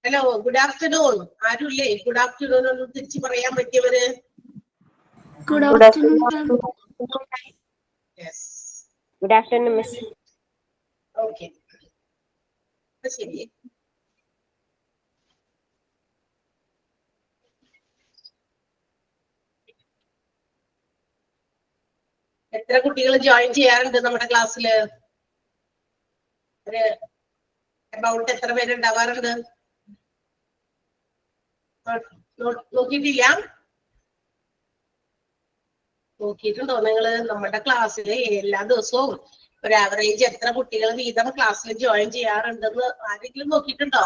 Hello, good afternoon. ആരുല്ലേ good afternoon ഒന്ന് തിരിച്ചു പറയാൻ പറ്റിയവര്? Good afternoon. Yes, Good afternoon, Miss. Okay. ശരി. എത്ര കുട്ടികൾ ജോയിൻ ചെയ്യാറുണ്ട് നമ്മുടെ ക്ലാസ്സില്? ഒരു അബൌട്ട് എത്ര പേര് ഉണ്ടാവാറുണ്ട്? നോക്കിയിട്ടില്ല? നോക്കിയിട്ടുണ്ടോ നിങ്ങള്? നമ്മുടെ ക്ലാസ്സില് എല്ലാ ദിവസവും ഒരു ആവറേജ് എത്ര കുട്ടികൾ വീതം ക്ലാസ്സിൽ ജോയിൻ ചെയ്യാറുണ്ടെന്ന് ആരെങ്കിലും നോക്കിയിട്ടുണ്ടോ?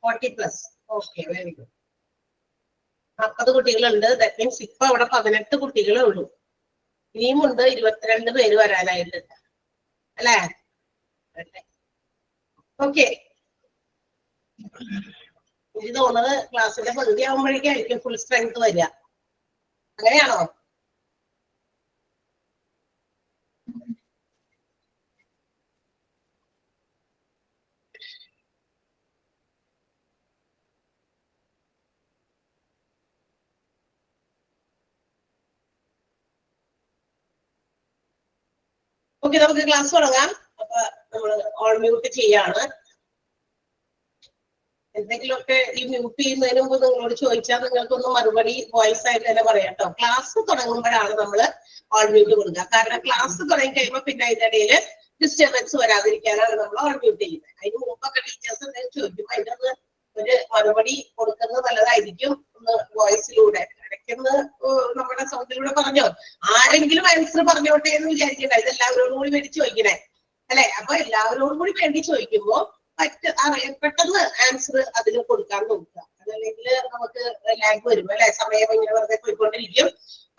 +40. Okay, very good. 40 കുട്ടികളുണ്ട്. ദാറ്റ് മീൻസ് ഇപ്പൊ അവിടെ 18 കുട്ടികളേ ഉള്ളൂ. ഇനിയും ഉണ്ട് 22 പേര് വരാനായിട്ട്, അല്ലേ? ഓക്കെ. എനിക്ക് തോന്നുന്നത് ക്ലാസ്സിന്റെ പകുതി ആവുമ്പോഴേക്കായിരിക്കും ഫുൾ സ്ട്രെങ്ത് വരിക. അങ്ങനെയാണോ? ഓക്കെ, നമുക്ക് ക്ലാസ് തുടങ്ങാം. അപ്പൊ നമ്മള് ഓൺ മ്യൂട്ട് ചെയ്യാണ്. എന്തെങ്കിലുമൊക്കെ ഈ മ്യൂട്ട് ചെയ്യുന്നതിന് മുമ്പ് നിങ്ങളോട് ചോദിച്ചാൽ നിങ്ങൾക്കൊന്ന് മറുപടി വോയിസ് ആയിട്ട് തന്നെ പറയാം കേട്ടോ. ക്ലാസ് തുടങ്ങുമ്പോഴാണ് നമ്മൾ ഓൺ മ്യൂട്ട് കൊടുക്കുക. കാരണം ക്ലാസ് തുടങ്ങി കഴിയുമ്പോൾ പിന്നെ അതിന്റെ ഇടയിൽ ഡിസ്റ്റർബൻസ് വരാതിരിക്കാനാണ് നമ്മൾ ഓൺ മ്യൂട്ട് ചെയ്യുന്നത്. അതിന് മുമ്പൊക്കെ ടീച്ചേഴ്സ് എന്തെങ്കിലും ചോദിക്കുമ്പോൾ അതിന്റെ ഒന്ന് ഒരു മറുപടി കൊടുക്കുന്നത് നല്ലതായിരിക്കും. ഒന്ന് വോയിസിലൂടെ ഇടയ്ക്കൊന്ന് നമ്മുടെ സൗണ്ടിലൂടെ പറഞ്ഞോ. ആരെങ്കിലും ആൻസർ പറഞ്ഞോട്ടെ എന്ന് വിചാരിക്കണ്ട. ഇതെല്ലാവരോടും കൂടി വേണ്ടി ചോദിക്കണേ, അല്ലെ? അപ്പൊ എല്ലാവരോടും കൂടി വേണ്ടി ചോദിക്കുമ്പോ പെട്ടെന്ന് ആൻസർ അതിന് കൊടുക്കാൻ നോക്കുക. അതല്ലെങ്കിൽ നമുക്ക് ലാഗ് വരും, അല്ലെ? സമയം ഇങ്ങനെ വെറുതെ പോയിക്കൊണ്ടിരിക്കും.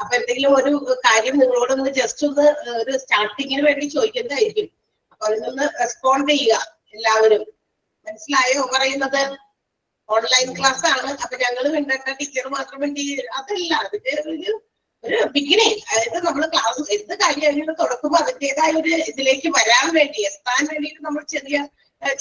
അപ്പൊ എന്തെങ്കിലും ഒരു കാര്യം നിങ്ങളോടൊന്ന് ജസ്റ്റ് ഒന്ന് ഒരു സ്റ്റാർട്ടിങ്ങിന് വേണ്ടി ചോദിക്കുന്നതായിരിക്കും. അപ്പൊ അതിനൊന്ന് റെസ്പോണ്ട് ചെയ്യുക എല്ലാവരും. മനസ്സിലായോ പറയുന്നത്? ഓൺലൈൻ ക്ലാസ് ആണ്. അപ്പൊ ഞങ്ങൾ വേണ്ട ടീച്ചർ മാത്രം വേണ്ടി അതല്ല, അതിന്റെ ഒരു ബിഗിനിങ്. അതായത് നമ്മൾ ക്ലാസ് എന്ത് കാര്യം തുടക്കുമ്പോൾ അതിൻ്റെതായ ഒരു ഇതിലേക്ക് വരാൻ വേണ്ടി എത്താൻ വേണ്ടിയിട്ട് നമ്മൾ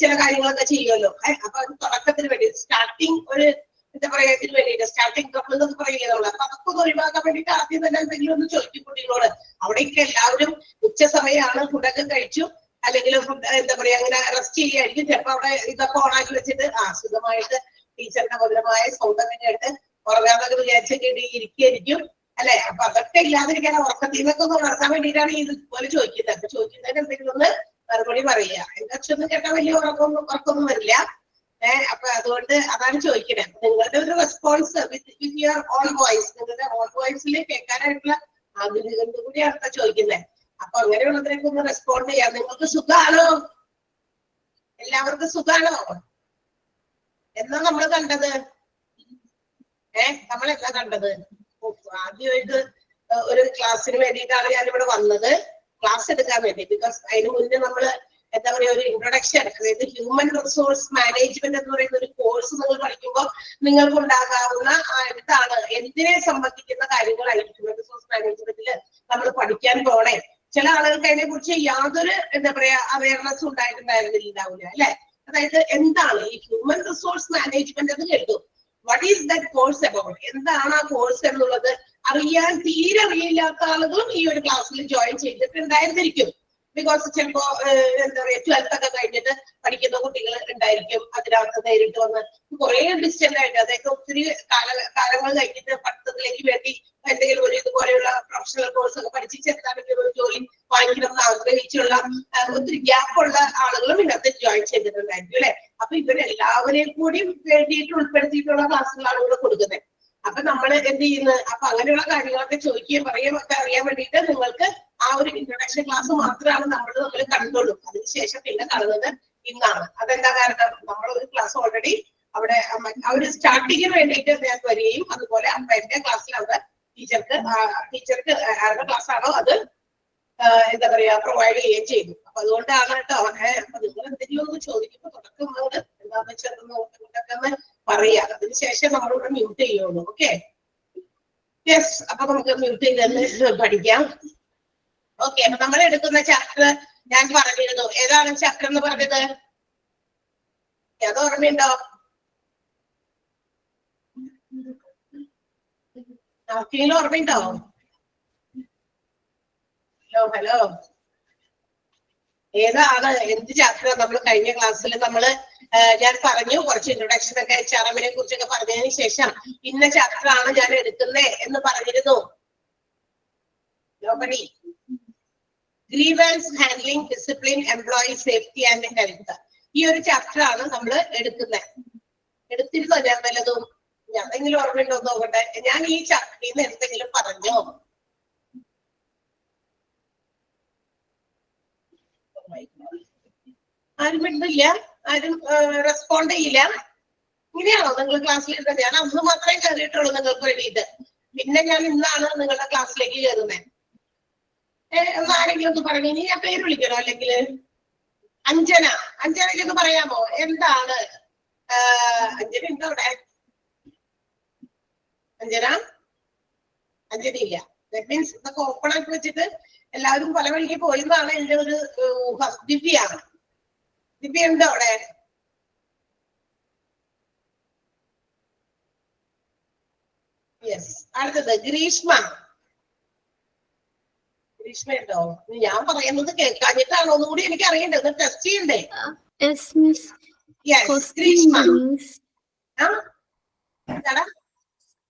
ചില കാര്യങ്ങളൊക്കെ ചെയ്യുമല്ലോ. അപ്പൊ അത് തുടക്കത്തിന് വേണ്ടി സ്റ്റാർട്ടിങ് ഒരു എന്താ പറയാ ഇതിന് വേണ്ടിയിട്ട് സ്റ്റാർട്ടിങ് ട്രബിൾ എന്നൊക്കെ പറയുന്നത്. അപ്പൊ അതൊക്കെ ഒന്ന് ഒഴിവാക്കാൻ വേണ്ടിയിട്ട് ആദ്യം തന്നെ എന്തെങ്കിലും ഒന്ന് ചോദിക്കും കുട്ടികളോട്. അവിടേക്ക് എല്ലാവരും ഉച്ച സമയമാണ്, ഫുഡൊക്കെ കഴിച്ചു, അല്ലെങ്കിൽ എന്താ പറയാ അങ്ങനെ റെസ്റ്റ് ചെയ്യായിരിക്കും. ചിലപ്പോ അവിടെ ഇതൊക്കെ ഓണാക്കി വെച്ചിട്ട് സുഖമായിട്ട് ടീച്ചറിന്റെ മധുരമായ സൗണ്ടൊക്കെ കേട്ട് ഉറങ്ങാന്നൊക്കെ വിചാരിച്ചൊക്കെ ഇരിക്കുകയായിരിക്കും, അല്ലെ? അപ്പൊ അതൊക്കെ ഇല്ലാതിരിക്കാൻ ഉറക്കത്തിൽ നിന്നൊക്കെ ഒന്ന് ഉണർത്താൻ വേണ്ടിയിട്ടാണ് ഇതുപോലെ ചോദിക്കുന്നത്. അപ്പൊ ചോദിക്കുന്നതിന് എന്തെങ്കിലും ഒന്ന് മറുപടി പറയുക. എന്റെ അച്ഛനും കേട്ടാൽ വലിയ ഉറക്കൊന്നും വരില്ല. അപ്പൊ അതുകൊണ്ട് അതാണ് ചോദിക്കണേ. നിങ്ങളുടെ ഒരു response with your own voice, നിങ്ങളുടെ ഓൺ വോയിസിൽ കേൾക്കാനായിട്ടുള്ള ആഗ്രഹം കൂടിയാണ് ചോദിക്കുന്നത്. അപ്പൊ അങ്ങനെയുള്ളതിനൊക്കെ ഒന്ന് റെസ്പോണ്ട് ചെയ്യാം. നിങ്ങൾക്ക് സുഖാണോ? എല്ലാവർക്കും സുഖാണോ? എന്നാ നമ്മൾ കണ്ടത്? നമ്മളെന്താ കണ്ടത്? ആദ്യമായിട്ട് ഒരു ക്ലാസ്സിന് വേണ്ടിയിട്ടാണ് ഞാനിവിടെ വന്നത്, ക്ലാസ് എടുക്കാൻ വേണ്ടി. ബിക്കോസ് അതിന് മുന്നേ നമ്മള് എന്താ പറയാ ഒരു ഇൻട്രൊഡക്ഷൻ, അതായത് ഹ്യൂമൻ റിസോഴ്സ് മാനേജ്മെന്റ് എന്ന് പറയുന്ന ഒരു കോഴ്സ് നിങ്ങൾ പഠിക്കുമ്പോൾ നിങ്ങൾക്ക് ഉണ്ടാകാവുന്ന എന്താണ്, എന്തിനെ സംബന്ധിക്കുന്ന കാര്യങ്ങളായിരിക്കും ഹ്യൂമൻ റിസോഴ്സ് മാനേജ്മെന്റിൽ നമ്മൾ പഠിക്കാൻ പോണേ. ചില ആളുകൾക്ക് അതിനെ കുറിച്ച് യാതൊരു എന്താ പറയാ അവയർനെസ് ഉണ്ടായിട്ടുണ്ടാവില്ല, അല്ലെ? അതായത് എന്താണ് ഈ ഹ്യൂമൻ റിസോഴ്സ് മാനേജ്മെന്റ് എന്ന് കേട്ടു. What is that course about? എന്താണ് ആ കോഴ്സ് എന്നുള്ളത് അറിയാൻ തീരെ അറിയില്ലാത്ത ആളുകളും ഈ ഒരു ക്ലാസ്സിൽ ജോയിൻ ചെയ്തിട്ടുണ്ടായിരുന്നിരിക്കും. ബിക്കോസ് ചിലപ്പോ എന്താ പറയാ 12th ഒക്കെ കഴിഞ്ഞിട്ട് പഠിക്കുന്ന കുട്ടികൾ ഉണ്ടായിരിക്കും. അതിനകത്ത് നേരിട്ട് വന്ന് കുറെ ഡിസ്റ്റന്റ് ആയിട്ട്, അതായത് ഒത്തിരി കാലങ്ങൾ കഴിഞ്ഞിട്ട് പഠിത്തത്തിലേക്ക് വേണ്ടി എന്തെങ്കിലും ഒരു ഇതുപോലെയുള്ള പ്രൊഫഷണൽ കോഴ്സ് ഒക്കെ പഠിച്ചെത്താൻ വേണ്ടി ഒരു ജോലി വാങ്ങിക്കണമെന്ന് ആഗ്രഹിച്ചുള്ള ഒത്തിരി ഗ്യാപ്പുള്ള ആളുകളും ഇതിനകത്ത് ജോയിൻ ചെയ്തിട്ടുണ്ടായിരിക്കും, അല്ലെ? അപ്പൊ ഇവരെല്ലാവരെയും കൂടി വേണ്ടിയിട്ട് ഉൾപ്പെടുത്തിയിട്ടുള്ള ക്ലാസ്സുകളാണ് ഇവിടെ കൊടുക്കുന്നത്. അപ്പൊ നമ്മൾ എന്ത് ചെയ്യുന്നത്? അപ്പൊ അങ്ങനെയുള്ള കാര്യങ്ങളൊക്കെ ചോദിക്കുകയും പറയുകയും ഒക്കെ അറിയാൻ വേണ്ടിയിട്ട് നിങ്ങൾക്ക് ആ ഒരു ഇൻട്രൊഡക്ഷൻ ക്ലാസ് മാത്രമാണ് നമ്മൾ കണ്ടുള്ളൂ. അതിനുശേഷം പിന്നെ കാണുന്നത് ഇന്നാണ്. അതെന്താ കാരണം? നമ്മളൊരു ക്ലാസ് ഓൾറെഡി അവിടെ ആ ഒരു സ്റ്റാർട്ടിങ്ങിന് വേണ്ടിയിട്ട് ഞാൻ വരികയും അതുപോലെ എന്റെ ക്ലാസ്സിൽ അവിടെ ടീച്ചർക്ക് ആരുടെ ക്ലാസ് ആണോ അത് എന്താ പറയാ പ്രൊവൈഡ് ചെയ്യുകയും ചെയ്തു. അപ്പൊ അതുകൊണ്ടാണ് കേട്ടോ. അപ്പൊ നിങ്ങൾ എന്തെങ്കിലും ഒന്ന് ചോദിക്കുമ്പോൾ തുടക്കം മുതൽ എന്താന്ന് വെച്ചാൽ ഒന്ന് പറയാ. അതിനുശേഷം നമ്മളിവിടെ മ്യൂട്ട് ചെയ്യുള്ളൂ. Okay, yes. അപ്പൊ നമുക്ക് മ്യൂട്ട് ചെയ്ത് പഠിക്കാം. ഓക്കെ, അപ്പൊ നമ്മൾ എടുക്കുന്ന ചാപ്റ്റർ ഞാൻ പറഞ്ഞിരുന്നു. ഏതാണ് ചാപ്റ്റർ എന്ന് പറഞ്ഞത്? അത് ഓർമ്മയുണ്ടോ? ആർക്കെങ്കിലും ഓർമ്മയുണ്ടോ? ഹലോ, ഏതാണ്, എന്ത് ചാപ്റ്റർ? നമ്മൾ കഴിഞ്ഞ ക്ലാസ്സിൽ ഞാൻ പറഞ്ഞു കുറച്ച് ഇൻട്രൊഡക്ഷൻ ഒക്കെ HRM-നെ കുറിച്ചൊക്കെ പറഞ്ഞതിന് ശേഷം ഇന്ന ചാപ്റ്റർ ആണ് ഞാൻ എടുക്കുന്നത് എന്ന് പറഞ്ഞിരുന്നു. Grievance handling, discipline, employee safety and health. ഈ ഒരു ചാപ്റ്റർ ആണ് നമ്മൾ എടുക്കുന്നത്. എടുത്തിരുന്നോ ഞാൻ വല്ലതും? എന്തെങ്കിലും ഓർമ്മയുണ്ടോ നോക്കട്ടെ. ഞാൻ ഈ ചാപ്റ്ററിൽ നിന്ന് എന്തെങ്കിലും പറഞ്ഞോ? ആരും മിണ്ടില്ല, ആരും റെസ്പോണ്ട് ചെയ്യില്ല. ഇങ്ങനെയാണോ നിങ്ങൾ ക്ലാസ്സിൽ ഇരുന്നത്? ഞാൻ അന്ന് മാത്രമേ കയറിയിട്ടുള്ളൂ നിങ്ങൾക്ക് വേണ്ടിയിട്ട്. പിന്നെ ഞാൻ ഇന്നാണ് നിങ്ങളുടെ ക്ലാസ്സിലേക്ക് കയറുന്നത്. ആരെങ്കിലും ഒന്ന് പറഞ്ഞു. ഇനി ഞാൻ പേര് വിളിക്കണോ? അല്ലെങ്കിൽ അഞ്ജനയ്ക്ക് ഒന്ന് പറയാമോ എന്താണ്? അഞ്ജന ഉണ്ടോ അവിടെ? അഞ്ജനയില്ല. ദാറ്റ് മീൻസ് ഇതൊക്കെ ഓപ്പൺ ആക്കി വെച്ചിട്ട് എല്ലാവരും പല വഴിക്ക് പോയെന്നാണ് എന്റെ ഒരു ഊഹം. ദിവ്യ ഉണ്ടോ അവിടെ? യെസ്. അടുത്തത് ഗ്രീഷ്മ ഉണ്ടോ? ഞാൻ പറയുന്നത് കേൾക്കാഞ്ഞിട്ടാണോ ഒന്നുകൂടി എനിക്ക് അറിയണ്ടേ? ടെസ്റ്റ് ചെയ്യണ്ടേ? ഗ്രീഷ്മ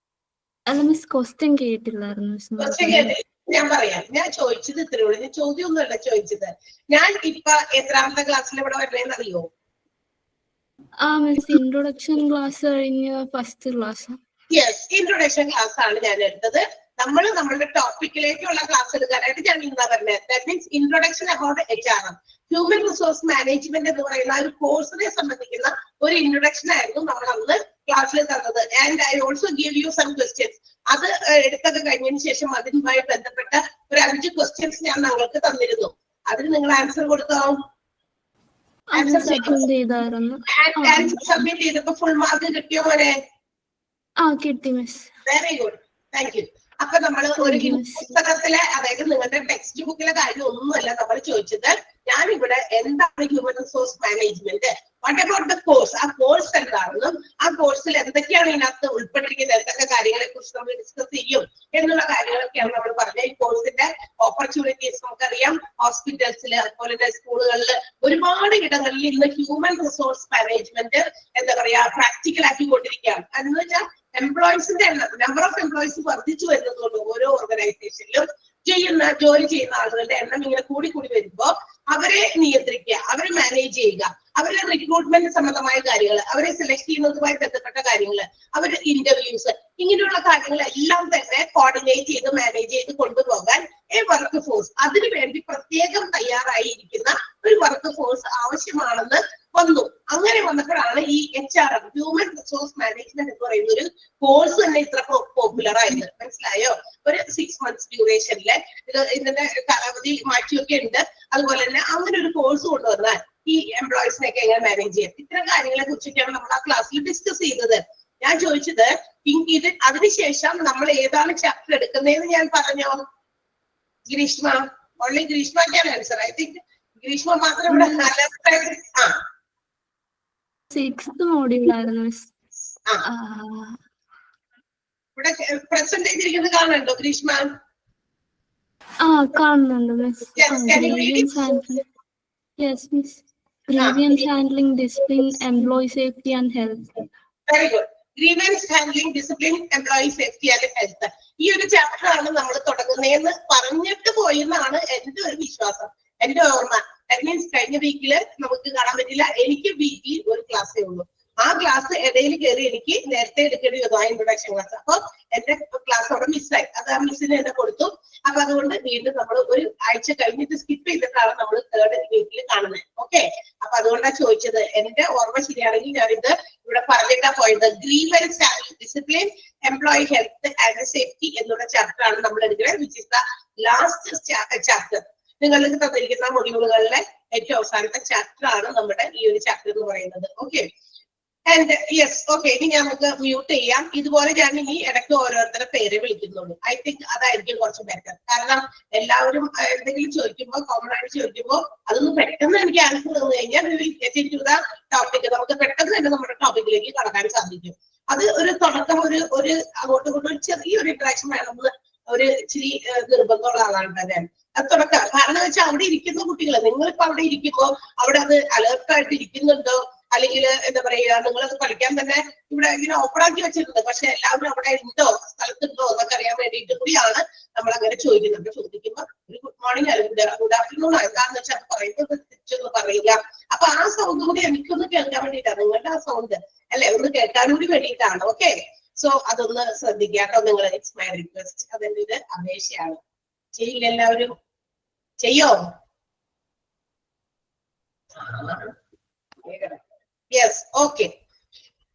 ഞാൻ പറയാം. ഞാൻ ചോദിച്ചത് ഇത്രയേ ഉള്ളൂ. ഞാൻ ചോദ്യമൊന്നുമല്ല ചോദിച്ചത്. ഞാൻ ഇപ്പൊ എത്രാമത്തെ ക്ലാസ്സിൽ ഇവിടെ വരണേന്ന് അറിയോ? ഇൻട്രൊഡക്ഷൻ ക്ലാസ് കഴിഞ്ഞ് first class. Yes, introduction class ആണ് ഞാൻ എടുത്തത്. നമ്മൾ നമ്മളുടെ ടോപ്പിക്കിലേക്കുള്ള ക്ലാസ് എടുക്കാനായിട്ട് ഞാൻ ഇന്നാ പറഞ്ഞത്. That means introduction about HRM, human resource management എന്ന് പറയുന്ന ഒരു കോഴ്സിനെ സംബന്ധിക്കുന്ന ഒരു ഇൻട്രൊഡക്ഷൻ ആയിരുന്നു നമ്മൾ അന്ന് ക്ലാസ്സിൽ തന്നത്. And I also give you some questions. അത് എടുത്തൊക്കെ കഴിഞ്ഞതിന് ശേഷം അതുമായി ബന്ധപ്പെട്ട ഒരു 5 ക്വസ്റ്റ്യൻസ് ഞാൻ നിങ്ങൾക്ക് തന്നിരുന്നു. അതിന് നിങ്ങൾ ആൻസർ കൊടുത്തോ? ആൻസർ സബ്മിറ്റ് ചെയ്തപ്പോ ഫുൾ മാർക്ക് കിട്ടിയോ മോനെ? കിട്ടി miss. Very good, thank you. അപ്പൊ നമ്മൾ ഒരു പുസ്തകത്തിലെ, അതായത് നിങ്ങളുടെ ടെക്സ്റ്റ് ബുക്കിലെ കാര്യം ഒന്നുമല്ല നമ്മൾ ചോദിച്ചത്. ഞാനിവിടെ എന്താണ് human resource management, what about the course, ആ കോഴ്സ് എന്താണെന്നും ആ കോഴ്സിൽ എന്തൊക്കെയാണ് ഇതിനകത്ത് ഉൾപ്പെട്ടിരിക്കുന്നത്, എന്തൊക്കെ കാര്യങ്ങളെ കുറിച്ച് നമ്മൾ ഡിസ്കസ് ചെയ്യും എന്നുള്ള കാര്യങ്ങളൊക്കെയാണ് നമ്മൾ പറഞ്ഞത്. ഈ കോഴ്സിന്റെ ഓപ്പർച്യൂണിറ്റീസ് നമുക്കറിയാം. ഹോസ്പിറ്റൽസിൽ, അതുപോലെ തന്നെ സ്കൂളുകളിൽ, ഒരുപാട് ഇടങ്ങളിൽ ഇന്ന് ഹ്യൂമൻ റിസോഴ്സ് മാനേജ്മെന്റ് എന്താ പറയാ പ്രാക്ടിക്കൽ ആക്കിക്കൊണ്ടിരിക്കുകയാണ്. എന്ന് വെച്ചാൽ എംപ്ലോയീസിന്റെ എണ്ണം, നമ്പർ ഓഫ് എംപ്ലോയീസ് വർദ്ധിച്ചു വരുന്നതുകൊണ്ട് ഓരോ ഓർഗനൈസേഷനിലും ജോലി ചെയ്യുന്ന ആളുകളുടെ എണ്ണം ഇങ്ങനെ കൂടി വരുമ്പോ അവരെ നിയന്ത്രിക്കുക, അവരെ മാനേജ് ചെയ്യുക, അവരെ റിക്രൂട്ട്മെന്റ് സംബന്ധമായ കാര്യങ്ങൾ, അവരെ സെലക്ട് ചെയ്യുന്നതുമായി ബന്ധപ്പെട്ട കാര്യങ്ങൾ, അവരുടെ ഇന്റർവ്യൂസ്, ഇങ്ങനെയുള്ള കാര്യങ്ങളെല്ലാം തന്നെ കോർഡിനേറ്റ് ചെയ്ത് മാനേജ് ചെയ്ത് കൊണ്ടുപോകാൻ വർക്ക് ഫോഴ്സ്, അതിനു വേണ്ടി പ്രത്യേകം തയ്യാറായിരിക്കുന്ന ഒരു വർക്ക് ഫോഴ്സ് ആവശ്യമാണെന്ന് വന്നു. അങ്ങനെ വന്നപ്പോഴാണ് ഈ HRM, ഹ്യൂമൻ റിസോഴ്സ് മാനേജ്മെന്റ് എന്ന് പറയുന്ന ഒരു കോഴ്സ് തന്നെ ഇത്ര പോപ്പുലർ ആയത്. മനസ്സിലായോ? ഒരു 6 months ഡ്യൂറേഷനില് ഇതിന്റെ കാലാവധി മാറ്റിയൊക്കെ ഉണ്ട്. അതുപോലെ തന്നെ അങ്ങനെ ഒരു കോഴ്സ് കൊണ്ടുവന്നാൽ ഈ എംപ്ലോയീസിനെയൊക്കെ എങ്ങനെ മാനേജ് ചെയ്യാം, ഇത്തരം കാര്യങ്ങളെ കുറിച്ചൊക്കെയാണ് നമ്മൾ ആ ക്ലാസ്സിൽ ഡിസ്കസ് ചെയ്തത്. ഞാൻ ചോദിച്ചത് ഇത് അതിനുശേഷം നമ്മൾ ഏതാണ് ചാപ്റ്റർ എടുക്കുന്നതെന്ന് ഞാൻ പറഞ്ഞോ? Greeshma, only Greeshma can answer. I think Greeshma മാത്രം ഇവിടെ ഇവിടെ പ്രസന്റ് ചെയ്തിരിക്കുന്നത് കാണുന്നുണ്ടോ ഗ്രീഷ്മ? കാണുന്നുണ്ട് miss. Grievance handling, discipline, employee safety and health. Very good. Grievance handling, discipline, employee safety and health. ഈ ഒരു ചാപ്റ്റർ ആണ് നമ്മൾ തുടങ്ങുന്നതെന്ന് പറഞ്ഞിട്ട് പോയെന്നാണ് എന്റെ ഒരു വിശ്വാസം, എന്റെ ഓർമ്മ. ദാറ്റ് മീൻസ് കഴിഞ്ഞ വീക്കില് നമുക്ക് കാണാൻ പറ്റില്ല. എനിക്ക് വീക്കിൽ ഒരു ക്ലാസ്സേ ഉള്ളൂ. ആ ക്ലാസ് ഇടയിൽ കയറി എനിക്ക് നേരത്തെ എടുക്കേണ്ടി വന്നു, ആ ഇൻട്രൊഡക്ഷൻ ക്ലാസ്. അപ്പൊ എന്റെ ക്ലാസ് അവിടെ മിസ്സായി. അത് ആ മിസ്സിന് എന്നെ കൊടുത്തു. അപ്പൊ അതുകൊണ്ട് വീണ്ടും നമ്മൾ ഒരു ആഴ്ച കഴിഞ്ഞിട്ട് സ്കിപ്പ് ചെയ്തിട്ടാണ് നമ്മൾ 3rd വീക്കിൽ കാണുന്നത്. ഓക്കെ, അപ്പൊ അതുകൊണ്ടാണ് ചോദിച്ചത്. എന്റെ ഓർമ്മ ശരിയാണെങ്കിൽ ഞാനിത് ഇവിടെ പറഞ്ഞിട്ടാ പോയത്. Grievance handling, discipline, employee health and safety എന്നുള്ള ചാപ്റ്റർ ആണ് നമ്മൾ എടുക്കുന്നത്, which is the last chapter. നിങ്ങൾക്ക് തന്നിരിക്കുന്ന മൊഡ്യൂളുകളിലെ ഏറ്റവും അവസാനത്തെ ചാപ്റ്റർ ആണ് നമ്മുടെ ഈ ഒരു ചാപ്റ്റർ എന്ന് പറയുന്നത്. ഓക്കെ, ആൻഡ് യെസ് ഓക്കെ, ഇനി നമുക്ക് മ്യൂട്ട് ചെയ്യാം. ഇതുപോലെ ഞാൻ ഇനി ഇടയ്ക്ക് ഓരോരുത്തരുടെ പേര് വിളിക്കുന്നുള്ളൂ. ഐ തിങ്ക് അതായിരിക്കും കുറച്ച് ബെറ്റർ. കാരണം എല്ലാവരും എന്തെങ്കിലും ചോദിക്കുമ്പോൾ, കോമൺ ആയിട്ട് ചോദിക്കുമ്പോൾ അതൊന്ന് പെട്ടെന്ന് എനിക്ക് ആൻസർ തന്നു കഴിഞ്ഞാൽ ടോപ്പിക് നമുക്ക് പെട്ടെന്ന് തന്നെ നമ്മുടെ ടോപ്പിക്കിലേക്ക് കടക്കാൻ സാധിക്കും. അത് ഒരു തുടക്കം, ഒരു അങ്ങോട്ടും ഇങ്ങോട്ടും ഒരു ചെറിയൊരു ഇന്ററാക്ഷൻ വേണമെന്ന് ഒരു ഇച്ചിരി നിർബന്ധമുള്ള ആളാണ് ഞാൻ. അത് തുടക്കം. കാരണം എന്ന് വെച്ചാൽ അവിടെ ഇരിക്കുന്ന കുട്ടികൾ, നിങ്ങളിപ്പോ അവിടെ ഇരിക്കുമ്പോൾ അവിടെ അത് അലേർട്ടായിട്ട് ഇരിക്കുന്നുണ്ടോ, അല്ലെങ്കിൽ എന്താ പറയുക, നിങ്ങളത് പഠിക്കാൻ തന്നെ ഇവിടെ ഇങ്ങനെ ഓപ്പണാക്കി വെച്ചിട്ടുണ്ട്, പക്ഷെ എല്ലാവരും അവിടെ ഉണ്ടോ, സ്ഥലത്തുണ്ടോ എന്നൊക്കെ അറിയാൻ വേണ്ടിയിട്ട് കൂടിയാണ് നമ്മൾ അങ്ങനെ ചോദിക്കുന്നത്. ചോദിക്കുമ്പോൾ ഒരു ഗുഡ് മോർണിംഗ് അല്ലെങ്കിൽ ഗുഡ് ആഫ്റ്റർനൂൺ എന്താന്ന് വെച്ചാൽ പറയുന്നത് തിരിച്ചൊന്ന് പറയുക. അപ്പൊ ആ സൗണ്ട് കൂടി എനിക്കൊന്ന് കേൾക്കാൻ വേണ്ടിയിട്ടാണ്, നിങ്ങളുടെ ആ സൗണ്ട് അല്ലെ ഒന്ന് കേൾക്കാൻ കൂടി വേണ്ടിയിട്ടാണ്. ഓക്കെ, സോ അതൊന്ന് ശ്രദ്ധിക്കുക കേട്ടോ നിങ്ങൾ. It's my request. അതെന്റെ ഒരു അപേക്ഷയാണ്. ചെയ്യില്ല എല്ലാവരും? ചെയ്യോ? Yes, okay.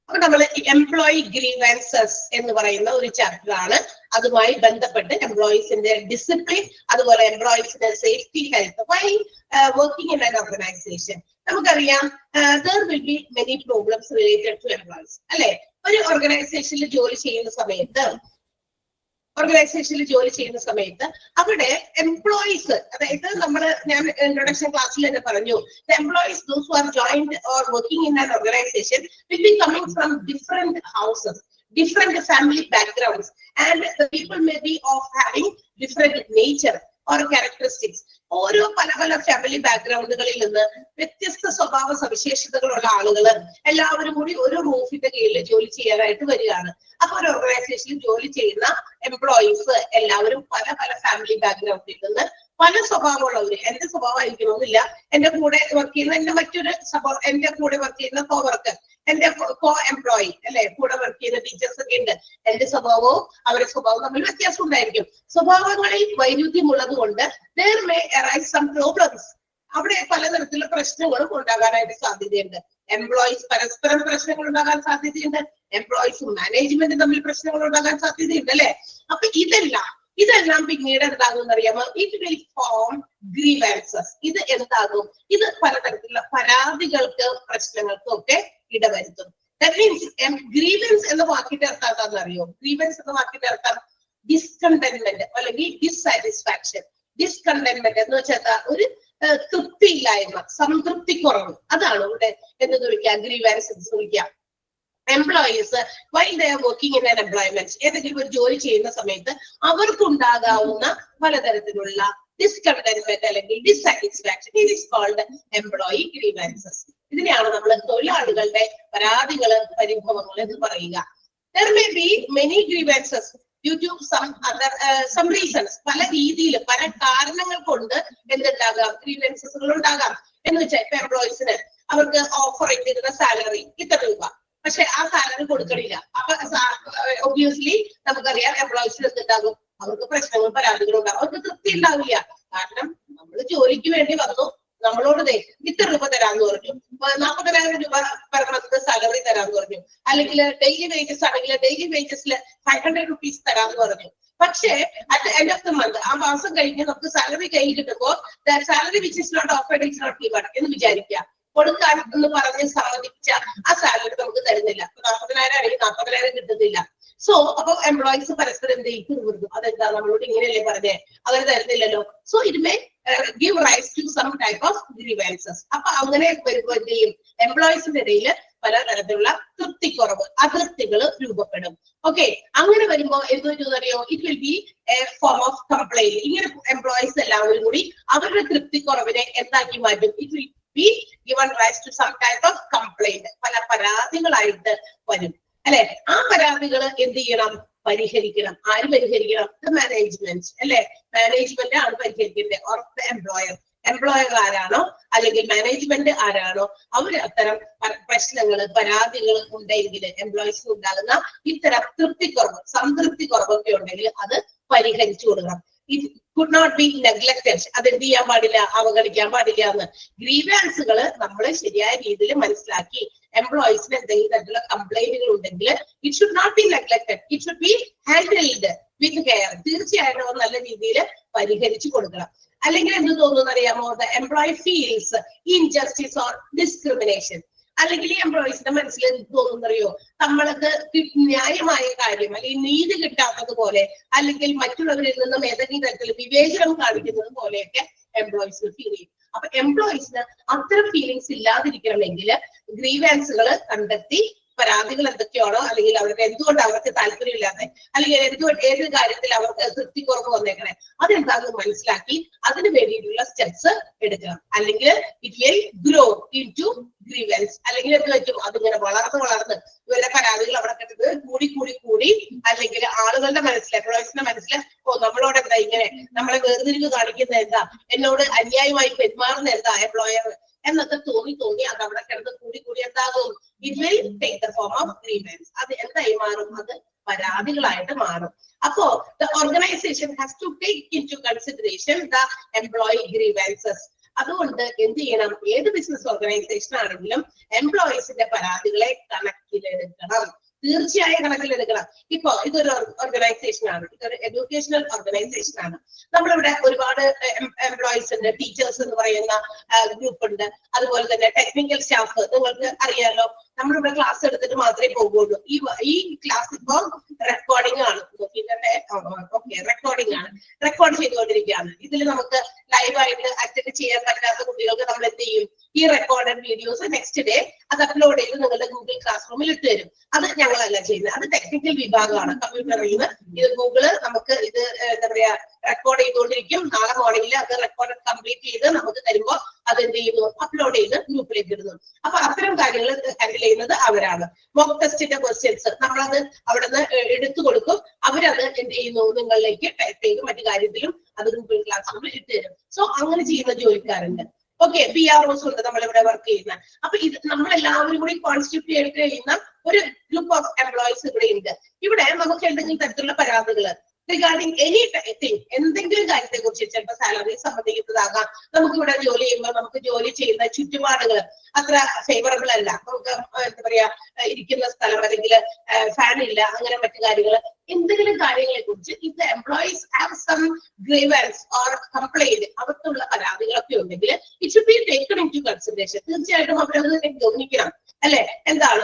അപ്പൊ നമ്മൾ എംപ്ലോയി ഗ്രീവൻസസ് എന്ന് പറയുന്ന ഒരു ചാപ്റ്റർ ആണ്. അതുമായി ബന്ധപ്പെട്ട് എംപ്ലോയീസിന്റെ ഡിസിപ്ലിൻ, അതുപോലെ എംപ്ലോയീസിന്റെ safety, health while working in an organisation. നമുക്കറിയാം there will be many problems related to employees, അല്ലെ? ഒരു ഓർഗനൈസേഷനിൽ ജോലി ചെയ്യുന്ന സമയത്ത് അവിടെ എംപ്ലോയീസ്, അതായത് ഞാൻ ഇൻട്രൊഡക്ഷൻ ക്ലാസ്സിൽ തന്നെ പറഞ്ഞു, the employees those who are joined or working in an organization will be coming from different houses, different family backgrounds, and the people may be of having different nature or characteristics. ഓരോ പല family ബാക്ക്ഗ്രൗണ്ടുകളിൽ നിന്ന് വ്യത്യസ്ത സ്വഭാവ സവിശേഷതകളുള്ള ആളുകൾ എല്ലാവരും കൂടി ഒരു റൂഫിന്റെ കീഴിൽ ജോലി ചെയ്യാനായിട്ട് വരികയാണ്. അപ്പൊ ഒരു ഓർഗനൈസേഷനിൽ ജോലി ചെയ്യുന്ന എംപ്ലോയീസ് എല്ലാവരും പല ഫാമിലി ബാക്ക്ഗ്രൗണ്ടിൽ നിന്ന് പല സ്വഭാവമുള്ളവര്. എന്റെ സ്വഭാവമായിരിക്കണമെന്നില്ല, എന്റെ കൂടെ വർക്ക് ചെയ്യുന്ന എന്റെ കൂടെ വർക്ക് ചെയ്യുന്ന കോവർക്കർ, എന്റെ കോ എംപ്ലോയി അല്ലെ, കൂടെ വർക്ക് ചെയ്യുന്ന ടീച്ചേഴ്സ് ഒക്കെ ഉണ്ട്. എന്റെ സ്വഭാവവും അവരുടെ സ്വഭാവവും തമ്മിൽ വ്യത്യാസം ഉണ്ടായിരിക്കും. സ്വഭാവങ്ങളിൽ വൈരുദ്ധ്യമുള്ളത് കൊണ്ട് there may arise some problems. അവിടെ പലതരത്തിലുള്ള പ്രശ്നങ്ങളും ഉണ്ടാകാനായിട്ട് സാധ്യതയുണ്ട്. എംപ്ലോയീസ് പരസ്പരം പ്രശ്നങ്ങൾ ഉണ്ടാകാൻ സാധ്യതയുണ്ട്. എംപ്ലോയീസും മാനേജ്മെന്റും തമ്മിൽ പ്രശ്നങ്ങൾ ഉണ്ടാകാൻ സാധ്യതയുണ്ട്, അല്ലെ? അപ്പൊ ഇതെല്ലാം പിന്നീട് എന്താകും അറിയാമോ? It will form grievances. ഇത് എന്താകും? ഇത് പലതരത്തിലുള്ള പരാതികൾക്ക്, പ്രശ്നങ്ങൾക്കും ഒക്കെ ഇടവരുത്തും. ദാറ്റ് മീൻസ് ഗ്രീവൻസ് എന്ന വാക്കിന്റെ അർത്ഥം എന്താണെന്ന് അറിയോ? ഗ്രീവൻസ് എന്ന വാക്കിന്റെ അർത്ഥം ഡിസ്കണ്ടന്റ്മെന്റ് അല്ലെങ്കിൽ ഡിസ്സാറ്റിസ്ഫാക്ഷൻ. ഡിസ്കണ്ടന്റ്മെന്റ് എന്ന് വെച്ചാൽ ഒരു തൃപ്തിയില്ലായ്മ, സംതൃപ്തിക്കുറവ്. അതാണ് ഇവിടെ എന്തെന്ന് വിളിക്കാം? ഗ്രീവൻസ് എന്ന് വിളിക്കാം. Employees while they are working in an employment, ഏതെങ്കിലും ഒരു ജോലി ചെയ്യുന്ന സമയത്ത് അവർക്കുണ്ടാകാവുന്ന പലതരത്തിലുള്ള ഡിസ്കണ്ടന്റ്മെന്റ് അല്ലെങ്കിൽ dissatisfaction, it is called employee grievances. ഇതിനെയാണ് നമ്മൾ തൊഴിലാളികളുടെ പരാതികള്, പരിഭവങ്ങൾ എന്ന് പറയുക. There may be many grievances due to some reasons. പല രീതിയിൽ, പല കാരണങ്ങൾ കൊണ്ട് എന്തുണ്ടാകാം? ഗ്രീവൻസസുകൾ ഉണ്ടാകാം. എന്ന് വെച്ചാൽ ഇപ്പൊ എംപ്ലോയീസിന് അവർക്ക് ഓഫർ ചെയ്തിരുന്ന സാലറി ഇത്ര രൂപ, പക്ഷെ ആ സാലറി കൊടുക്കണില്ല. അപ്പൊ ഒബ്വിയസ്ലി നമുക്കറിയാം എംപ്ലോയീസിന് എന്തുണ്ടാകും? അവർക്ക് പ്രശ്നങ്ങളും പരാതികളും ഉണ്ടാകും. അവർക്ക് തൃപ്തി ഉണ്ടാവില്ല. കാരണം നമ്മൾ ജോലിക്ക് വേണ്ടി വന്നു, നമ്മളോട് ഇത്ര രൂപ തരാന്ന് പറഞ്ഞു, 40,000 രൂപ പെർ മന്ത് സാലറി തരാന്ന് പറഞ്ഞു, അല്ലെങ്കിൽ ഡെയിലി വേജസ് ആണെങ്കിൽ ഡെയിലി വേജസിൽ 500 റുപ്പീസ് തരാന്ന് പറഞ്ഞു. പക്ഷേ at the end of the month, ആ മാസം കഴിഞ്ഞ് നമുക്ക് സാലറി കയ്യിൽ കിട്ടുമ്പോൾ salary which is not offered is not given എന്ന് വിചാരിക്കുക. കൊടുക്കാൻ എന്ന് പറഞ്ഞ് സമ്മതിച്ച ആ സാലറി നമുക്ക് തരുന്നില്ല. 40,000 ആണെങ്കിൽ 40,000 കിട്ടുന്നില്ല. സോ അപ്പൊ എംപ്ലോയീസ് പരസ്പരം എന്ത് ചെയ്യും? അതെന്താ നമ്മളോട് ഇങ്ങനെയല്ലേ പറഞ്ഞേ, അവർ തരുന്നില്ലല്ലോ. So it may give rise to some type of grievances. അപ്പൊ അങ്ങനെ വരുമ്പോൾ എന്ത് ചെയ്യും? എംപ്ലോയീസിന്റെ ഇടയിൽ പലതരത്തിലുള്ള തൃപ്തിക്കുറവ്, അതൃപ്തികൾ രൂപപ്പെടും. ഓക്കെ, അങ്ങനെ വരുമ്പോൾ എന്ത് പറ്റുമെന്നറിയോ? It will be a form of complaint. ഇങ്ങനെ എംപ്ലോയീസ് എല്ലാവരും കൂടി അവരുടെ തൃപ്തിക്കുറവിനെ എന്താക്കി മാറ്റും? It will be given rise to some type of complaint. പല പരാതികളായിട്ട് വരും, അല്ലെ? ആ പരാതികൾ എന്ത് ചെയ്യണം? പരിഹരിക്കണം. ആര് പരിഹരിക്കണം? ദ മാനേജ്മെന്റ്, അല്ലെ? മാനേജ്മെന്റ് ആണ് പരിഹരിക്കേണ്ടത്. ഓർ ദ എംപ്ലോയർ ആരാണോ അല്ലെങ്കിൽ മാനേജ്മെന്റ് ആരാണോ അവർ അത്തരം പ്രശ്നങ്ങൾ, പരാതികൾ ഉണ്ടെങ്കിൽ, എംപ്ലോയീസിന് ഉണ്ടാകുന്ന ഇത്തരം തൃപ്തിക്കുറവ്, സംതൃപ്തിക്കുറവൊക്കെ ഉണ്ടെങ്കിൽ അത് പരിഹരിച്ചു കൊടുക്കണം. It could not be neglected. അതെന്ത് ചെയ്യാൻ പാടില്ല? അവഗണിക്കാൻ പാടില്ല എന്ന്. ഗ്രീവൻസുകൾ നമ്മൾ ശരിയായ രീതിയിൽ മനസ്സിലാക്കി എംപ്ലോയീസിന് എന്തെങ്കിലും തരത്തിലുള്ള കംപ്ലൈന്റുകൾ ഉണ്ടെങ്കിൽ it should not be neglected, it should be handled with care. തീർച്ചയായിട്ടും നല്ല രീതിയിൽ പരിഹരിച്ചു കൊടുക്കണം. അല്ലെങ്കിൽ എന്ത് തോന്നുന്നു അറിയാമോ? The employee feels injustice or discrimination. അല്ലെങ്കിൽ ഈ എംപ്ലോയീസിന്റെ മനസ്സിൽ എന്ത് തോന്നുന്നറിയോ, നമ്മൾക്ക് ന്യായമായ കാര്യം അല്ലെങ്കിൽ നീതി കിട്ടാത്തത് പോലെ അല്ലെങ്കിൽ മറ്റുള്ളവരിൽ നിന്നും ഏതെങ്കിലും തരത്തിൽ വിവേചനം കാണിക്കുന്നത് പോലെയൊക്കെ എംപ്ലോയീസിന് ഫീൽ ചെയ്യും. അപ്പൊ എംപ്ലോയീസിന് അത്തരം ഫീലിങ്സ് ഇല്ലാതിരിക്കണമെങ്കിൽ ഗ്രീവാൻസുകൾ കണ്ടെത്തി പരാതികൾ എന്തൊക്കെയാണോ അല്ലെങ്കിൽ അവർക്ക് എന്തുകൊണ്ട് അവർക്ക് താല്പര്യമില്ലാതെ അല്ലെങ്കിൽ ഏത് കാര്യത്തിൽ അവർക്ക് തൃപ്തിക്കുറവ് വന്നേക്കണേ അതെന്താണെന്ന് മനസ്സിലാക്കി അതിന് വേണ്ടിയിട്ടുള്ള സ്റ്റെപ്സ് എടുക്കണം. അല്ലെങ്കിൽ it will grow into grievance. അല്ലെങ്കിൽ എന്ത് പറ്റും, അതിങ്ങനെ വളർന്ന് ഇവരുടെ പരാതികൾ അവിടെ കിട്ടുന്നത് കൂടി അല്ലെങ്കിൽ ആളുകളുടെ മനസ്സിൽ എംപ്ലോയീസിന്റെ മനസ്സിൽ നമ്മളോട് എന്താ ഇങ്ങനെ നമ്മളെ വേർതിരിവ് കാണിക്കുന്ന എന്താ, എന്നോട് അന്യായമായി പെരുമാറുന്ന എന്താ എംപ്ലോയർ എന്നൊക്കെ തോന്നി അത് അവിടെ കിടന്ന് കൂടി എന്താകും, it will take the form of grievance. അത് എന്തായി മാറും, അത് പരാതികളായിട്ട് മാറും. അപ്പോ the organisation has to take into consideration the employee grievances. അതുകൊണ്ട് എന്ത് ചെയ്യണം, ഏത് ബിസിനസ് ഓർഗനൈസേഷൻ ആണെങ്കിലും എംപ്ലോയീസിന്റെ പരാതികളെ കണക്കിലെടുക്കണം, തീർച്ചയായും കണക്കിലെടുക്കണം. ഇപ്പൊ ഇതൊരു ഓർഗനൈസേഷൻ ആണ്, ഇതൊരു എഡ്യൂക്കേഷണൽ ഓർഗനൈസേഷൻ ആണ്. നമ്മളിവിടെ ഒരുപാട് എംപ്ലോയീസ് ഉണ്ട്, ടീച്ചേഴ്സ് എന്ന് പറയുന്ന ഗ്രൂപ്പ് ഉണ്ട്, അതുപോലെ തന്നെ ടെക്നിക്കൽ സ്റ്റാഫ്. നിങ്ങൾക്ക് അറിയാലോ, നമ്മളിവിടെ ക്ലാസ് എടുത്തിട്ട് മാത്രമേ പോകുള്ളൂ. ഈ ക്ലാസ് ഇപ്പൊ റെക്കോർഡിംഗ് ആണ്, റെക്കോർഡ് ചെയ്തുകൊണ്ടിരിക്കുകയാണ്. ഇതിൽ നമുക്ക് ലൈവായിട്ട് അറ്റൻഡ് ചെയ്യാൻ പറ്റാത്ത കുട്ടികൾക്ക് നമ്മൾ എന്ത് ചെയ്യും, ഈ റെക്കോർഡഡ് വീഡിയോസ് നെക്സ്റ്റ് ഡേ അത് അപ്ലോഡ് ചെയ്ത് നിങ്ങളുടെ ഗൂഗിൾ ക്ലാസ് റൂമിൽ ഇട്ട് തരും. അത് ഞങ്ങളല്ല ചെയ്യുന്നത്, അത് ടെക്നിക്കൽ വിഭാഗമാണ്. കമ്പ്യൂട്ടറിൽ നിന്ന് ഇത് ഗൂഗിള് നമുക്ക് ഇത് എന്താ പറയാ റെക്കോർഡ് ചെയ്തുകൊണ്ടിരിക്കും. നാളെ മോർണിംഗിൽ അത് റെക്കോർഡ് കംപ്ലീറ്റ് ചെയ്ത് നമുക്ക് തരുമ്പോൾ അതെന്ത് ചെയ്യുന്നു, അപ്ലോഡ് ചെയ്ത് ഗ്രൂപ്പിലേക്ക് ഇടുന്നു. അപ്പൊ അത്തരം കാര്യങ്ങൾ ഹാൻഡിൽ ചെയ്യുന്നത് അവരാണ്. മോക്ക് ടെസ്റ്റിന്റെ ക്വസ്റ്റ്യൻസ് നമ്മളത് അവിടുന്ന് എടുത്തു കൊടുക്കും, അവരത് എന്ത് ചെയ്യുന്നു, നിങ്ങളിലേക്ക് ടൈപ്പ് ചെയ്ത് മറ്റു കാര്യത്തിലും അത് ഗൂഗിൾ ക്ലാസ് റൂമിൽ ഇട്ട് തരും. സോ അങ്ങനെ ചെയ്യുന്ന ജോലിക്കാരുണ്ട്. ഓക്കെ, PROs ഉണ്ട് നമ്മളിവിടെ വർക്ക് ചെയ്യുന്ന. അപ്പൊ ഇത് നമ്മളെല്ലാവരും കൂടി കോൺസ്റ്റിറ്റ്യൂട്ട് ചെയ്യുന്ന ഒരു ഗ്രൂപ്പ് ഓഫ് എംപ്ലോയീസ് ഇവിടെ ഉണ്ട്. ഇവിടെ നമുക്ക് എന്തെങ്കിലും തരത്തിലുള്ള പരാതികള് റിഗാർഡിങ് എനി തിങ്, എന്തെങ്കിലും കാര്യത്തെ കുറിച്ച്, ചിലപ്പോൾ സാലറി സംബന്ധിക്കുന്നതാകാം. നമുക്കിവിടെ ജോലി ചെയ്യുമ്പോൾ നമുക്ക് ജോലി ചെയ്യുന്ന ചുറ്റുപാടുകൾ അത്ര ഫേവറബിൾ അല്ല, നമുക്ക് എന്താ പറയാ ഇരിക്കുന്ന സ്ഥലം അല്ലെങ്കിൽ ഫാൻ ഇല്ല, അങ്ങനെ മറ്റു കാര്യങ്ങൾ, എന്തെങ്കിലും കാര്യങ്ങളെ കുറിച്ച് if the employees have some grievance or complaint, അവർക്കുള്ള പരാതികളൊക്കെ ഉണ്ടെങ്കിൽ it should be taken into consideration. തീർച്ചയായിട്ടും അവരത് ഗൗനിക്കണം. അല്ലെ, എന്താണ്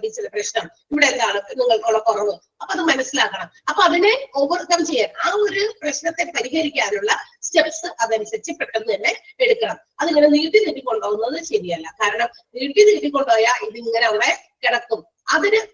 ടീച്ചറുടെ പ്രശ്നം, ഇവിടെ എന്താണ് നിങ്ങൾക്കുള്ള കുറവ്, അപ്പൊ അത് മനസ്സിലാക്കണം. അപ്പൊ അതിനെ ഓവർകം ചെയ്യാൻ, ആ ഒരു പ്രശ്നത്തെ പരിഹരിക്കാനുള്ള സ്റ്റെപ്സ് അതനുസരിച്ച് പെട്ടെന്ന് തന്നെ എടുക്കണം. അതിങ്ങനെ നീട്ടി കൊണ്ടുപോകുന്നത് ശരിയല്ല. കാരണം നീട്ടി കൊണ്ടുപോയാൽ ഇതിങ്ങനെ അവിടെ കിടക്കും.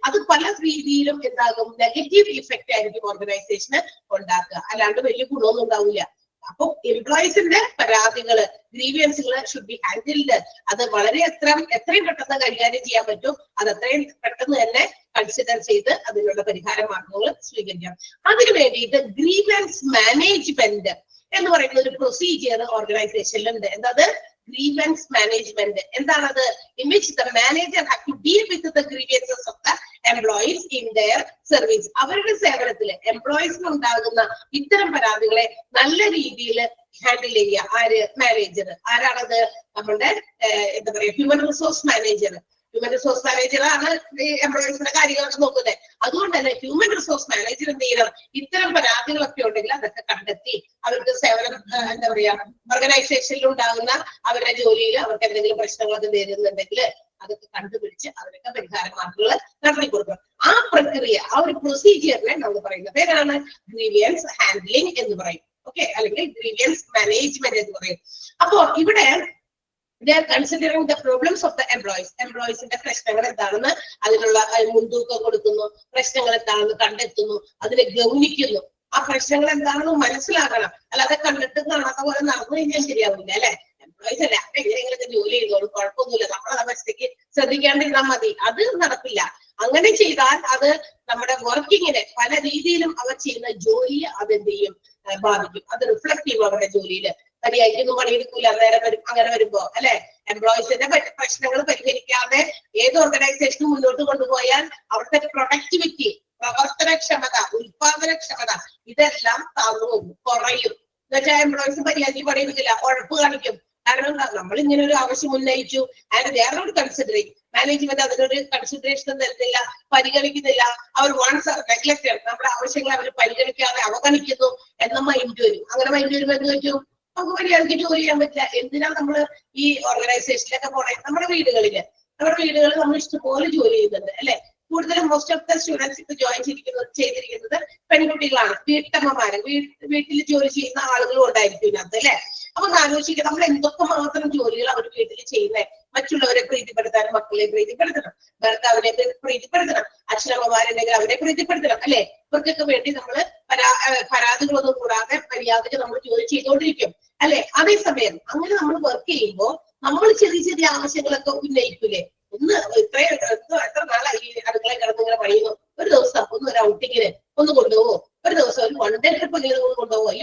അത് പല രീതിയിലും എന്താകും, നെഗറ്റീവ് ഇഫക്റ്റ് ആയിരിക്കും ഓർഗനൈസേഷന് ഉണ്ടാക്കുക, അല്ലാണ്ട് വലിയ ഗുണമൊന്നും ഉണ്ടാവില്ല. അപ്പൊ എംപ്ലോയീസിന്റെ പരാതികള്, ഗ്രീവിയൻസുകള് ഷുഡ് ബി ഹാൻഡിൽഡ്. അത് വളരെ എത്രയും പെട്ടെന്ന് കൈകാര്യം ചെയ്യാൻ പറ്റും, അത് അത്രയും പെട്ടെന്ന് തന്നെ കൺസിഡർ ചെയ്ത് അതിനുള്ള പരിഹാര മാർഗങ്ങൾ സ്വീകരിക്കാം. അതിനു വേണ്ടിയിട്ട് ഗ്രീവൻസ് മാനേജ്മെന്റ് എന്ന് പറയുന്ന ഒരു പ്രൊസീജിയർ ഓർഗനൈസേഷനിലുണ്ട്. എന്താത്, ഗ്രീവൻസ് മാനേജ്മെന്റ്. എന്താണത്, in which the manager have to deal with the grievances of the employees in their service. അവരുടെ സേവനത്തില് എംപ്ലോയീസിന് ഉണ്ടാകുന്ന ഇത്തരം പരാതികളെ നല്ല രീതിയിൽ ഹാൻഡിൽ ചെയ്യുക. ആര്, മാനേജർ. ആരാണത്, നമ്മളുടെ എന്താ പറയാ human resource manager. Human resource മാനേജറാണ് ഈ എംപ്ലോയീസിന്റെ കാര്യങ്ങളൊക്കെ നോക്കുന്നത്. അതുകൊണ്ട് തന്നെ ഹ്യൂമൻ റിസോഴ്സ് മാനേജർ എന്ത് ചെയ്യണം, ഇത്തരം പരാതികളൊക്കെ ഉണ്ടെങ്കിൽ അതൊക്കെ കണ്ടെത്തി അവർക്ക് സേവനം എന്താ പറയാ ഓർഗനൈസേഷനിൽ ഉണ്ടാകുന്ന അവരുടെ ജോലിയിൽ അവർക്ക് എന്തെങ്കിലും പ്രശ്നങ്ങളൊക്കെ നേരിടുന്നുണ്ടെങ്കിൽ അതൊക്കെ കണ്ടുപിടിച്ച് അതിനൊക്കെ പരിഹാര മാർഗങ്ങൾ നടത്തി കൊടുക്കണം. ആ പ്രക്രിയ, ആ ഒരു പ്രൊസീജിയറിനെ നമ്മൾ പറയുന്ന പേരാണ് ഗ്രീവിയൻസ് ഹാൻഡ്ലിംഗ് എന്ന് പറയും. ഓക്കെ, അല്ലെങ്കിൽ ഗ്രീവിയൻസ് മാനേജ്മെന്റ് എന്ന് പറയും. അപ്പോ ഇവിടെ they are considering the problems of the employees. എംപ്ലോയീസിന്റെ പ്രശ്നങ്ങൾ എന്താണെന്ന് അതിനുള്ള മുൻതൂക്കം കൊടുക്കുന്നു, പ്രശ്നങ്ങൾ എന്താണെന്ന് കണ്ടെത്തുന്നു, അതിനെ ഗൗനിക്കുന്നു. ആ പ്രശ്നങ്ങൾ എന്താണെന്ന് മനസ്സിലാക്കണം. അല്ലാതെ കണ്ടിട്ട് കാണാത്ത പോലെ നടന്നു കഴിഞ്ഞാൽ ശരിയാവില്ല. അല്ലെ, എംപ്ലോയീസ് അല്ലേ, അപ്പൊ എങ്ങനെയെങ്കിലും ജോലി ചെയ്തോളൂ, കുഴപ്പമൊന്നുമില്ല, നമ്മളെ അവസ്ഥയ്ക്ക് ശ്രദ്ധിക്കാണ്ടിരുന്നാൽ മതി, അത് നടപ്പില്ല. അങ്ങനെ ചെയ്താൽ അത് നമ്മുടെ വർക്കിങ്ങിനെ പല രീതിയിലും അവർ ചെയ്യുന്ന ജോലിയെ അതെന്ത് ചെയ്യും, ബാധിക്കും. അത് റിഫ്ലക്ട് ചെയ്യും അവരുടെ ജോലിയിൽ. മര്യാദയ്ക്കൊന്നും പണിയെടുക്കൂല അന്നേരം അങ്ങനെ വരുമ്പോ. അല്ലെ, എംപ്ലോയീസിന്റെ പ്രശ്നങ്ങൾ പരിഹരിക്കാതെ ഏത് ഓർഗനൈസേഷനും മുന്നോട്ട് കൊണ്ടുപോയാൽ അവിടുത്തെ പ്രൊഡക്ടിവിറ്റി, പ്രവർത്തനക്ഷമത, ഉത്പാദനക്ഷമത ഇതെല്ലാം താഴ്ന്നു പോകും, കുറയും. എന്നുവെച്ചാൽ എംപ്ലോയീസ് മര്യാദയ്ക്ക് പണിയെടുക്കില്ല, ഉഴപ്പ് കാണിക്കും. കാരണം നമ്മൾ ഇങ്ങനെ ഒരു ആവശ്യം ഉന്നയിച്ചു, and they are not considering. Management അതിനൊരു കൺസിഡറേഷൻ തരുന്നില്ല, പരിഗണിക്കുന്നില്ല. അവർ വൺസ് നെഗ്ലക്റ്റഡ്, നമ്മുടെ ആവശ്യങ്ങൾ അവർ പരിഗണിക്കാതെ അവഗണിക്കുന്നു എന്ന മൈൻഡ് വരും. അങ്ങനെ മൈൻഡ് വരുമ്പോൾ എന്ത് പറ്റും, നമുക്ക് മര്യാദയ്ക്ക് ജോലി ചെയ്യാൻ പറ്റില്ല. എന്തിനാ നമ്മള് ഈ ഓർഗനൈസേഷനിലൊക്കെ പോണേ, നമ്മുടെ വീടുകളില് നമ്മുടെ വീടുകളിൽ നമ്മൾ ഇഷ്ടംപോലെ ജോലി ചെയ്യുന്നുണ്ട് അല്ലെ. കൂടുതലും മോസ്റ്റ് ഓഫ് ദ സ്റ്റുഡൻസ് ഇപ്പൊ ജോയിൻ ചെയ്തിരിക്കുന്നത് പെൺകുട്ടികളാണ്, വീട്ടമ്മമാര്, വീട്ടിൽ ജോലി ചെയ്യുന്ന ആളുകളും ഉണ്ടായിരിക്കും ഇതിനകത്ത് അല്ലെ. അപ്പൊ ആലോചിക്കുക നമ്മൾ എന്തൊക്കെ മാത്രം ജോലികൾ അവർ വീട്ടിൽ ചെയ്യുന്നത്. മറ്റുള്ളവരെ പ്രീതിപ്പെടുത്താനും, മക്കളെ പ്രീതിപ്പെടുത്തണം, ഭർത്താവിനെ പ്രീതിപ്പെടുത്തണം, അച്ഛനമ്മമാരുണ്ടെങ്കിൽ അവരെ പ്രീതിപ്പെടുത്തണം അല്ലെ. ഇവർക്കൊക്കെ വേണ്ടി നമ്മൾ പരാതികളൊന്നും കൂടാതെ മര്യാദയ്ക്ക് നമ്മൾ ജോലി ചെയ്തുകൊണ്ടിരിക്കും അല്ലെ. അതേസമയം അങ്ങനെ നമ്മൾ വർക്ക് ചെയ്യുമ്പോൾ നമ്മൾ ചെറിയ ചെറിയ ആവശ്യങ്ങളൊക്കെ ഉന്നയിക്കൂലേ. ഒന്ന് എത്ര നാളായി അടുക്കള കിടന്ന് ഇങ്ങനെ പണിയുന്നു, ഒരു ദിവസം ഒന്ന് ഒരു ഔട്ടിങ്ങിന് ഒന്ന് കൊണ്ടുപോകോ, ഒരു ദിവസം ഒരു വൺ ഡേ ട്രിപ്പ് ഇങ്ങനെ ഒന്ന് കൊണ്ടുപോകോ, ഈ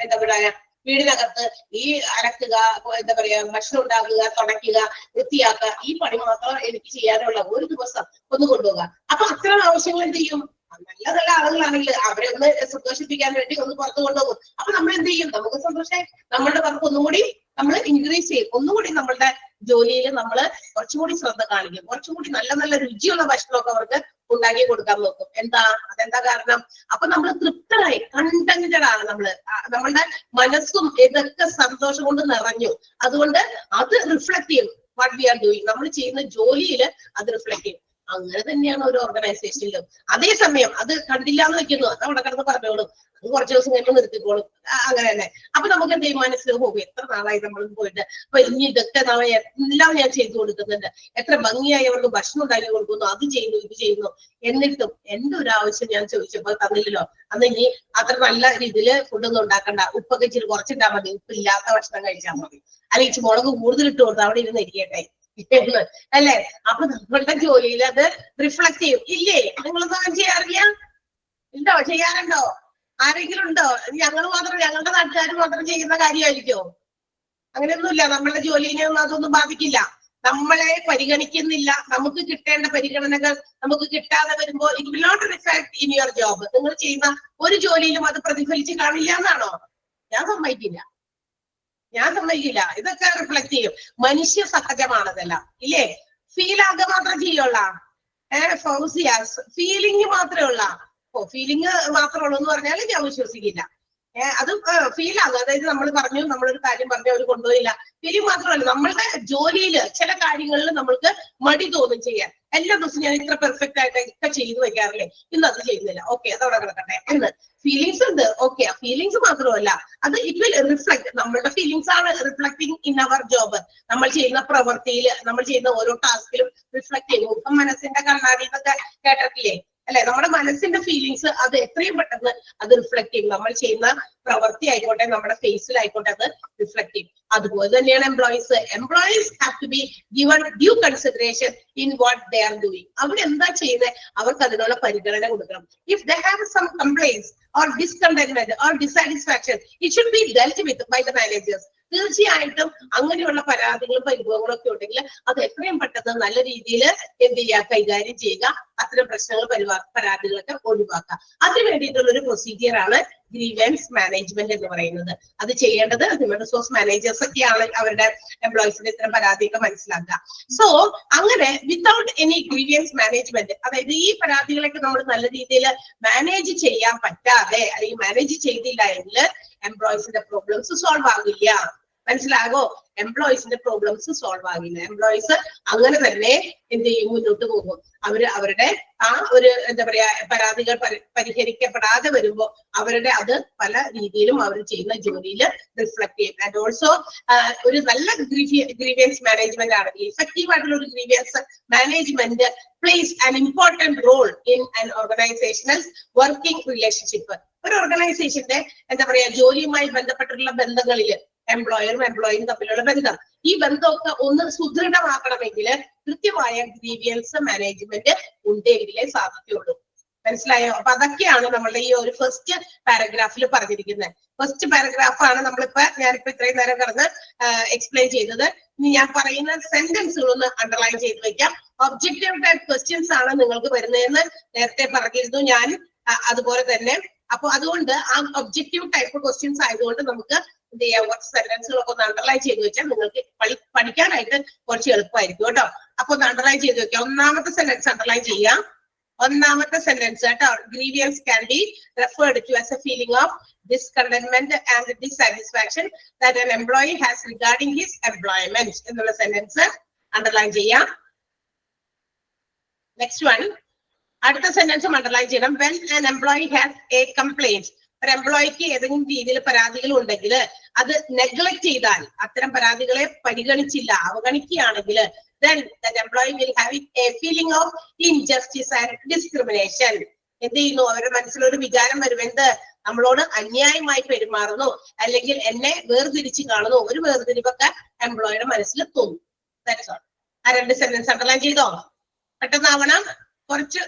എന്താ പറയാ വീടിനകത്ത് ഈ അലക്കുക, എന്താ പറയാ ഭക്ഷണം ഉണ്ടാക്കുക, തുടയ്ക്കുക, വൃത്തിയാക്കുക, ഈ പണി മാത്രം എനിക്ക് ചെയ്യാനുള്ള ഒരു ദിവസം ഒന്ന് കൊണ്ടുപോകുക. അപ്പൊ അത്തരം ആവശ്യങ്ങൾ എന്ത് ചെയ്യും, നല്ല നല്ല ആളുകളാണെങ്കിൽ അവരെ ഒന്ന് സന്തോഷിപ്പിക്കാൻ വേണ്ടി ഒന്ന് പുറത്ത് കൊണ്ടുപോകും. അപ്പൊ നമ്മൾ എന്ത് ചെയ്യും, നമുക്ക് സന്തോഷമായി നമ്മളുടെ വർക്ക് ഒന്നുകൂടി നമ്മൾ ഇൻക്രീസ് ചെയ്യും, ഒന്നുകൂടി നമ്മളുടെ ജോലിയിൽ നമ്മൾ കുറച്ചുകൂടി ശ്രദ്ധ കാണിക്കും, കുറച്ചുകൂടി നല്ല നല്ല രുചിയുള്ള ഭക്ഷണമൊക്കെ അവർക്ക് ഉണ്ടാക്കി കൊടുക്കാൻ നോക്കും. അതെന്താ കാരണം, അപ്പൊ നമ്മൾ തൃപ്തരായി, കണ്ടന്റഡ് ആണ് നമ്മളുടെ മനസ്സും ഇതൊക്കെ സന്തോഷം കൊണ്ട് നിറഞ്ഞു. അതുകൊണ്ട് അത് റിഫ്ലക്ട് ചെയ്യും വാട്ട് വി ആർ ഡൂയിങ്, നമ്മൾ ചെയ്യുന്ന ജോലിയിൽ അത് റിഫ്ലക്ട് ചെയ്യും. അങ്ങനെ തന്നെയാണ് ഒരു ഓർഗനൈസേഷനിലും. അതേസമയം അത് കണ്ടില്ല എന്ന് വെക്കുന്നു, അത് അവിടെ കിടന്ന് പറഞ്ഞോളും, അത് കുറച്ച് ദിവസം കഴിയുമ്പോൾ നിർത്തിക്കോളും, അങ്ങനെ തന്നെ. അപ്പൊ നമുക്ക് എന്ത് ചെയ്യും, മനസ്സിൽ പോകും എത്ര നാളായി നമ്മൾ പോയിട്ട്, അപ്പൊ ഇനി ഇതൊക്കെ എല്ലാം ഞാൻ ചെയ്തു കൊടുക്കുന്നുണ്ട്, എത്ര ഭംഗിയായി അവർക്ക് ഭക്ഷണം ഉണ്ടാക്കി കൊടുക്കുന്നു, അത് ചെയ്യുന്നു ഇത് ചെയ്യുന്നു, എന്നിട്ടും എന്റെ ഒരു ആവശ്യം ഞാൻ ചോദിച്ചപ്പോൾ തന്നില്ലല്ലോ. അന്ന് ഇനി അത്ര നല്ല രീതിയിൽ ഫുഡൊന്നും ഉണ്ടാക്കണ്ട, ഉപ്പൊക്കെ ഇച്ചിരി കുറച്ചിട്ടാൽ മതി, ഉപ്പില്ലാത്ത ഭക്ഷണം കഴിച്ചാൽ മതി, അല്ലെങ്കിൽ ഇച്ചിരി മുളക് കൂടുതൽ ഇട്ട് കൊടുത്ത് അവിടെ ഇരുന്ന് ഇരിക്കട്ടെ അല്ലെ. അപ്പൊ നമ്മളുടെ ജോലിയിൽ അത് റിഫ്ലക്ട് ചെയ്യും. ഇല്ലേ, നിങ്ങളൊന്നും ചെയ്യാറില്ല? ഉണ്ടോ, ചെയ്യാറുണ്ടോ? ആരെങ്കിലും ഉണ്ടോ? ഞങ്ങൾ മാത്രം, ഞങ്ങളുടെ നാട്ടുകാർ മാത്രം ചെയ്യുന്ന കാര്യമായിരിക്കോ? അങ്ങനെയൊന്നുമില്ല. നമ്മളുടെ ജോലിനെ ഒന്നും അതൊന്നും ബാധിക്കില്ല. നമ്മളെ പരിഗണിക്കുന്നില്ല, നമുക്ക് കിട്ടേണ്ട പരിഗണനകൾ നമുക്ക് കിട്ടാതെ വരുമ്പോൾ it will not reflect in your job. നിങ്ങൾ ചെയ്യുന്ന ഒരു ജോലിയിലും അത് പ്രതിഫലിച്ച് കാണില്ല എന്നാണോ? ഞാൻ സമ്മതിക്കില്ല. ഇതൊക്കെ റിഫ്ലക്ട് ചെയ്യും. മനുഷ്യ സഹജമാണതെല്ലാം ഇല്ലേ. ഫീൽ ആകുക മാത്രം ചെയ്യുള്ള ഫീലിംഗ് മാത്രമേ ഉള്ള. ഫീലിംഗ് മാത്രമേ ഉള്ളൂ എന്ന് പറഞ്ഞാൽ ഞാൻ വിശ്വസിക്കില്ല. അത് ഫീൽ ആകും. അതായത് നമ്മൾ പറഞ്ഞു, നമ്മളൊരു കാര്യം പറഞ്ഞു അവർ കൊണ്ടുപോയില്ല, ഫീലിംഗ് മാത്രമല്ല, നമ്മളുടെ ജോലിയിൽ ചില കാര്യങ്ങളിൽ നമ്മൾക്ക് മടി തോന്നും ചെയ്യാൻ. എല്ലാ ദിവസവും ഞാൻ ഇത്ര പെർഫെക്റ്റ് ആയിട്ട് ഒക്കെ ചെയ്തു വെക്കാറില്ലേ, ഇന്ന് അത് ചെയ്യുന്നില്ല, ഓക്കെ അതവിടെ കിടക്കട്ടെ എന്ന്. ഫീലിങ്സ് ഉണ്ട്, ഓക്കെ. ആ ഫീലിങ്സ് മാത്രമല്ല, അത് ഇറ്റ് വിൽ റിഫ്ലക്ട്, നമ്മളുടെ ഫീലിങ്സ് ആണ് റിഫ്ലക്ടിങ് ഇൻ അവർ ജോബ്. നമ്മൾ ചെയ്യുന്ന പ്രവൃത്തിയിൽ, നമ്മൾ ചെയ്യുന്ന ഓരോ ടാസ്കിലും റിഫ്ലക്ട് ചെയ്യും. മുഖം മനസ്സിന്റെ കണ്ണാടി എന്നൊക്കെ കേട്ടിട്ടില്ലേ അല്ലെ. നമ്മുടെ മനസ്സിന്റെ ഫീലിങ്സ് അത് എത്രയും പെട്ടെന്ന് അത് റിഫ്ലക്ട് ചെയ്യും. നമ്മൾ ചെയ്യുന്ന പ്രവൃത്തി ആയിക്കോട്ടെ, നമ്മുടെ ഫേസിലായിക്കോട്ടെ, അത് റിഫ്ലക്ട് ചെയ്യും. അതുപോലെ തന്നെയാണ് employees have to be given due consideration in what they are doing. അവരെന്താ ചെയ്യുന്നത്, അവർക്ക് അതിനുള്ള പരിഗണന കൊടുക്കണം. If they have some complaints or discontentment or dissatisfaction, it should be dealt with by the managers. തീർച്ചയായിട്ടും അങ്ങനെയുള്ള പരാതികളും പരിഭവങ്ങളും ഒക്കെ ഉണ്ടെങ്കിൽ അത് എത്രയും പെട്ടെന്ന് നല്ല രീതിയിൽ എന്ത് ചെയ്യുക, കൈകാര്യം ചെയ്യുക. അത്തരം പ്രശ്നങ്ങൾ പരാതികളൊക്കെ ഒഴിവാക്കുക. അതിന് വേണ്ടിയിട്ടുള്ള ഒരു പ്രൊസീജിയർ ആണ് ഗ്രീവൻസ് മാനേജ്മെന്റ് എന്ന് പറയുന്നത്. അത് ചെയ്യേണ്ടത് ഹ്യൂമൻ റിസോഴ്സ് മാനേജേഴ്സ് ഒക്കെയാണ് അവരുടെ എംപ്ലോയീസിന്റെ ഇത്തരം പരാതിയൊക്കെ മനസ്സിലാക്കുക. സോ അങ്ങനെ വിത്തൗട്ട് എനി ഗ്രീവൻസ് മാനേജ്മെന്റ്, അതായത് ഈ പരാതികളൊക്കെ നമ്മൾ നല്ല രീതിയിൽ മാനേജ് ചെയ്യാൻ പറ്റാതെ അല്ലെങ്കിൽ മാനേജ് ചെയ്തില്ല എങ്കിൽ എംപ്ലോയീസിന്റെ പ്രോബ്ലംസ് സോൾവ് ആകില്ല. മനസ്സിലാകോ? എംപ്ലോയീസിന്റെ പ്രോബ്ലംസ് സോൾവ് ആകില്ല. എംപ്ലോയീസ് അങ്ങനെ തന്നെ എന്ത് ചെയ്യും, മുന്നോട്ട് പോകും. അവരുടെ ആ ഒരു എന്താ പറയാ പരാതികൾ പരിഹരിക്കപ്പെടാതെ വരുമ്പോൾ അവരുടെ അത് പല രീതിയിലും അവർ ചെയ്യുന്ന ജോലിയിൽ റിഫ്ലക്ട് ചെയ്യും. ആൻഡ് ഓൾസോ ഒരു നല്ല ഗ്രീവിയൻസ് മാനേജ്മെന്റ് ആണ്, ഇഫക്റ്റീവ് ആയിട്ടുള്ള ഒരു grievance management plays an important role in an organizational working relationship. ഒരു ഓർഗനൈസേഷന്റെ എന്താ പറയാ ജോലിയുമായി ബന്ധപ്പെട്ടിട്ടുള്ള ബന്ധങ്ങളിൽ എംപ്ലോയറും എംപ്ലോയിയും തമ്മിലുള്ള ബന്ധം, ഈ ബന്ധമൊക്കെ ഒന്ന് സുദൃഢമാക്കണമെങ്കിൽ കൃത്യമായ ഗ്രീവിയൻസ് മാനേജ്മെന്റ് ഉണ്ടെങ്കിലേ സാധിക്കുകയുള്ളൂ. മനസ്സിലായോ? അപ്പൊ അതൊക്കെയാണ് നമ്മളുടെ ഈ ഒരു ഫസ്റ്റ് പാരഗ്രാഫിൽ പറഞ്ഞിരിക്കുന്നത്. ഫസ്റ്റ് പാരഗ്രാഫാണ് ഞാനിപ്പോ ഇത്രയും നേരം കിടന്ന് എക്സ്പ്ലെയിൻ ചെയ്തത്. ഇനി ഞാൻ പറയുന്ന സെന്റൻസുകൾ ഒന്ന് അണ്ടർലൈൻ ചെയ്ത് വെക്കാം. ഒബ്ജക്റ്റീവ് ടൈപ്പ് ക്വസ്റ്റ്യൻസ് ആണ് നിങ്ങൾക്ക് വരുന്നതെന്ന് നേരത്തെ പറഞ്ഞിരുന്നു ഞാൻ. അതുപോലെ തന്നെ അപ്പൊ അതുകൊണ്ട് ആ ഒബ്ജക്റ്റീവ് ടൈപ്പ് ക്വസ്റ്റ്യൻസ് ആയതുകൊണ്ട് നമുക്ക് എന്ത് ചെയ്യാം, കുറച്ച് സെന്റൻസുകളൊക്കെ ഒന്ന് അണ്ടർലൈൻ ചെയ്ത് വെച്ചാൽ നിങ്ങൾക്ക് പഠിക്കാനായിട്ട് കുറച്ച് എളുപ്പമായിരിക്കും കേട്ടോ. അപ്പൊ ഒന്ന് അണ്ടർലൈൻ ചെയ്ത് വെക്കാം. ഒന്നാമത്തെ സെന്റൻസ് അണ്ടർലൈൻ ചെയ്യാം. ഒന്നാമത്തെ സെന്റൻസ് കേട്ടോ, grievance can be referred to as a feeling of discontentment and dissatisfaction that an employee has regarding his employment എന്നുള്ള സെന്റൻസ് അണ്ടർലൈൻ ചെയ്യാം. നെക്സ്റ്റ് വൺ, അടുത്ത സെന്റൻസും അണ്ടർലൈൻ ചെയ്യണം. When an employee has A complaint, ഒരു എംപ്ലോയിക്ക് ഏതെങ്കിലും രീതിയിൽ പരാതികൾ ഉണ്ടെങ്കിൽ അത് നെഗ്ലക്ട് ചെയ്താൽ, അത്തരം പരാതികളെ പരിഗണിച്ചില്ല, അവഗണിക്കുകയാണെങ്കിൽ, then that employee will have a feeling of injustice and discrimination. എന്ത് ചെയ്യുന്നു? അവരുടെ മനസ്സിലൊരു വിചാരം വരും, എന്ത്, നമ്മളോട് അന്യായമായി പെരുമാറുന്നു, അല്ലെങ്കിൽ എന്നെ വേർതിരിച്ച് കാണുന്നു, ഒരു വേർതിരിവൊക്കെ എംപ്ലോയിയുടെ മനസ്സിൽ തോന്നും. ആ രണ്ട് സെന്റൻസ് അണ്ടർലൈൻ ചെയ്തോ? പെട്ടെന്നാവണം, കുറച്ച്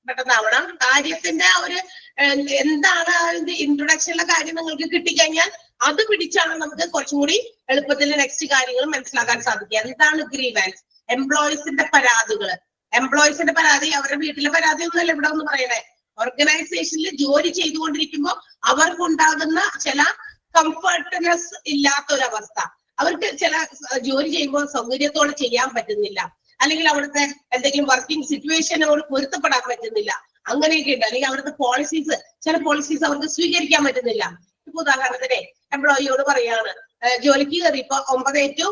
പെട്ടെന്നാവണം. കാര്യത്തിന്റെ ആ ഒരു എന്താണ് അതിന്റെ ഇൻട്രൊഡക്ഷനിലെ കാര്യം നിങ്ങൾക്ക് കിട്ടിക്കഴിഞ്ഞാൽ അത് പിടിച്ചാണ് നമുക്ക് കുറച്ചും കൂടി എളുപ്പത്തിൽ നെക്സ്റ്റ് കാര്യങ്ങൾ മനസ്സിലാക്കാൻ സാധിക്കുക. എന്താണ് ഗ്രീവൻസ്? എംപ്ലോയീസിന്റെ പരാതികൾ. എംപ്ലോയീസിന്റെ പരാതി അവരുടെ വീട്ടിലെ പരാതി ഒന്നുമല്ല ഇവിടെ ഒന്ന് പറയണേ. ഓർഗനൈസേഷനിൽ ജോലി ചെയ്തുകൊണ്ടിരിക്കുമ്പോൾ അവർക്കുണ്ടാകുന്ന ചില കംഫർട്ട്നെസ് ഇല്ലാത്ത ഒരവസ്ഥ, അവർക്ക് ചില ജോലി ചെയ്യുമ്പോൾ സൗകര്യത്തോടെ ചെയ്യാൻ പറ്റുന്നില്ല, അല്ലെങ്കിൽ അവിടുത്തെ എന്തെങ്കിലും വർക്കിംഗ് സിറ്റുവേഷനോട് പൊരുത്തപ്പെടാൻ പറ്റുന്നില്ല, അങ്ങനെയൊക്കെ ഉണ്ട്. അല്ലെങ്കിൽ അവിടുത്തെ പോളിസീസ്, ചില പോളിസീസ് അവർക്ക് സ്വീകരിക്കാൻ പറ്റുന്നില്ല. ഇപ്പൊ ഉദാഹരണത്തിന് എംപ്ലോയിയോട് പറയാണ്, ജോലിക്ക് കയറിയപ്പോ 9 to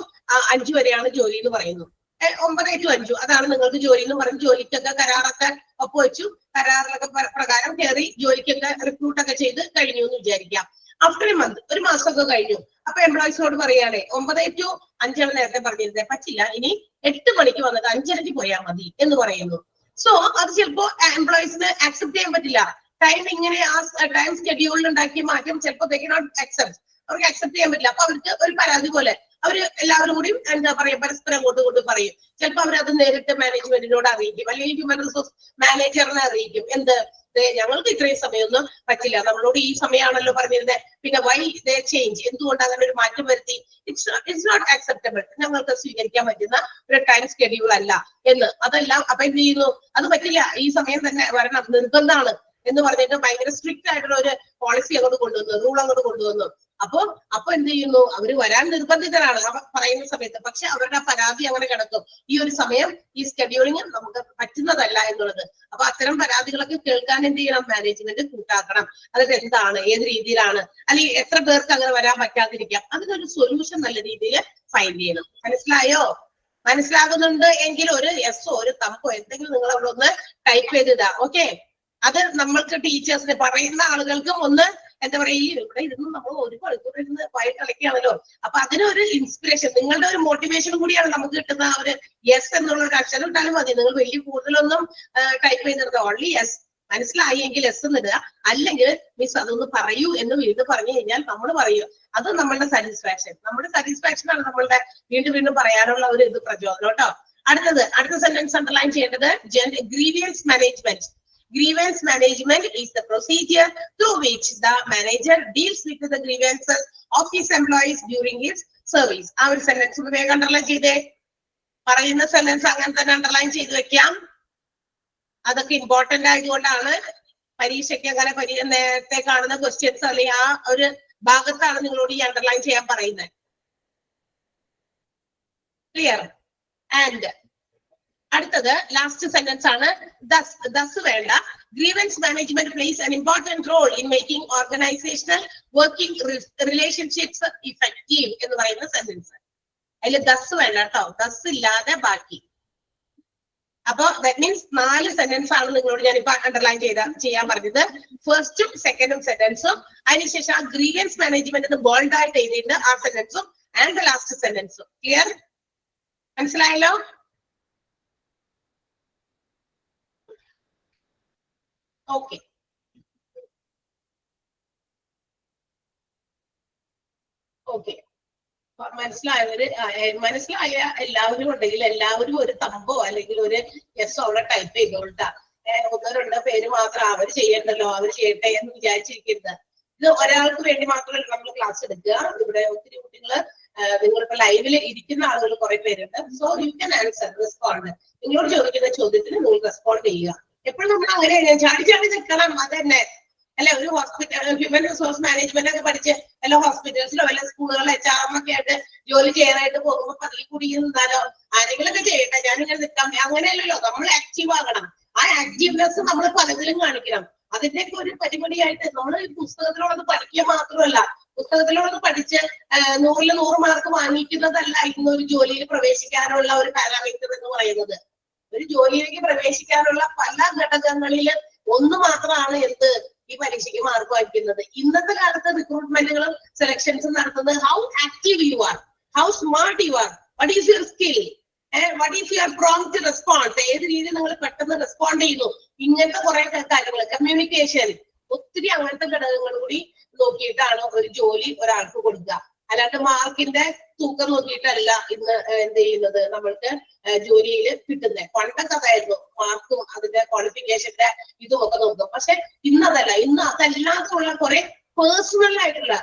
5 വരെയാണ് ജോലി എന്ന് പറയുന്നു. 9 to 5 അതാണ് നിങ്ങൾക്ക് ജോലി എന്ന് പറഞ്ഞ് ജോലിക്കൊക്കെ കരാറൊക്കെ ഒപ്പുവെച്ചു, കരാറിലൊക്കെ പ്രകാരം കയറി ജോലിക്കൊക്കെ റിക്രൂട്ടൊക്കെ ചെയ്ത് കഴിഞ്ഞു എന്ന് വിചാരിക്കാം. ആഫ്റ്റർ എ മന്ത്, ഒരു മാസമൊക്കെ കഴിഞ്ഞു. അപ്പൊ എംപ്ലോയീസിനോട് പറയുകയാണെ 9 to 5 നേരത്തെ പറഞ്ഞിരുന്നേ, പറ്റില്ല, ഇനി 8 മണിക്ക് വന്നിട്ട് 5:30 പോയാൽ മതി എന്ന് പറയുന്നു. സോ അത് ചിലപ്പോ എംപ്ലോയീസിന് ആക്സെപ്റ്റ് ചെയ്യാൻ പറ്റില്ല. ടൈം ഇങ്ങനെ ആ ടൈം ഷെഡ്യൂളിൽ ഉണ്ടാക്കിയ മാറ്റം ചിലപ്പോൾ they cannot accept, അവർക്ക് അക്സെപ്റ്റ് ചെയ്യാൻ പറ്റില്ല. അപ്പൊ അവർക്ക് ഒരു പരാതി പോലെ അവര് എല്ലാവരും കൂടി എന്താ പറയാ പരസ്പരം അങ്ങോട്ട് പറയും. ചിലപ്പോൾ അവരത് നേരിട്ട് മാനേജ്മെന്റിനോട് അറിയിക്കും, അല്ലെങ്കിൽ ഹ്യൂമൻ റിസോഴ്സ് മാനേജറിനെ അറിയിക്കും. എന്ത്, ഞങ്ങൾക്ക് ഇത്രയും സമയമൊന്നും പറ്റില്ല, നമ്മളോട് ഈ സമയമാണല്ലോ പറഞ്ഞിരുന്നത്, പിന്നെ വൈ ദേ ചേഞ്ച്, എന്തുകൊണ്ട് അങ്ങനെ ഒരു മാറ്റം വരുത്തി, ഇറ്റ്സ് നോട്ട് അക്സെപ്റ്റബിൾ, ഞങ്ങൾക്ക് സ്വീകരിക്കാൻ പറ്റുന്ന ഒരു ടൈം ഷെഡ്യൂൾ അല്ല എന്ന്. അതെല്ലാം അപ്പൊ എന്ത് ചെയ്യുന്നു, അത് പറ്റില്ല, ഈ സമയം തന്നെ വരണം, നിർബന്ധമാണ് എന്ന് പറഞ്ഞിട്ട് ഭയങ്കര സ്ട്രിക്റ്റ് ആയിട്ടുള്ള ഒരു പോളിസി അങ്ങോട്ട് കൊണ്ടുവന്നു, റൂൾ അങ്ങോട്ട് കൊണ്ടുവന്നു. അപ്പൊ എന്ത് ചെയ്യുന്നു, അവര് വരാൻ നിർബന്ധിതരാണ് അവർ പറയുന്ന സമയത്ത്. പക്ഷെ അവരുടെ പരാതി അങ്ങനെ കിടക്കും, ഈ ഒരു സമയം ഈ ഷെഡ്യൂളിങ് നമുക്ക് പറ്റുന്നതല്ല എന്നുള്ളത്. അപ്പൊ അത്തരം പരാതികളൊക്കെ കേൾക്കാൻ എന്ത് ചെയ്യണം, മാനേജ്മെന്റ് കൂട്ടാക്കണം. അതായത് എന്താണ്, ഏത് രീതിയിലാണ്, അല്ലെങ്കിൽ എത്ര പേർക്ക് അങ്ങനെ വരാൻ പറ്റാതിരിക്കാം, അതിനൊരു സൊല്യൂഷൻ നല്ല രീതിയിൽ ഫൈൻഡ് ചെയ്യണം. മനസ്സിലായോ? മനസ്സിലാകുന്നുണ്ട് എങ്കിൽ ഒരു എസ്സോ ഒരു തമ്പോ എന്തെങ്കിലും നിങ്ങൾ അവിടെ ഒന്ന് ടൈപ്പ് ചെയ്തിടാം. ഓക്കെ, അത് നമ്മൾക്ക് ടീച്ചേഴ്സിന് പറയുന്ന ആളുകൾക്കും ഒന്ന് എന്താ പറയാ, ഈ ഇവിടെ ഇരുന്ന് നമ്മൾ ഒരു മണിക്കൂർ ഇരുന്ന് കളിക്കുകയാണല്ലോ, അപ്പൊ അതിനൊരു ഇൻസ്പിറേഷൻ, നിങ്ങളുടെ ഒരു മോട്ടിവേഷൻ കൂടിയാണ് നമുക്ക് കിട്ടുന്ന ആ ഒരു യെസ് എന്നുള്ള ഒരു അക്ഷരം ഇട്ടാലും മതി. നിങ്ങൾ വലിയ കൂടുതലൊന്നും ടൈപ്പ് ചെയ്തിരുന്നത്, ഓൺലി യെസ്, മനസ്സിലായി എങ്കിൽ എസ് എന്നിടുക, അല്ലെങ്കിൽ മിസ് അതൊന്ന് പറയൂ എന്ന് വീണ്ടും പറഞ്ഞു കഴിഞ്ഞാൽ നമ്മൾ പറയും. അത് നമ്മളുടെ സാറ്റിസ്ഫാക്ഷൻ, നമ്മുടെ സാറ്റിസ്ഫാക്ഷൻ ആണ് നമ്മളുടെ വീണ്ടും പറയാനുള്ള ഒരു ഇത് പ്രചോദനം കേട്ടോ. അടുത്ത സെന്റൻസ് അണ്ടർലൈൻ ചെയ്യേണ്ടത് grievance management. Grievance management is the procedure through which the manager deals with the grievances of his employees during his service. ആ ഒരു സെന്റൻസ് വേഗം അണ്ടർലൈൻ ചെയ്തേ. പറയുന്ന സെന്റൻസ് അങ്ങനെ തന്നെ അണ്ടർലൈൻ ചെയ്ത് വെക്കാം. അതൊക്കെ ഇമ്പോർട്ടന്റ് ആയതുകൊണ്ടാണ് പരീക്ഷയ്ക്ക് അങ്ങനെ നേരത്തെ കാണുന്ന ക്വസ്റ്റ്യൻസ് അല്ലെങ്കിൽ ആ ഒരു ഭാഗത്താണ് നിങ്ങളോട് ഈ അണ്ടർലൈൻ ചെയ്യാൻ പറയുന്നത്. ക്ലിയർ? ആൻഡ് അടുത്തത് ലാസ്റ്റ് സെന്റൻസ് ആണ്. ദസ് വേണ്ട. Grievance management plays an important role in making organisational working relationships effective എന്ന് പറയുന്ന സെന്റൻസ്. അതിൽ ദസ് വേണ്ട കേട്ടോ, ദസ് ഇല്ലാതെ ബാക്കി. അപ്പൊ ദാറ്റ് മീൻസ് 4 സെന്റൻസ് ആണ് നിങ്ങളോട് ഞാനിപ്പോ അണ്ടർലൈൻ ചെയ്യാൻ പറഞ്ഞത്. ഫസ്റ്റും സെക്കൻഡും സെന്റൻസും, അതിനുശേഷം ആ ഗ്രീവൻസ് മാനേജ്മെന്റ് ബോൾഡ് ആയിട്ട് എഴുതിയിട്ടുണ്ട് ആ സെന്റൻസും, ആൻഡ് ദ ലാസ്റ്റ് സെന്റൻസും. ക്ലിയർ? മനസ്സിലായല്ലോ? ഓക്കെ, മനസ്സിലായ എല്ലാവരും ഉണ്ടെങ്കിൽ എല്ലാവരും ഒരു തമ്പോ അല്ലെങ്കിൽ ഒരു യെസ്സോ അവിടെ ടൈപ്പ് ചെയ്തോളട്ടാ. 1-2 പേര് മാത്രം അവർ ചെയ്യണ്ടല്ലോ, അവർ ചെയ്യട്ടെ എന്ന് വിചാരിച്ചിരിക്കരുത്. ഇത് ഒരാൾക്ക് വേണ്ടി മാത്രമല്ല നമ്മൾ ക്ലാസ് എടുക്കുക. ഇവിടെ ഒത്തിരി കുട്ടികള്, നിങ്ങളിപ്പോ ലൈവില് ഇരിക്കുന്ന ആളുകൾ കുറെ പേരുണ്ട്. So you can answer, respond. നിങ്ങളോട് ചോദിക്കുന്ന ചോദ്യത്തിന് നിങ്ങൾ റെസ്പോണ്ട് ചെയ്യുക. എപ്പോഴും നമ്മൾ അങ്ങനെ ചാടി നിൽക്കണം, അത് തന്നെ അല്ലെ. ഒരു ഹോസ്പിറ്റൽ ഹ്യൂമൻ റിസോഴ്സ് മാനേജ്മെന്റ് ഒക്കെ പഠിച്ച് വല്ല ഹോസ്പിറ്റൽസിലോ വല്ല സ്കൂളുകളിലോ HRM ഒക്കെ ആയിട്ട് ജോലി ചെയ്യാനായിട്ട് പോകുമ്പോൾ പതിൽ കൂടി നിന്നാലോ ആരെങ്കിലൊക്കെ ചെയ്യട്ടെ, ഞാനിങ്ങനെ നിൽക്കാം, അങ്ങനെയല്ലല്ലോ. നമ്മൾ ആക്റ്റീവ് ആകണം. ആ ആക്റ്റീവ്നെസ് നമ്മൾ പലതിലും കാണിക്കണം. അതിന്റെയൊക്കെ ഒരു പരിപാടിയായിട്ട് നമ്മൾ പുസ്തകത്തിലോടൊന്ന് പഠിക്കുക മാത്രമല്ല, പുസ്തകത്തിലോടൊന്ന് പഠിച്ച് 100-ൽ 100 മാർക്ക് വാങ്ങിക്കുന്നതല്ല ഇന്ന് ഒരു ജോലിയിൽ പ്രവേശിക്കാനുള്ള ഒരു പാരാമീറ്റർ എന്ന് പറയുന്നത്. ഒരു ജോലിയിലേക്ക് പ്രവേശിക്കാനുള്ള പല ഘടകങ്ങളിൽ ഒന്ന് മാത്രമാണ് എന്ത് ഈ പരീക്ഷയ്ക്ക് മാർക്ക് വാങ്ങിക്കുന്നത്. ഇന്നത്തെ കാലത്ത് റിക്രൂട്ട്മെന്റുകളും സെലക്ഷൻസും നടത്തുന്നത് how active you are, how smart you are, what is your skill, what is your prompt response, ഏത് രീതിയിൽ നിങ്ങൾ പെട്ടെന്ന് റെസ്പോണ്ട് ചെയ്യുന്നു, ഇങ്ങനത്തെ കുറെ കാര്യങ്ങൾ, കമ്മ്യൂണിക്കേഷൻ, ഒത്തിരി അങ്ങനത്തെ ഘടകങ്ങൾ കൂടി നോക്കിയിട്ടാണ് ഒരു ജോലി ഒരാൾക്ക് കൊടുക്കുക. അല്ലാണ്ട് മാർക്കിന്റെ തൂക്കം നോക്കിയിട്ടല്ല ഇന്ന് എന്ത് ചെയ്യുന്നത് നമ്മൾക്ക് ജോലിയിൽ കിട്ടുന്നത്. പണ്ടൊക്കെ അതായിരുന്നു, മാർക്കും അതിന്റെ ക്വാളിഫിക്കേഷന്റെ ഇതും ഒക്കെ നോക്കും. പക്ഷെ ഇന്നതല്ല, ഇന്ന് അതല്ലാത്തുള്ള കുറെ പേഴ്സണൽ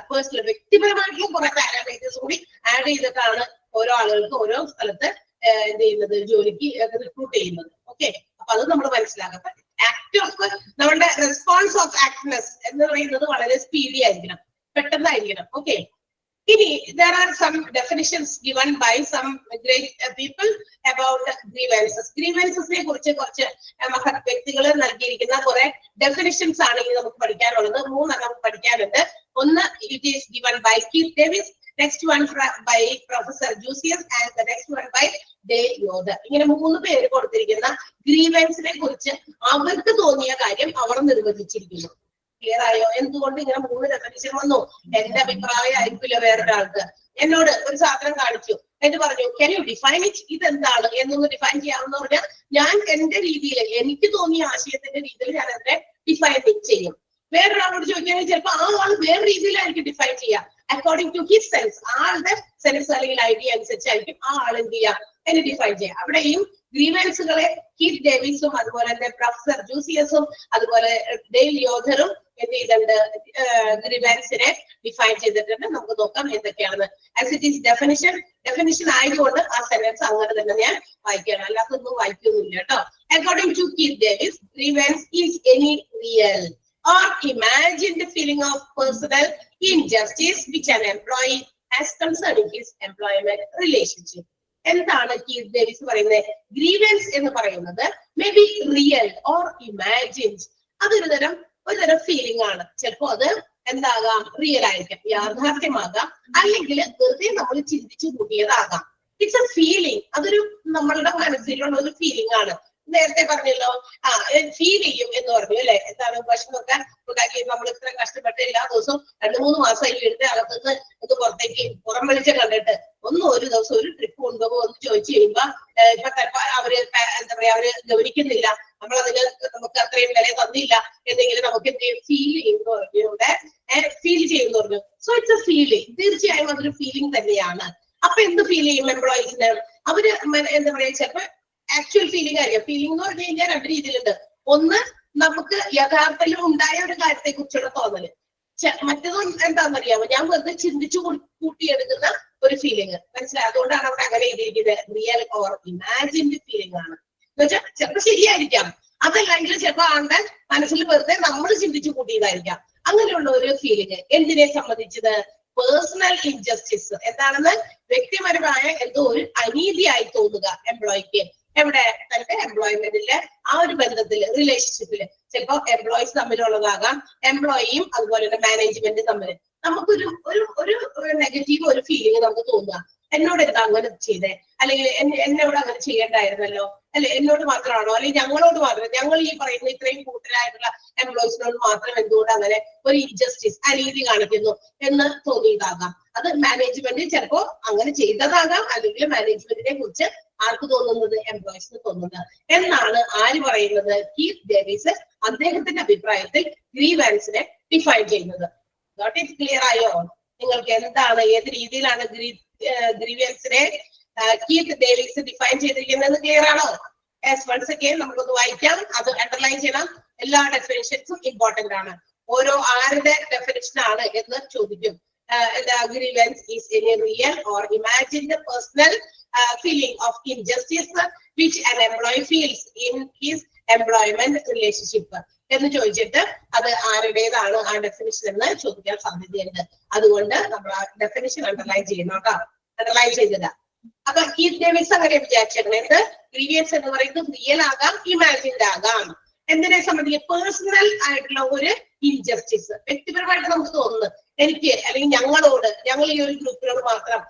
വ്യക്തിപരമായിട്ടുള്ള കുറെ പാരാമീറ്റേഴ്സ് കൂടി ആഡ് ചെയ്തിട്ടാണ് ഓരോ ആളുകൾക്ക് ഓരോ സ്ഥലത്ത് എന്ത് ചെയ്യുന്നത് ജോലിക്ക് റിക്രൂട്ട് ചെയ്യുന്നത്. ഓക്കെ, അപ്പൊ അത് നമ്മൾ മനസ്സിലാക്കാം. ആക്ട് ഓഫ് നമ്മുടെ റെസ്പോൺസ് ഓഫ് ആക്ട്നെസ് എന്ന് പറയുന്നത് വളരെ സ്പീഡി ആയിരിക്കണം, പെട്ടെന്നായിരിക്കണം. ഓക്കെ, ഇനി there are some definitions given by some great people about grievances. grievances നെ കുറിച്ച് കുറച്ച് മഹത് വ്യക്തികൾ നൽകിയിരിക്കുന്ന കുറെ ഡെഫിനിഷൻസ് ആണ് ഇനി നമുക്ക് പഠിക്കാനുള്ളത്. 3 നമുക്ക് പഠിക്കാനുണ്ട്. ഒന്ന്, it is given by Keith Davis, next one by Professor Jusius, and the next one by Dale Yoder. ഇങ്ങനെ 3 പേര് കൊടുത്തിരിക്കുന്ന ഗ്രീവൻസിനെ കുറിച്ച് അവർക്ക് തോന്നിയ കാര്യം അവർ നിർവചിച്ചിരിക്കുന്നു. ക്ലിയർ ആയോ? എന്തുകൊണ്ട് ഇങ്ങനെ 3 ഡെഫിനിഷൻ വന്നു? എന്റെ അഭിപ്രായം ആയിരിക്കില്ല വേറൊരാൾക്ക്. എന്നോട് ഒരു സാധനം കാണിച്ചു, എന്ന് പറഞ്ഞു can you define it, ഇതെന്താണ് എന്നൊന്ന് ഡിഫൈൻ ചെയ്യാമെന്ന് പറഞ്ഞാൽ ഞാൻ എന്റെ രീതിയിൽ എനിക്ക് തോന്നിയ ആശയത്തിന്റെ രീതിയിൽ ഞാൻ അതിനെ ഡിഫൈൻ ചെയ്യും. വേറൊരാളോട് ചോദിക്കുകയാണെങ്കിൽ ചിലപ്പോൾ ആ ആൾ വേറെ രീതിയിലായിരിക്കും ഡിഫൈൻ ചെയ്യുക, അക്കോർഡിംഗ് ടു ഹിസ് സെൻസ്. ആളുടെ സെൻസ് അല്ലെങ്കിൽ ഐഡിയ അനുസരിച്ചായിരിക്കും ആ ആൾ എന്ത് ചെയ്യുക, അതിനെ ഡിഫൈൻ ചെയ്യുക. അവിടെയും ഗ്രീവൻസുകളെ കീത്ത് ഡേവിസും അതുപോലെ തന്നെ പ്രൊഫസർ ജൂസിയസും അതുപോലെ ഡെയിൽ യോധറും എന്ത് ചെയ്തിട്ടുണ്ട്, ഗ്രീവൻസിനെ ഡിഫൈൻ ചെയ്തിട്ടുണ്ട്. നമുക്ക് നോക്കാം എന്തൊക്കെയാണെന്ന്. ആസ് ഇറ്റ് ഈസ് ഡെഫിനിഷൻ ആയതുകൊണ്ട് ആ സെന്റൻസ് അങ്ങനെ തന്നെ ഞാൻ വായിക്കണം, അല്ലാത്തൊന്നും വായിക്കൊന്നുമില്ല കേട്ടോ. According to Keith Davis, grievance is any real or imagined feeling of personal injustice which an employee has concerning his employment relationship. എന്താണ് കീത്ത് ഡേവിസ് പറയുന്നത്? ഗ്രീവൻസ് എന്ന് പറയുന്നത് may be real or imagined. അതൊരു തരം ഫീലിംഗ് ആണ്. ചിലപ്പോ അത് എന്താകാം, real ആയിരിക്കാം, യാഥാർത്ഥ്യമാകാം, അല്ലെങ്കിൽ വെറുതെ നമ്മൾ ചിന്തിച്ചു കൂട്ടിയതാകാം. It's A feeling. അതൊരു നമ്മളുടെ മനസ്സിലുള്ള ഒരു ഫീലിംഗ് ആണ്. നേരത്തെ പറഞ്ഞല്ലോ, ഫീൽ ചെയ്യും എന്ന് പറഞ്ഞു അല്ലെ. എന്താണ് ഭക്ഷണമൊക്കെ ഉണ്ടാക്കി നമ്മൾ ഇത്ര കഷ്ടപ്പെട്ട് എല്ലാ ദിവസവും 2-3 മാസമായി വീടിന്റെ അകത്തുനിന്ന് ഇത് പുറത്തേക്ക് പുറം വെളിച്ചം കണ്ടിട്ട് ഒരു ദിവസം ഒരു ട്രിപ്പ് കൊണ്ടുപോകും എന്ന് ചോദിച്ചു കഴിയുമ്പോ ഇപ്പൊ അവര് എന്താ പറയാ, അവര് ഗവനിക്കുന്നില്ല, നമ്മളതിന് നമുക്ക് അത്രയും വില തന്നില്ല എന്നെങ്കിലും നമുക്ക് എന്ത് ചെയ്യും, ഫീൽ ചെയ്യുന്നു പറഞ്ഞു, ഫീൽ ചെയ്യുന്നു പറഞ്ഞു. So it's A feeling. തീർച്ചയായും അതൊരു ഫീലിംഗ് തന്നെയാണ്. അപ്പൊ എന്ത് ഫീൽ ചെയ്യും എംപ്ലോയീസിന്? അവര് എന്താ പറയാ, ചിലപ്പോ ആക്ച്വൽ ഫീലിംഗ് ആയിരിക്കും. ഫീലിംഗ് എന്ന് പറഞ്ഞു കഴിഞ്ഞാൽ 2 രീതിയിലുണ്ട്. ഒന്ന്, നമുക്ക് യഥാർത്ഥത്തിൽ ഉണ്ടായ ഒരു കാര്യത്തെ കുറിച്ചുള്ള തോന്നല്. മറ്റേതും എന്താണെന്നറിയാമോ, ഞാൻ വെറുതെ ചിന്തിച്ചു കൂട്ടിയെടുക്കുന്ന ഒരു ഫീലിംഗ്. മനസ്സിലായി? അതുകൊണ്ടാണ് അവിടെ അങ്ങനെ എഴുതിയിരിക്കുന്നത്, റിയൽ ഓർ ഇമാജിൻഡ് ഫീലിംഗ് ആണ്. എന്ന് വെച്ചാൽ ചിലപ്പോൾ ശരിയായിരിക്കാം, അതല്ലെങ്കിൽ ചിലപ്പോൾ ആളുടെ മനസ്സിൽ വെറുതെ നമ്മൾ ചിന്തിച്ചു കൂട്ടിയതായിരിക്കാം. അങ്ങനെയുള്ള ഒരു ഫീലിംഗ്. എന്തിനെ സംബന്ധിച്ചത്? Personal injustice. എന്താണെന്ന്? വ്യക്തിപരമായ എന്തോ ഒരു അനീതിയായി തോന്നുക എംപ്ലോയിക്ക്. എവിടെ? തന്റെ എംപ്ലോയ്മെന്റിലെ ആ ഒരു ബന്ധത്തില്, റിലേഷൻഷിപ്പില്. ചിലപ്പോ എംപ്ലോയീസ് തമ്മിലുള്ളതാകാം, എംപ്ലോയിയും അതുപോലെ തന്നെ മാനേജ്മെന്റും തമ്മിൽ നമുക്കൊരു ഒരു നെഗറ്റീവ് ഒരു ഫീലിംഗ് നമുക്ക് തോന്നുക. എന്നോട് എന്താ അങ്ങനെ ചെയ്തേ, അല്ലെങ്കിൽ എന്നോട് അങ്ങനെ ചെയ്യേണ്ടായിരുന്നല്ലോ, അല്ലെ എന്നോട് മാത്രമാണോ, അല്ലെങ്കിൽ ഞങ്ങളോട് മാത്രം, ഞങ്ങൾ ഈ പറയുന്ന ഇത്രയും കൂട്ടരായിട്ടുള്ള എംപ്ലോയീസിനോട് മാത്രം എന്തുകൊണ്ട് അങ്ങനെ ഒരു ഇൻജസ്റ്റിസ്, അനീതി കാണിക്കുന്നു എന്ന് തോന്നിയതാകാം. അത് മാനേജ്മെന്റ് ചിലപ്പോ അങ്ങനെ ചെയ്തതാകാം, അല്ലെങ്കിൽ മാനേജ്മെന്റിനെ കുറിച്ച് ആർക്ക് തോന്നുന്നത്? എംപ്ലോയീസിന് തോന്നുന്നത് എന്നാണ് ആര് പറയുന്നത്? കീത്ത് ഡേവിസ് അദ്ദേഹത്തിന്റെ അഭിപ്രായത്തിൽ ഗ്രീവൻസിനെ ഡിഫൈൻ ചെയ്യുന്നത്. ക്ലിയർ ആയോ നിങ്ങൾക്ക്? എന്താണ്, ഏത് രീതിയിലാണ് ഗ്രീവൻസിനെ കീത്ത് ഡേവിസ് ഡിഫൈൻ ചെയ്തിരിക്കുന്നത്? ക്ലിയർ ആണോ? വൺസ് അഗൈൻ നമുക്കൊന്ന് വായിക്കാം, അത് അണ്ടർലൈൻ ചെയ്യണം. എല്ലാ ഡെഫിനിഷൻസും ഇമ്പോർട്ടന്റ് ആണ്. ഓരോ ആരുടെ ഡെഫിനിഷൻ ആണ് എന്ന് ചോദിക്കും. Grievance is any real or imagined personal feeling of injustice which an employee feels in his employment relationship എന്ന് ചോദിച്ചിട്ട് അത് ആരുടേതാണ് ആ ഡെഫിനിഷൻ എന്ന് ചോദിക്കാൻ സാധ്യതയുണ്ട്. അതുകൊണ്ട് നമ്മൾ ആ ഡെഫിനിഷൻ അണ്ടർലൈൻ ചെയ്യണം കേട്ടോ. അണ്ടർലൈൻ ചെയ്തത്. അപ്പൊ കീത്ത് ഡേവിസ് അങ്ങനെ വിചാരിച്ചിരുന്നത് ഗ്രീവിയൻസ് എന്ന് പറയുന്നത് റിയൽ ആകാം, ഇമാജിൻഡ് ആകാം. എന്തിനെ സംബന്ധിച്ച് പേഴ്സണൽ ആയിട്ടുള്ള ഒരു ഇൻജസ്റ്റിസ്, വ്യക്തിപരമായിട്ട് നമുക്ക് തോന്നുന്നു എനിക്ക് അല്ലെങ്കിൽ ഞങ്ങളോട്, ഞങ്ങൾ ഈ ഒരു ഗ്രൂപ്പിനോട് മാത്രം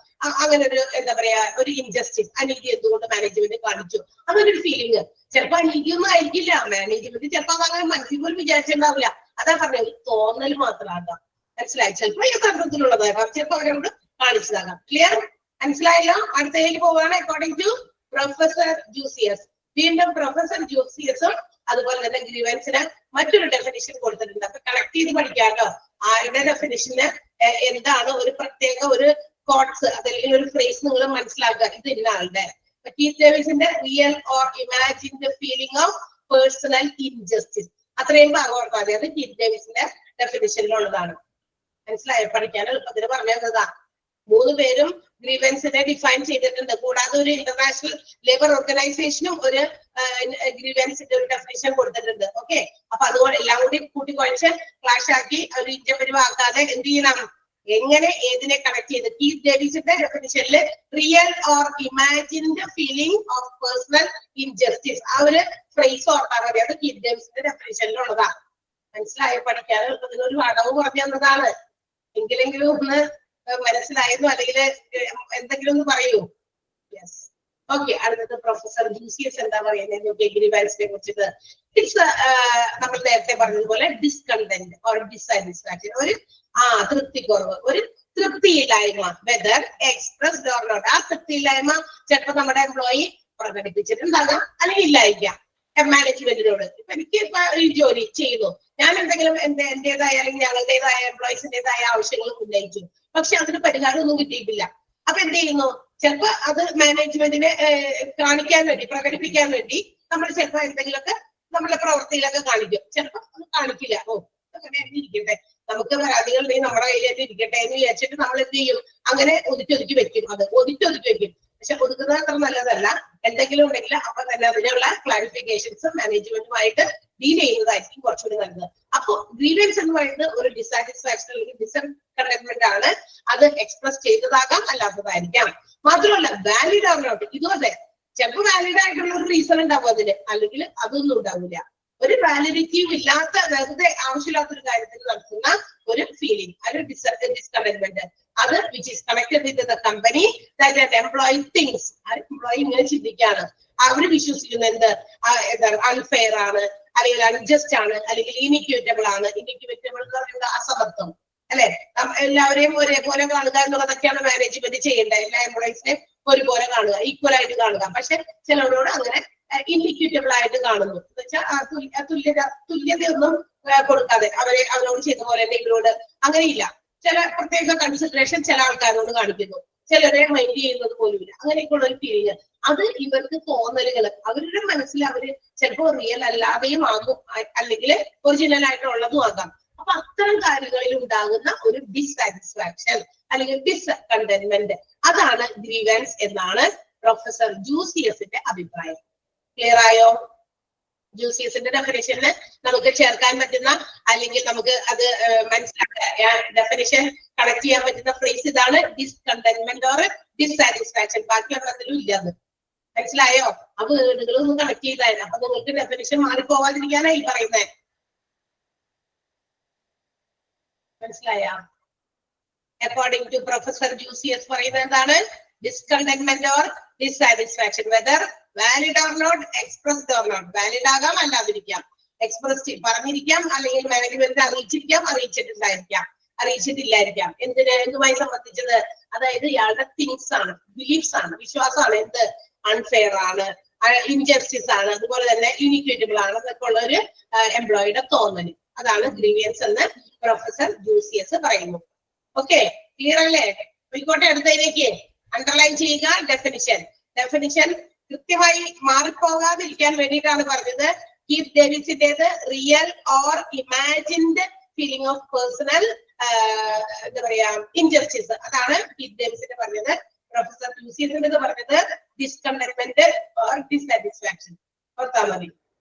അങ്ങനെ ഒരു എന്താ പറയാ ഒരു ഇൻജസ്റ്റിസ്, അനീതി എന്തുകൊണ്ട് മാനേജ്മെന്റ് കാണിച്ചു, അങ്ങനെ ഒരു ഫീലിംഗ്. ചിലപ്പോ അനീതിയൊന്നും ആയിരിക്കില്ല, മാനേജ്മെന്റ് ചിലപ്പോ അങ്ങനെ മനസ്സിൽ പോലും വിചാരിച്ചിട്ടുണ്ടാവില്ല. അതാ പറഞ്ഞ ഒരു തോന്നൽ മാത്രമാകാം. മനസ്സിലായി? ചിലപ്പോ യഥാർത്ഥത്തിലുള്ളതാകാം, ചിലപ്പോ അവരോട് കാണിച്ചതാകാം. ക്ലിയർ? മനസ്സിലായല്ലോ? അടുത്തതിലേക്ക് പോവുകയാണ്. According to professor Jucius. വീണ്ടും പ്രൊഫസർ ജൂസിയസും അതുപോലെ തന്നെ ഗ്രീവൻസിന് മറ്റൊരു ഡെഫിനിഷൻ കൊടുത്തിട്ടുണ്ട്. അപ്പൊ കണക്ട് ചെയ്ത് പഠിക്കാമല്ലോ. ആരുടെ ഡെഫിനിഷന് എന്താണ് ഒരു പ്രത്യേക ഒരു കോഡ്സ് അതല്ലെങ്കിൽ ഒരു ഫ്രേസ് നിങ്ങൾ മനസ്സിലാക്കുക. ഇത് ഇന്ന ആളുടെ കീത്ത് ഡേവിസിന്റെ real or imagined feeling of personal injustice, അത്രയും ഭാഗം ഓർത്താൽ മതി. അത് കീത്ത് ഡേവിസിന്റെ ഡെഫിനിഷനിലുള്ളതാണ്. മനസ്സിലായോ? പഠിക്കാൻ എളുപ്പത്തിന് പറഞ്ഞു തന്നതാ. 3 പേരും ഗ്രീവൻസിനെ ഡിഫൈൻ ചെയ്തിട്ടുണ്ട്. കൂടാതെ ഒരു ഇന്റർനാഷണൽ ലേബർ ഓർഗനൈസേഷനും ഒരു ഗ്രീവൻസിന്റെ ഒരു ഡെഫിനിഷൻ കൊടുത്തിട്ടുണ്ട്. ഓക്കെ, അപ്പൊ അതുപോലെ എല്ലാം കൂടി കൂട്ടിക്കുഴച്ച് ക്ലാഷ് ആക്കി ഒരു ഇഞ്ചപരിവാക്കാതെ എന്ത് ചെയ്യണം, എങ്ങനെ ഏതിനെ കണക്ട് ചെയ്ത് കീത്ത് ഡേവിസിന്റെ ഡെഫിനിഷനിൽ real or imagined feeling of personal injustice, ആ ഒരു ഫ്രേസ് ഓർത്താൽ മതി. അത് കീത്ത് ഡേവിസിന്റെ ഡെഫിനിഷനിലുള്ളതാണ്. മനസ്സിലായോ? പഠിക്കാൻ എളുപ്പത്തിന് ഒരു അടവ് പറഞ്ഞു തന്നതാണ്. എങ്കിലെങ്കിലും ഒന്ന് മനസ്സിലായിരുന്നു, അല്ലെങ്കിൽ എന്തെങ്കിലും ഒന്ന് പറയൂ. Yes, okay. അടുത്തത് പ്രൊഫസർ ജൂസിയസ് എന്താ പറയുന്നത് ഗ്രീവൻസിനെ കുറിച്ചിട്ട്. ഇറ്റ്സ് നമ്മൾ നേരത്തെ പറഞ്ഞതുപോലെ ഡിസ്കണ്ടന്റ് ഓർ ഡിസാറ്റിസ്ഫാക്ഷൻ, ഒരു തൃപ്തിക്കുറവ്, ഒരു തൃപ്തിയില്ലായ്മ, വെദർ എക്സ്പ്രസ്ഡ് ഓർ നോട്ട്. ആ തൃപ്തിയില്ലായ്മ ചിലപ്പോൾ നമ്മുടെ എംപ്ലോയി പ്രകടിപ്പിച്ചിട്ടുണ്ടാകാം, അല്ലെങ്കിൽ ഇല്ലായിരിക്കാം മാനേജ്മെന്റിനോട്. ഇപ്പൊ എനിക്ക് ഈ ജോലി ചെയ്യുന്നു, ഞാൻ എന്തെങ്കിലും എന്റേതായ അല്ലെങ്കിൽ ഞങ്ങളുടേതായ എംപ്ലോയീസിന്റേതായ ആവശ്യങ്ങൾ ഉന്നയിച്ചു, പക്ഷെ അതിന് പരിഹാരം ഒന്നും കിട്ടിയിട്ടില്ല. അപ്പൊ എന്ത് ചെയ്യുന്നു, ചിലപ്പോ അത് മാനേജ്മെന്റിനെ കാണിക്കാൻ വേണ്ടി, പ്രകടിപ്പിക്കാൻ വേണ്ടി നമ്മൾ ചിലപ്പോ എന്തെങ്കിലുമൊക്കെ നമ്മുടെ പ്രവൃത്തിയിലൊക്കെ കാണിക്കും, ചിലപ്പോ അത് കാണിക്കില്ല. അങ്ങനെ ഇരിക്കട്ടെ, നമുക്ക് പരാതികൾ ഉണ്ടെങ്കിൽ നമ്മുടെ കയ്യിലേക്ക് ഇരിക്കട്ടെ എന്ന് വിചാരിച്ചിട്ട് നമ്മൾ എന്ത് ചെയ്യും, അങ്ങനെ ഒതുക്കി വെക്കും. അത് ഒതുക്കി വെക്കും. പക്ഷെ ഒതുക്കുന്നത് അത്ര നല്ലതല്ല. എന്തെങ്കിലും ഉണ്ടെങ്കിൽ അപ്പൊ തന്നെ അതിനുള്ള ക്ലാരിഫിക്കേഷൻസ് മാനേജ്മെന്റുമായിട്ട് ഡീൽ ചെയ്യുന്നതായിരിക്കും കുറച്ചുകൂടി നല്ലത്. അപ്പൊ ഗ്രീവൻസ് എന്ന് പറയുന്നത് ഒരു ഡിസാറ്റിസ്ഫാക്ഷൻ അല്ലെങ്കിൽ ഡിസൺകണ്ടന്റ്മെന്റ് ആണ്. അത് എക്സ്പ്രസ് ചെയ്തതാകാം, അല്ലാത്തതായിരിക്കാം. മാത്രമല്ല വാലിഡ് ഓർ നോട്ട്, ഇതും അതെ. ചിലപ്പോൾ വാലിഡ് ആയിട്ടുള്ള ഒരു റീസൺ ഉണ്ടാവും അതിന്, അല്ലെങ്കിൽ അതൊന്നും ഉണ്ടാവില്ല. ഒരു വാലിഡിറ്റിയും ഇല്ലാത്ത, വെറുതെ ആവശ്യമില്ലാത്തൊരു കാര്യത്തിൽ നടത്തുന്ന ഒരു ഫീലിംഗ്, അതൊരു ഡിസ്കണ്ടന്റ്മെന്റ്. അത് which is connected with the company that an employee things. ആ എംപ്ലോയി ഇങ്ങനെ ചിന്തിക്കാണ്, അവര് വിശ്വസിക്കുന്ന എന്താണ് അൺഫെയർ ആണ്, അല്ലെങ്കിൽ അൺജസ്റ്റ് ആണ്, അല്ലെങ്കിൽ ഇനിക്യൂറ്റബിൾ ആണ്. ഇനിക്യൂറ്റബിൾ എന്ന് പറയുന്നത് അസമത്വം അല്ലെ. എല്ലാവരെയും ഒരേപോലെ കാണുക എന്നുള്ളതൊക്കെയാണ് മാനേജ്മെന്റ് ചെയ്യേണ്ടത്. എല്ലാ എംപ്ലോയീസിനെയും ഒരുപോലെ കാണുക, ഈക്വൽ ആയിട്ട് കാണുക. പക്ഷെ ചിലരോട് അങ്ങനെ ഇൻഡിക്യൂറ്റബിൾ ആയിട്ട് കാണുന്നു എന്ന് വെച്ചാൽ തുല്യതയൊന്നും കൊടുക്കാതെ അവരോട് ചെയ്ത പോലെ തന്നെ ഇവരോട് അങ്ങനെയില്ല. ചില പ്രത്യേക കൺസിഡറേഷൻ ചില ആൾക്കാരോട് കാണിക്കുന്നു, ചിലരെ മൈൻഡ് ചെയ്യുന്നത് പോലുമില്ല. അങ്ങനെയൊക്കെയുള്ള ഒരു ഫീലിംഗ്, അത് ഇവർക്ക് തോന്നലുകൾ, അവരുടെ മനസ്സിൽ അവര് ചിലപ്പോൾ റിയൽ അല്ലാതെയും ആകും, അല്ലെങ്കിൽ ഒറിജിനൽ ആയിട്ടുള്ളതും ആകാം. അപ്പൊ അത്തരം കാര്യങ്ങളിൽ ഉണ്ടാകുന്ന ഒരു ഡിസാറ്റിസ്ഫാക്ഷൻ അല്ലെങ്കിൽ ഡിസ്കണ്ടന്റ്മെന്റ്, അതാണ് ഗ്രീവൻസ് എന്നാണ് പ്രൊഫസർ ജൂസിയസിന്റെ അഭിപ്രായം. ക്ലിയർ ആയോ? ജൂസിയസിന്റെ ഡെഫിനേഷനിൽ നമുക്ക് ചേർക്കാൻ പറ്റുന്ന, അല്ലെങ്കിൽ നമുക്ക് അത് മനസ്സിലാക്കാൻ ഡെഫിനേഷൻ കണക്ട് ചെയ്യാൻ പറ്റുന്ന ഫ്രേസ് ഇതാണ്, ഡിസ്കണ്ടന്റ്മെന്റ് ഓർ ഡിസാറ്റിസ്ഫാക്ഷൻ. ബാക്കി ഒരെണ്ണത്തിലും ഇല്ലാന്ന്. മനസ്സിലായോ? ആ വേർഡുകളൊന്നും കണക്ട് ചെയ്താൽ അപ്പൊ നിങ്ങൾക്ക് ഡെഫിനേഷൻ മാറിപ്പോവാതിരിക്കാനായി പറയുന്നത്. മനസ്സിലായ? അക്കോർഡിംഗ് ടു പ്രൊഫസർ ജൂസിയസ് പറയുന്നത് എന്താണ്? Discontentment or dissatisfaction, whether valid or not, expressed or not. Valid ആകാം, അല്ലാതിരിക്കാം. എക്സ്പ്രസ് പറഞ്ഞിരിക്കാം, അല്ലെങ്കിൽ മാനേജ്മെന്റ് അറിയിച്ചിരിക്കാം, അറിയിച്ചിട്ടില്ലായിരിക്കാം. എന്തുമായി സംബന്ധിച്ചത്? അതായത് ഇയാളുടെ തിങ്സ് ആണ്, ബിലീഫ്സ് ആണ്, വിശ്വാസമാണ്. എന്ത് അൺഫെയർ ആണ്, ഇൻജസ്റ്റിസ് ആണ്, അതുപോലെ തന്നെ ഇനിക്യൂറ്റബിൾ ആണ് എന്നൊക്കെ ഉള്ള ഒരു എംപ്ലോയിയുടെ തോന്നൽ. അതാണ് ഗ്രീവിയൻസ് എന്ന് പ്രൊഫസർ ജൂസിയസ് പറയുന്നു. ഓക്കെ, ക്ലിയർ അല്ലേ? പോയിക്കോട്ടെ, അടുത്തതിലേക്ക് അണ്ടർലൈൻ ചെയ്യുക. ഡെഫിനിഷൻ കൃത്യമായി മാറിപ്പോകാതിരിക്കാൻ വേണ്ടിയിട്ടാണ് പറഞ്ഞത്. കീത്ത് ഡേവിസിന്റേത് real or imagined feeling of personal എന്താ പറയാ ഇൻജസ്റ്റിസ്, അതാണ് കീത്ത് ഡേവിസിന്റെ പറഞ്ഞത്. പ്രൊഫസർ ജൂസിയസിന്റെ പറഞ്ഞത് ഡിസ്കണ്ടന്റ്മെന്റ് ഓർ ഡിസാറ്റിസ്ഫാക്ഷൻ. ഓർത്താൽ മതി.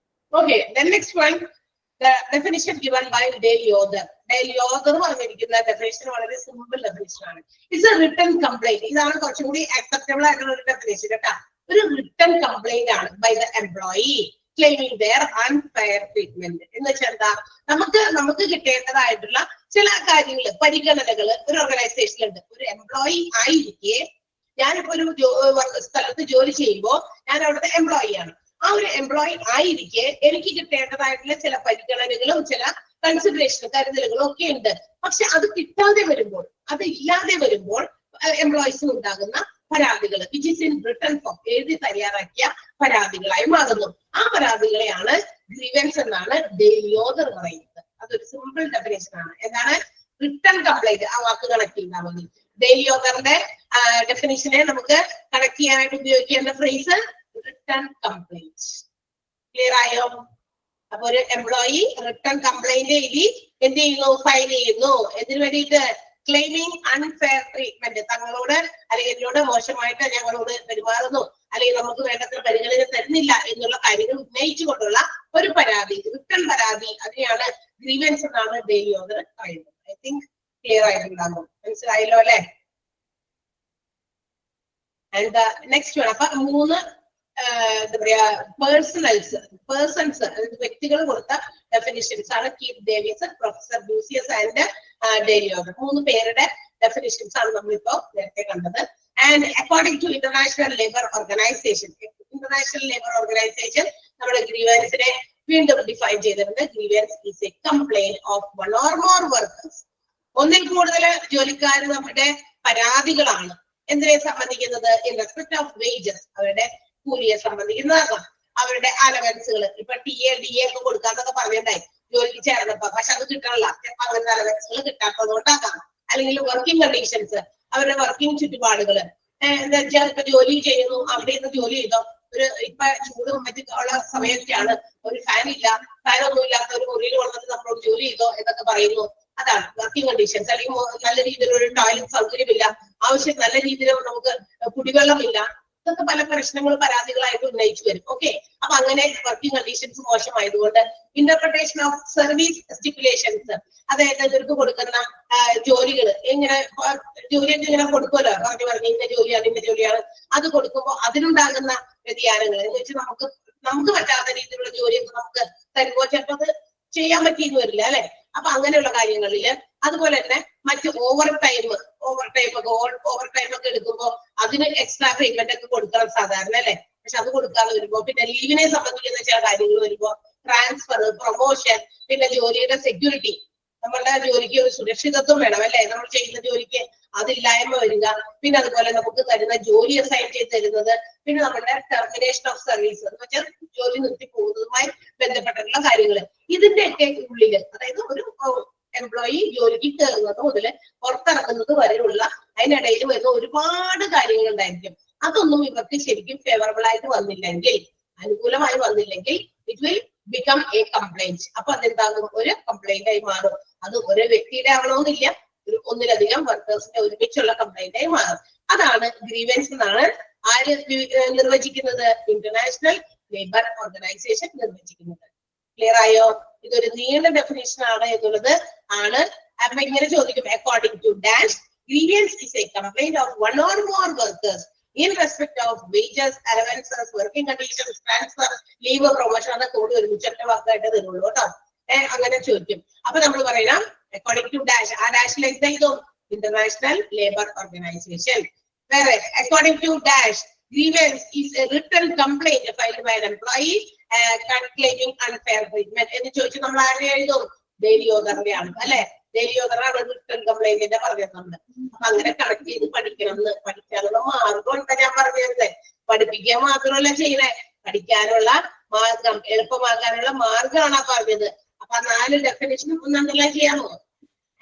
Okay, next one, the definition given by Dale Yoder. Dale Yoder പറഞ്ഞിരിക്കുന്ന ഡെഫിനേഷൻ വളരെ സിമ്പിൾ ഡെഫിനേഷൻ ആണ്. It's a written complaint. ഇതാണ് കുറച്ചും കൂടി അക്സെപ്റ്റബിൾ ആയിട്ടുള്ള ഒരു ഡെഫിനേഷൻ കേട്ടാ. ഒരു റിട്ടൺ കംപ്ലൈന്റ് ആണ് by the employee claiming their unfair treatment. എന്ന് വെച്ചാൽ എന്താ, നമുക്ക് കിട്ടേണ്ടതായിട്ടുള്ള ചില കാര്യങ്ങൾ, പരിഗണനകൾ ഒരു ഓർഗനൈസേഷനിലുണ്ട്. ഒരു എംപ്ലോയി ആയിരിക്കെ, ഞാനിപ്പോ ഒരു സ്ഥലത്ത് ജോലി ചെയ്യുമ്പോൾ ഞാൻ അവിടുത്തെ എംപ്ലോയി ആണ്. ആ ഒരു എംപ്ലോയി ആയിരിക്കെ എനിക്ക് കിട്ടേണ്ടതായിട്ടുള്ള ചില പരിഗണനകളും ചില കൺസിഡറേഷനും കരുതലുകളും ഒക്കെ ഉണ്ട്. പക്ഷെ അത് കിട്ടാതെ വരുമ്പോൾ, അത് ഇല്ലാതെ വരുമ്പോൾ എംപ്ലോയീസിന് ഉണ്ടാകുന്ന പരാതികൾ, which is in written form, എഴുതി തയ്യാറാക്കിയ പരാതികളായി മാറുന്നു. ആ പരാതികളെയാണ് ഗ്രീവൻസ് എന്നാണ് ഡെയിലി ഓതർ പറയുന്നത്. അതൊരു സിമ്പിൾ ഡെഫിനേഷൻ ആണ്. എന്താണ് റിട്ടൺ കംപ്ലൈന്റ്? ആ വാക്ക് കണക്ട് ചെയ്താൽ മതി. ഡെയിലി ഓതറിന്റെ ഡെഫിനേഷനെ നമുക്ക് കണക്ട് ചെയ്യാനായിട്ട് ഉപയോഗിക്കേണ്ട ഫ്രേസ് റിട്ടൺ കംപ്ലൈന്റ്. ക്ലിയർ ആയോ? അപ്പൊ ഒരു എംപ്ലോയി റിട്ടൺ കംപ്ലൈന്റ് എഴുതി എന്ത് ചെയ്യുന്നു? ഫയൽ ചെയ്യുന്നു. എന്തിനു വേണ്ടിയിട്ട്? Claiming unfair treatment. തങ്ങളോട് അല്ലെങ്കിൽ എന്നോട് മോശമായിട്ട് ഞങ്ങളോട് പെരുമാറുന്നു, അല്ലെങ്കിൽ നമുക്ക് വേണ്ടത്ര പരിഗണന തരുന്നില്ല എന്നുള്ള കാര്യങ്ങൾ ഉന്നയിച്ചുകൊണ്ടുള്ള ഒരു പരാതി, റിട്ടൺ പരാതി, അതിനെയാണ് ഗ്രീവൻസ് എന്നാണ് ഡെയിലി ഓതർ പറയുന്നത്. ഐ തിങ്ക് ക്ലിയർ ആയിട്ടുണ്ടാകും. മനസ്സിലായല്ലോ അല്ലെ? And next one. അപ്പൊ 3 എന്താ പറയാ പേഴ്സൺസ് വ്യക്തികൾ കൊടുത്ത ഡെഫിനിഷൻസ് ആണ് Keith Davis, professor Jucius and Dale Yoder. 3 പേരുടെ ഡെഫിനിഷൻസ് ആണ് നമ്മളിപ്പോ നേരത്തെ കണ്ടത്. And according to International Labour Organisation, നമ്മുടെ ഗ്രീവൻസിനെ വീണ്ടും ഡിഫൈൻ ചെയ്തിട്ടുണ്ട്. Grievance is a complaint of 1 or more workers. ഒന്നിൽ കൂടുതൽ ജോലിക്കാർ നമ്മുടെ പരാതികളാണ്. എന്തിനെ സംബന്ധിക്കുന്നത്? ഇൻ റെസ്പെക്ട് ഓഫ് വേജസ്, അവരുടെ കൂലിയെ സംബന്ധിക്കുന്നതാകാം, അവരുടെ അലവൻസുകൾ. ഇപ്പൊ TA DA ഒക്കെ കൊടുക്കാന്നൊക്കെ പറഞ്ഞിട്ടുണ്ടായി ജോലിക്ക് ചേർന്നപ്പോ, പക്ഷെ അത് കിട്ടണില്ല. ചിലപ്പോ അങ്ങനത്തെ അലവൻസുകൾ കിട്ടാത്തത് കൊണ്ടാകാം. അല്ലെങ്കിൽ വർക്കിംഗ് കണ്ടീഷൻസ്, അവരുടെ വർക്കിംഗ് ചുറ്റുപാടുകൾ. എന്താ വെച്ചാൽ ഇപ്പൊ ജോലി ചെയ്യുന്നു, അവിടെ നിന്ന് ജോലി ചെയ്തോ, ഇപ്പൊ ചൂടും മറ്റുള്ള സമയത്താണ്, ഒരു ഫാൻ ഇല്ല, ഫാനൊന്നും ഇല്ലാത്ത ഒരു മുറിയിൽ വന്നിട്ട് നമ്മളോട് ജോലി ചെയ്തോ എന്നൊക്കെ പറയുന്നു. അതാണ് വർക്കിംഗ് കണ്ടീഷൻസ്. അല്ലെങ്കിൽ നല്ല രീതിയിലുള്ള ഒരു ടോയ്ലറ്റ് സൗകര്യമില്ല, നല്ല രീതിയിൽ നമുക്ക് കുടിവെള്ളമില്ല. ഇതൊക്കെ പല പ്രശ്നങ്ങൾ പരാതികളായിട്ട് ഉന്നയിച്ചു വരും. ഓക്കെ, അപ്പൊ അങ്ങനെ വർക്കിംഗ് കണ്ടീഷൻസ് മോശമായതുകൊണ്ട് ഇന്റർപ്രിട്ടേഷൻ ഓഫ് സർവീസ് സ്റ്റിപ്പുലേഷൻസ്, അതായത് ഇവർക്ക് കൊടുക്കുന്ന ജോലികൾ ജോലിയൊക്കെ ഇങ്ങനെ കൊടുക്കുമല്ലോ, പറഞ്ഞു ഇന്ന ജോലിയാണ്, അത് കൊടുക്കുമ്പോൾ അതിനുണ്ടാകുന്ന വ്യതിയാനങ്ങൾ എന്ന് വെച്ചാൽ നമുക്ക് പറ്റാത്ത രീതിയിലുള്ള ജോലിയൊക്കെ നമുക്ക് തരുമ്പോൾ ചിലപ്പോൾ അത് ചെയ്യാൻ പറ്റിയെന്ന് വരില്ല അല്ലെ. അപ്പൊ അങ്ങനെയുള്ള കാര്യങ്ങളില്, അതുപോലെ തന്നെ മറ്റ് ഓവർ ടൈം ഒക്കെ എടുക്കുമ്പോൾ അതിന് എക്സ്ട്രാ പേയ്മെന്റ് ഒക്കെ കൊടുക്കണം സാധാരണ അല്ലെ. പക്ഷെ അത് കൊടുക്കാതെ വരുമ്പോ, പിന്നെ ലീവിനെ സംബന്ധിക്കുന്ന ചില കാര്യങ്ങൾ വരുമ്പോ, ട്രാൻസ്ഫർ, പ്രൊമോഷൻ, പിന്നെ ജോലിയുടെ സെക്യൂരിറ്റി, നമ്മളുടെ ജോലിക്ക് ഒരു സുരക്ഷിതത്വം വേണം അല്ലെ. നമ്മൾ ചെയ്യുന്ന ജോലിക്ക് അതില്ലായ്മ വരിക, പിന്നെ അതുപോലെ നമുക്ക് തരുന്ന ജോലി അസൈൻ ചെയ്ത് തരുന്നത്, പിന്നെ നമ്മുടെ ടെർമിനേഷൻ ഓഫ് സർവീസ് എന്ന് വെച്ചാൽ ജോലി നിർത്തി പോകുന്നതുമായി ബന്ധപ്പെട്ടിട്ടുള്ള കാര്യങ്ങൾ. ഇതിന്റെയൊക്കെ ഉള്ളിൽ, അതായത് ഒരു എംപ്ലോയി ജോലിക്ക് കയറുന്നത് മുതൽ പുറത്തിറങ്ങുന്നത് വരെയുള്ള അതിനിടയിൽ വരുന്ന ഒരുപാട് കാര്യങ്ങൾ ഉണ്ടായിരിക്കും. അതൊന്നും ഇവർക്ക് ശരിക്കും ഫേവറബിൾ ആയിട്ട് വന്നില്ലെങ്കിൽ, അനുകൂലമായി വന്നില്ലെങ്കിൽ, it will become A complaint. അപ്പൊ അതെന്താകും? ഒരു കംപ്ലൈന്റ് ആയി മാറും. അത് ഒരു വ്യക്തിയുടെ ആവണമെന്നില്ല, ഒന്നിലധികം വർക്കേഴ്സിന്റെ ഒരുമിച്ചുള്ള കംപ്ലൈന്റ് ആയി മാറും. അതാണ് ഗ്രീവൻസ് എന്നാണ് ആര് നിർവചിക്കുന്നത്? ഇന്റർനാഷണൽ ലേബർ ഓർഗനൈസേഷൻ നിർവചിക്കുന്നത്. ക്ലിയർ ആയോ? ഇതൊരു നീണ്ട ഡെഫിനേഷൻ ആണ് എന്നുള്ളത് ആണ്. അപ്പൊ ഇങ്ങനെ ചോദിക്കും, according to dash, grievance is a complaint of 1 or more workers in respect of wages, allowances, working conditions, transfer, leave, promotion. അതൊക്കെ കൂടി ഒരുമിച്ചൊറ്റ വാക്കായിട്ട് തരുള്ളൂ കേട്ടോ. അങ്ങനെ ചോദിക്കും. അപ്പൊ നമ്മൾ പറയണം അക്കോർഡിംഗ് ടു ഡാഷ്. ആ ഡാഷിൽ എന്താ ചെയ്തും? International Labour Organisation. വേറെ according to dash, grievance is a written complaint filed by an employee claiming unfair treatment എന്ന് ചോദിച്ചു നമ്മൾ ആരെ എഴുതും? ഡെയിലി ഓതറിന്റെ ആണ് അല്ലെ. ഡെയിലി ഓതറാണ് റിട്ടൺ കംപ്ലൈന്റിന്റെ പറഞ്ഞത് നമ്മൾ. അപ്പൊ അങ്ങനെ കണക്ട് ചെയ്ത് പഠിക്കാനുള്ള മാർഗം എന്താ ഞാൻ പറഞ്ഞത്? പഠിപ്പിക്കാൻ മാത്രമല്ല ചെയ്യണേ, പഠിക്കാനുള്ള മാർഗം, എളുപ്പമാക്കാനുള്ള മാർഗമാണ് പറഞ്ഞത്. അപ്പൊ 4 ഡെഫിനിഷനും ഒന്ന് അണ്ടർലൈൻ ചെയ്യാമോ?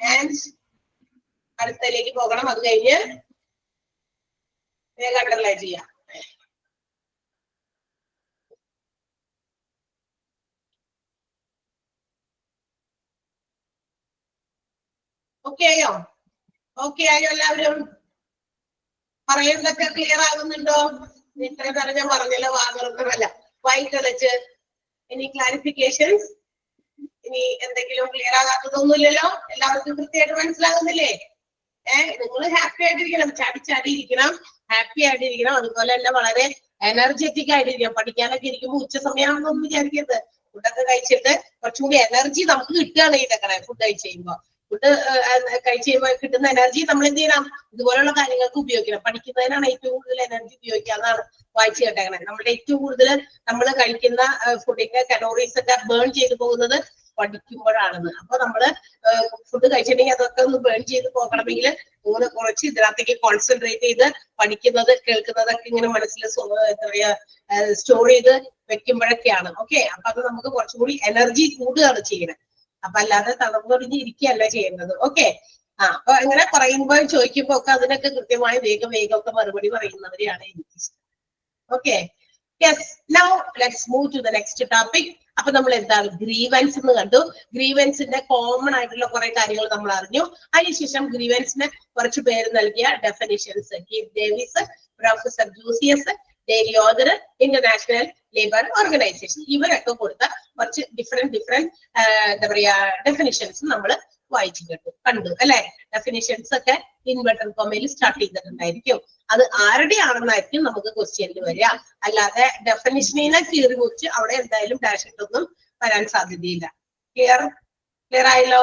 ആൻഡ് അടുത്തതിലേക്ക് പോകണം. അത് കഴിഞ്ഞ് വേഗം അണ്ടർലൈൻ ചെയ്യാം. ഓക്കെ ആയോ? എല്ലാവരും പറയുന്നതൊക്കെ ക്ലിയർ ആകുന്നുണ്ടോ? ഇത്രയും നേരം ഞാൻ പറഞ്ഞല്ലോ, വാങ്ങുന്നതല്ല വായിക്കലച്ച്. ഇനി ക്ലാരിഫിക്കേഷൻസ്, ഇനി എന്തെങ്കിലും ക്ലിയർ ആകാത്തതൊന്നുമില്ലല്ലോ? എല്ലാവർക്കും കൃത്യമായിട്ട് മനസ്സിലാകുന്നില്ലേ? നിങ്ങൾ ഹാപ്പി ആയിട്ടിരിക്കണം, ചാടിയിരിക്കണം, ഹാപ്പി ആയിട്ടിരിക്കണം. അതുപോലെ തന്നെ വളരെ എനർജറ്റിക് ആയിട്ടിരിക്കാം. പഠിക്കാനൊക്കെ ഇരിക്കുമ്പോൾ ഉച്ച സമയമാണെന്നൊന്നും വിചാരിക്കരുത്. ഫുഡൊക്കെ കഴിച്ചിട്ട് കുറച്ചും കൂടി എനർജി നമുക്ക് കിട്ടുകയാണ് ഇതൊക്കെ ഫുഡ് കഴിച്ച് കഴിയുമ്പോൾ. ഫുഡ് കഴിച്ച് കഴിയുമ്പോൾ കിട്ടുന്ന എനർജി നമ്മൾ എന്ത് ചെയ്യണം? ഇതുപോലുള്ള കാര്യങ്ങൾക്ക് ഉപയോഗിക്കണം. പഠിക്കുന്നതിനാണ് ഏറ്റവും കൂടുതൽ എനർജി ഉപയോഗിക്കുക എന്നാണ് വായിച്ചു കേട്ടേക്കണേ. നമ്മുടെ ഏറ്റവും കൂടുതൽ നമ്മൾ കഴിക്കുന്ന ഫുഡിന്റെ കലോറീസ് ഒക്കെ ബേൺ ചെയ്ത് പോകുന്നത് പഠിക്കുമ്പോഴാണെന്ന്. അപ്പൊ നമ്മള് ഫുഡ് കഴിച്ചിട്ടുണ്ടെങ്കിൽ അതൊക്കെ ഒന്ന് ബേൺ ചെയ്ത് പോകണമെങ്കിൽ ഇങ്ങനെ കുറച്ച് ഇതിനകത്തേക്ക് കോൺസെൻട്രേറ്റ് ചെയ്ത് പഠിക്കുന്നത് കേൾക്കുന്നതൊക്കെ ഇങ്ങനെ മനസ്സിൽ എന്താ പറയാ സ്റ്റോർ ചെയ്ത് വെക്കുമ്പോഴൊക്കെയാണ്. ഓക്കെ, അപ്പൊ അത് നമുക്ക് കുറച്ചും കൂടി എനർജി കൂടുകയാണ് ചെയ്യുന്നത്. അപ്പൊ അല്ലാതെ തളർന്നൊടിഞ്ഞ് ഇരിക്കുകയല്ല ചെയ്യുന്നത്. ഓക്കെ, അപ്പൊ ഇങ്ങനെ പറയുമ്പോ ചോദിക്കുമ്പോ ഒക്കെ അതിനൊക്കെ കൃത്യമായി വേഗം ഒക്കെ മറുപടി പറയുന്നവരെയാണ് എനിക്ക് ഇഷ്ടം. Okay, yes, now let's move to the next topic. അപ്പൊ നമ്മൾ എന്താണ് ഗ്രീവൻസ് എന്ന് കണ്ടു. ഗ്രീവൻസിന്റെ കോമൺ ആയിട്ടുള്ള കുറെ കാര്യങ്ങൾ നമ്മൾ അറിഞ്ഞു. അതിനുശേഷം ഗ്രീവൻസിന് കുറച്ച് പേര് നൽകിയ definitions Keith Davis, professor Jucius, Dale Yoder, International Labour Organisation, ഇവരൊക്കെ കൊടുത്ത കുറച്ച് ഡിഫറെന്റ് എന്താ പറയാ ഡെഫിനിഷൻസ് നമ്മൾ വായിച്ചു കണ്ടു അല്ലെ. ഡെഫിനിഷൻസ് ഒക്കെ ഇൻവെർട്ടർ കോമയിൽ സ്റ്റാർട്ട് ചെയ്തിട്ടുണ്ടായിരിക്കും. അത് ആരുടെ ആണെന്നായിരിക്കും നമുക്ക് ക്വസ്റ്റ്യനിൽ വരിക. അല്ലാതെ ഡെഫിനിഷനെ കീറി കുറിച്ച് അവിടെ എന്തായാലും ഡാഷ് ഇട്ടൊന്നും വരാൻ സാധ്യതയില്ല. ക്ലിയർ ആയല്ലോ?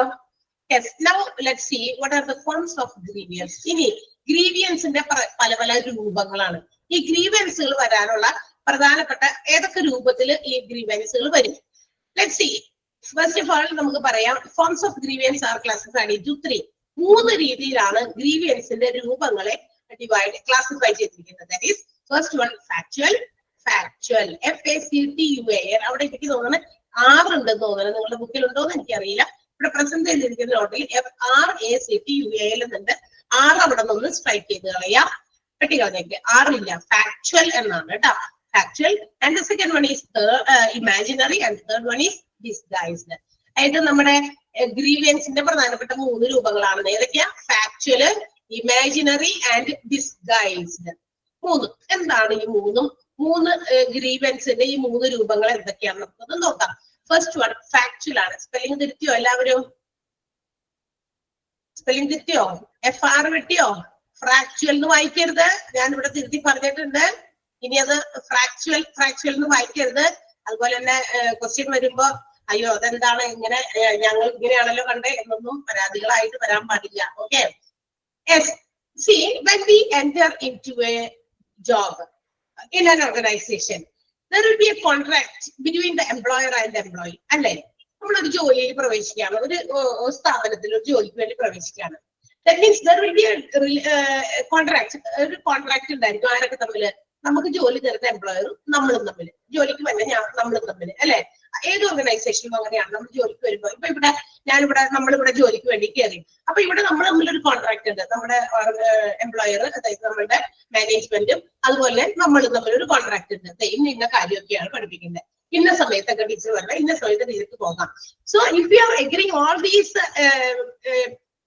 Yes, now let's see what are the forms of grievance. ഇനി ഗ്രീവിയൻസിന്റെ പല പല രൂപങ്ങളാണ്. ഈ ഗ്രീവൻസുകൾ വരാനുള്ള പ്രധാനപ്പെട്ട ഏതൊക്കെ രൂപത്തിൽ ഈ ഗ്രീവൻസുകൾ വരും? Let's see. First of all നമുക്ക് പറയാം forms of grievance are classified into 3. 3 രീതിയിലാണ് ഗ്രീവിയൻസിന്റെ രൂപങ്ങളെ ക്ലാസിഫൈ ചെയ്തിരിക്കുന്നത്. That is first one factual. FACTUAL. അവിടെ എനിക്ക് തോന്നുന്നത് 6 ഉണ്ടെന്ന് തോന്നുന്നത്. നിങ്ങളുടെ ബുക്കിൽ ഉണ്ടോ എന്ന് എനിക്കറിയില്ല. ഇവിടെ പ്രസന്റ് ചെയ്തിരിക്കുന്ന നോട്ടിൽ FRACTUAL എന്നുണ്ട്. 6 അവിടെ നിന്ന് സ്ട്രൈക്ക് ചെയ്ത് കളയാം. പെട്ടികളഞ്ഞേക്ക് 6 ഇല്ല, ഫാക്ച്വൽ എന്നാണ് കേട്ടോ. Factual. And the second one is imaginary and third one is disguised. അതായത് നമ്മുടെ ഗ്രീവിയൻസിന്റെ പ്രധാനപ്പെട്ട 3 രൂപങ്ങളാണ്. ഏതൊക്കെയാ? ഫാക്ച്വല്, ഇമാജിനറി ആൻഡ് ഡിസ്ഗൈസ്ഡ്. 3. എന്താണ് ഈ 3 ഗ്രീവൻസിന്റെ ഈ 3 രൂപങ്ങൾ എന്തൊക്കെയാണെന്ന് നമുക്കൊന്ന് നോക്കാം. ഫസ്റ്റ് വൺ ഫാക്ച്വൽ ആണ്. സ്പെല്ലിംഗ് തിരുത്തിയോ എല്ലാവരും? സ്പെല്ലിംഗ് തിരുത്തിയോ? FR വെട്ടിയോ? ഫ്രാക്ച്വൽ എന്ന് വായിക്കരുത്. ഞാൻ ഇവിടെ തിരുത്തി പറഞ്ഞിട്ടുണ്ട്. ഇനി അത് ഫ്രാക്ച്വൽ എന്ന് വായിക്കരുത്. അതുപോലെ തന്നെ ക്വസ്റ്റ്യൻ വരുമ്പോ അയ്യോ അതെന്താണ് ഇങ്ങനെ, ഞങ്ങൾ ഇങ്ങനെയാണല്ലോ കണ്ടേ എന്നൊന്നും പരാതികളായിട്ട് വരാൻ പാടില്ല. Okay, yes. See, when we enter into a job in an organization, there will be a contract between the employer and the employee. അല്ലേ? നമ്മളൊരു ജോലിയിൽ പ്രവേശിക്കുകയാണ്, ഒരു സ്ഥാപനത്തിൽ ഒരു ജോലിക്ക് വേണ്ടി പ്രവേശിക്കുകയാണ്. That means there will be a contract. ഒരു കോൺട്രാക്ട് ഉണ്ടായിരിക്കും. ആരൊക്കെ തമ്മിൽ? നമുക്ക് ജോലി തരുന്ന എംപ്ലോയറും നമ്മളും തമ്മിൽ, ജോലിക്ക് വന്ന നമ്മളും തമ്മിൽ അല്ലെ. ഏത് ഓർഗനൈസേഷനും അങ്ങനെയാണ്. നമ്മൾ ജോലിക്ക് വരുമ്പോ ഇപ്പൊ നമ്മളിവിടെ ജോലിക്ക് വേണ്ടി കയറി. അപ്പൊ ഇവിടെ നമ്മൾ തമ്മിലൊരു കോൺട്രാക്ട് ഉണ്ട്. നമ്മുടെ എംപ്ലോയർ, അതായത് നമ്മളുടെ മാനേജ്മെന്റും അതുപോലെ നമ്മളും തമ്മിലൊരു കോൺട്രാക്ട് ഉണ്ട്. ഇന്ന കാര്യമൊക്കെയാണ് പഠിപ്പിക്കേണ്ടത്, ഇന്ന സമയത്തൊക്കെ ടീച്ചർ വരണം, ഇന്ന സമയത്ത് ടീച്ചർക്ക് പോകാം. So if you are agreeing all these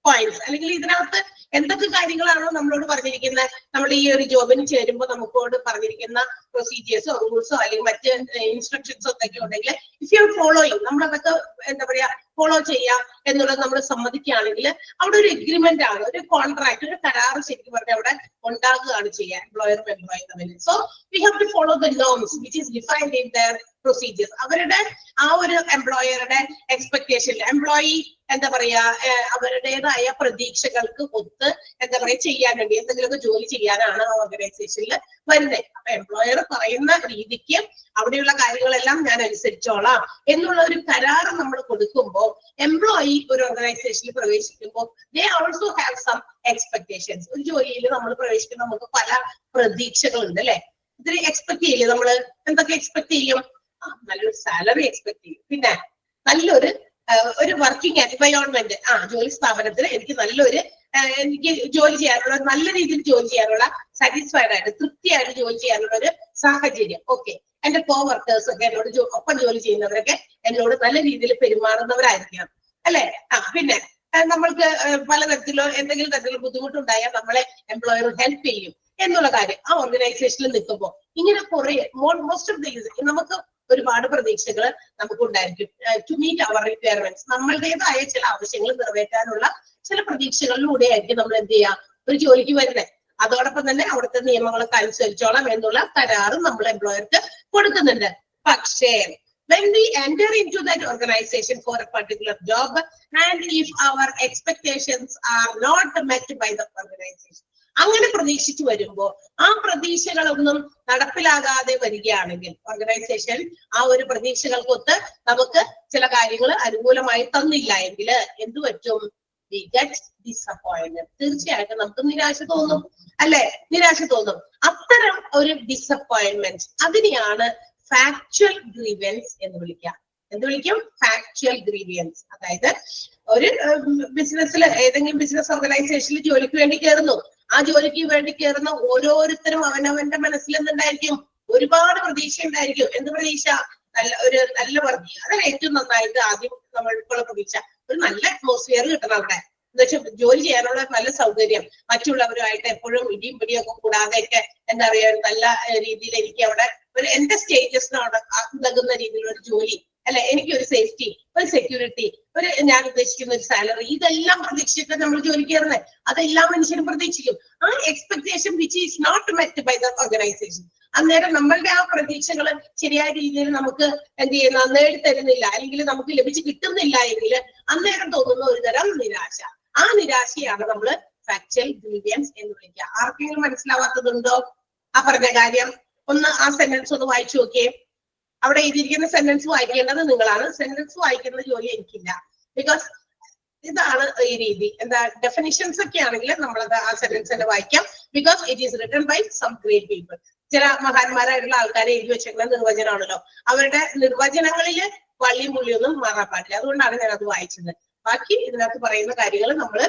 points, അല്ലെങ്കിൽ ഇതിനകത്ത് എന്തൊക്കെ കാര്യങ്ങളാണോ നമ്മളോട് പറഞ്ഞിരിക്കുന്നത്, നമ്മൾ ഈ ഒരു ജോബിന് ചേരുമ്പോൾ നമുക്കോട് പറഞ്ഞിരിക്കുന്ന പ്രൊസീജിയേഴ്സോ റൂൾസോ അല്ലെങ്കിൽ മറ്റ് ഇൻസ്ട്രക്ഷൻസോ ഒക്കെ ഉണ്ടെങ്കിൽ ഇഫ് യു ആർ ഫോളോയിങ്, നമ്മളതൊക്കെ എന്താ പറയാ ഫോളോ ചെയ്യാം എന്നുള്ളത് നമ്മൾ സമ്മതിക്കുകയാണെങ്കിൽ അവിടെ ഒരു എഗ്രിമെന്റ് ആണ്, ഒരു കോൺട്രാക്ട്, ഒരു കരാർ ശരിക്കും പറഞ്ഞാൽ അവിടെ ഉണ്ടാകുകയാണ് ചെയ്യുക എംപ്ലോയറും എംപ്ലോയി തമ്മിൽ. So we have to follow the norms which is defined in their procedures. അവരുടെ ആ ഒരു എംപ്ലോയറുടെ എക്സ്പെക്ടേഷൻ, എംപ്ലോയി എന്താ പറയാ അവരുടേതായ പ്രതീക്ഷകൾക്ക് ഒത്ത് എന്താ പറയാ ചെയ്യാൻ വേണ്ടി എന്തെങ്കിലുമൊക്കെ ജോലി ചെയ്യാനാണ് ആ ഓർഗനൈസേഷനിൽ വരുന്നത്. അപ്പൊ എംപ്ലോയർ പറയുന്ന രീതിക്ക് അവിടെയുള്ള കാര്യങ്ങളെല്ലാം ഞാൻ അനുസരിച്ചോളാം എന്നുള്ള ഒരു കരാർ നമ്മൾ കൊടുക്കുമ്പോൾ എംപ്ലോയി ഒരു ഓർഗനൈസേഷനിൽ പ്രവേശിക്കുമ്പോൾ they also have some expectations. ഒരു ജോലിയിൽ നമ്മൾ പ്രവേശിക്കുമ്പോൾ നമുക്ക് പല പ്രതീക്ഷകളുണ്ട് അല്ലെ. ഇതിന് എക്സ്പെക്ട് ചെയ്യില്ലേ നമ്മള്? എന്തൊക്കെ എക്സ്പെക്ട് ചെയ്യും? നല്ലൊരു സാലറി എക്സ്പെക്ട് ചെയ്യും, പിന്നെ നല്ലൊരു വർക്കിംഗ് എൻവയോൺമെന്റ്, ജോലി സ്ഥാപനത്തിൽ എനിക്ക് നല്ലൊരു എനിക്ക് ജോലി ചെയ്യാനുള്ള, നല്ല രീതിയിൽ ജോലി ചെയ്യാനുള്ള, സാറ്റിസ്ഫൈഡ് ആയിട്ട് തൃപ്തിയായിട്ട് ജോലി ചെയ്യാനുള്ള ഒരു സാഹചര്യം. ഓക്കെ, എന്റെ കോ വർക്കേഴ്സ് ഒക്കെ എന്നോട് ഒപ്പം ജോലി ചെയ്യുന്നവരൊക്കെ എന്നോട് നല്ല രീതിയിൽ പെരുമാറുന്നവരായിരിക്കണം അല്ലെ. പിന്നെ നമ്മൾക്ക് പലതരത്തിലോ എന്തെങ്കിലും തരത്തിലുള്ള ബുദ്ധിമുട്ടുണ്ടായാൽ നമ്മളെ എംപ്ലോയർ ഹെൽപ്പ് ചെയ്യും എന്നുള്ള കാര്യം ആ ഓർഗനൈസേഷനിൽ നിൽക്കുമ്പോൾ ഇങ്ങനെ കുറെ മോസ്റ്റ് ഓഫ് ദീസ് നമുക്ക് ഒരുപാട് പ്രതീക്ഷകൾ നമുക്ക് ഉണ്ടായിരിക്കും. ടു മീറ്റ് അവർ റിക്വയർമെന്റ്സ്, നമ്മളുടേതായ ചില ആവശ്യങ്ങൾ നിറവേറ്റാനുള്ള ചില പ്രതീക്ഷകളിലൂടെ ആയിരിക്കും നമ്മൾ എന്ത് ചെയ്യുക, ഒരു ജോലിക്ക് വരുന്നത്. അതോടൊപ്പം തന്നെ അവിടുത്തെ നിയമങ്ങളൊക്കെ അനുസരിച്ചോളാം എന്നുള്ള കരാറും നമ്മൾ എംപ്ലോയർക്ക് കൊടുക്കുന്നുണ്ട്. പക്ഷേ when we enter into that organization for a particular job and if our expectations are not met by the organization, അങ്ങനെ പ്രതീക്ഷിച്ചു വരുമ്പോ ആ പ്രതീക്ഷകളൊന്നും നടപ്പിലാകാതെ വരികയാണെങ്കിൽ ഓർഗനൈസേഷൻ ആ ഒരു പ്രതീക്ഷകൾക്കൊത്ത് നമുക്ക് ചില കാര്യങ്ങൾ അനുകൂലമായി തന്നില്ല എങ്കിൽ എന്തു പറ്റും? we get disappointed. തീർച്ചയായിട്ടും നമുക്ക് നിരാശ തോന്നും, അല്ലെ? നിരാശ തോന്നും. അത്തരം ഒരു ഡിസപ്പോയിന്റ്മെന്റ് അതിനെയാണ് ഫാക്ച്വൽ ഗ്രീവിയൻസ് എന്ന് വിളിക്കാം. എന്ത് വിളിക്കും? Factual grievance. അതായത് ഒരു ബിസിനസ്സിൽ, ഏതെങ്കിലും ബിസിനസ് ഓർഗനൈസേഷനിൽ ജോലിക്ക് വേണ്ടി കയറുന്നു. ആ ജോലിക്ക് വേണ്ടി കയറുന്ന ഓരോരുത്തരും അവനവന്റെ മനസ്സിൽ എന്തുണ്ടായിരിക്കും? ഒരുപാട് പ്രതീക്ഷ ഉണ്ടായിരിക്കും. എന്ത് പ്രതീക്ഷ? നല്ല വർക്ക്, അതിൽ ഏറ്റവും നന്നായിട്ട് ആദ്യം നമ്മൾക്കുള്ള പ്രതീക്ഷ ഒരു നല്ല അറ്റ്മോസ്ഫിയർ കിട്ടണം അവിടെ. എന്ന് വെച്ചാൽ ജോലി ചെയ്യാനുള്ള നല്ല സൗകര്യം, മറ്റുള്ളവരുമായിട്ട് എപ്പോഴും ഇടിയും പിടിയൊക്കെ കൂടാതെയൊക്കെ എന്താ പറയാ നല്ല രീതിയിൽ എനിക്ക് അവിടെ ഒരു എന്റെ സ്റ്റേറ്റസിനോട് ഉതകുന്ന രീതിയിലുള്ള ഒരു ജോലി, അല്ലെ? എനിക്കൊരു സേഫ്റ്റി, ഒരു സെക്യൂരിറ്റി, ഒരു ഞാൻ ഉദ്ദേശിക്കുന്ന ഒരു സാലറി, ഇതെല്ലാം പ്രതീക്ഷിച്ചിട്ട് നമ്മൾ ജോലി കയറുന്നത്. അതെല്ലാം മനുഷ്യരും പ്രതീക്ഷിക്കും. ആ expectation which is not met by the organisation, അന്നേരം നമ്മളുടെ ആ പ്രതീക്ഷകൾ ശരിയായ രീതിയിൽ നമുക്ക് എന്ത് ചെയ്യുന്ന നേടിത്തരുന്നില്ല, അല്ലെങ്കിൽ നമുക്ക് ലഭിച്ചു കിട്ടുന്നില്ല എങ്കിൽ അന്നേരം തോന്നുന്ന ഒരു തരം നിരാശ. ആ നിരാശയാണ് നമ്മൾ ഫാക്ച്വൽ ഗ്രീവിയൻസ് എന്ന് വിളിക്കുക. ആർക്കെങ്കിലും മനസ്സിലാവാത്തതുണ്ടോ ആ പറഞ്ഞ കാര്യം? ഒന്ന് ആ സെന്റൻസ് ഒന്ന് വായിച്ചു നോക്കിയേ. അവിടെ എഴുതിയിരിക്കുന്ന സെന്റൻസ് വായിക്കേണ്ടത് നിങ്ങളാണ്. സെന്റൻസ് വായിക്കുന്ന ജോലി എനിക്കില്ല. ബിക്കോസ് ഇതാണ് ഈ രീതി. എന്താ ഡെഫിനിഷൻസ് ഒക്കെ ആണെങ്കിൽ നമ്മളത് ആ സെന്റൻസ് തന്നെ വായിക്കാം. Because it is written by some great people. ചില മഹാന്മാരായിട്ടുള്ള ആൾക്കാരെ എഴുതി വെച്ചിട്ടുള്ള നിർവചനമാണല്ലോ. അവരുടെ നിർവചനങ്ങളില് വള്ളിയും പുള്ളിയൊന്നും മാറാൻ പാടില്ല. അതുകൊണ്ടാണ് ഞാൻ അത് വായിച്ചത്. ബാക്കി ഇതിനകത്ത് പറയുന്ന കാര്യങ്ങൾ നമ്മൾ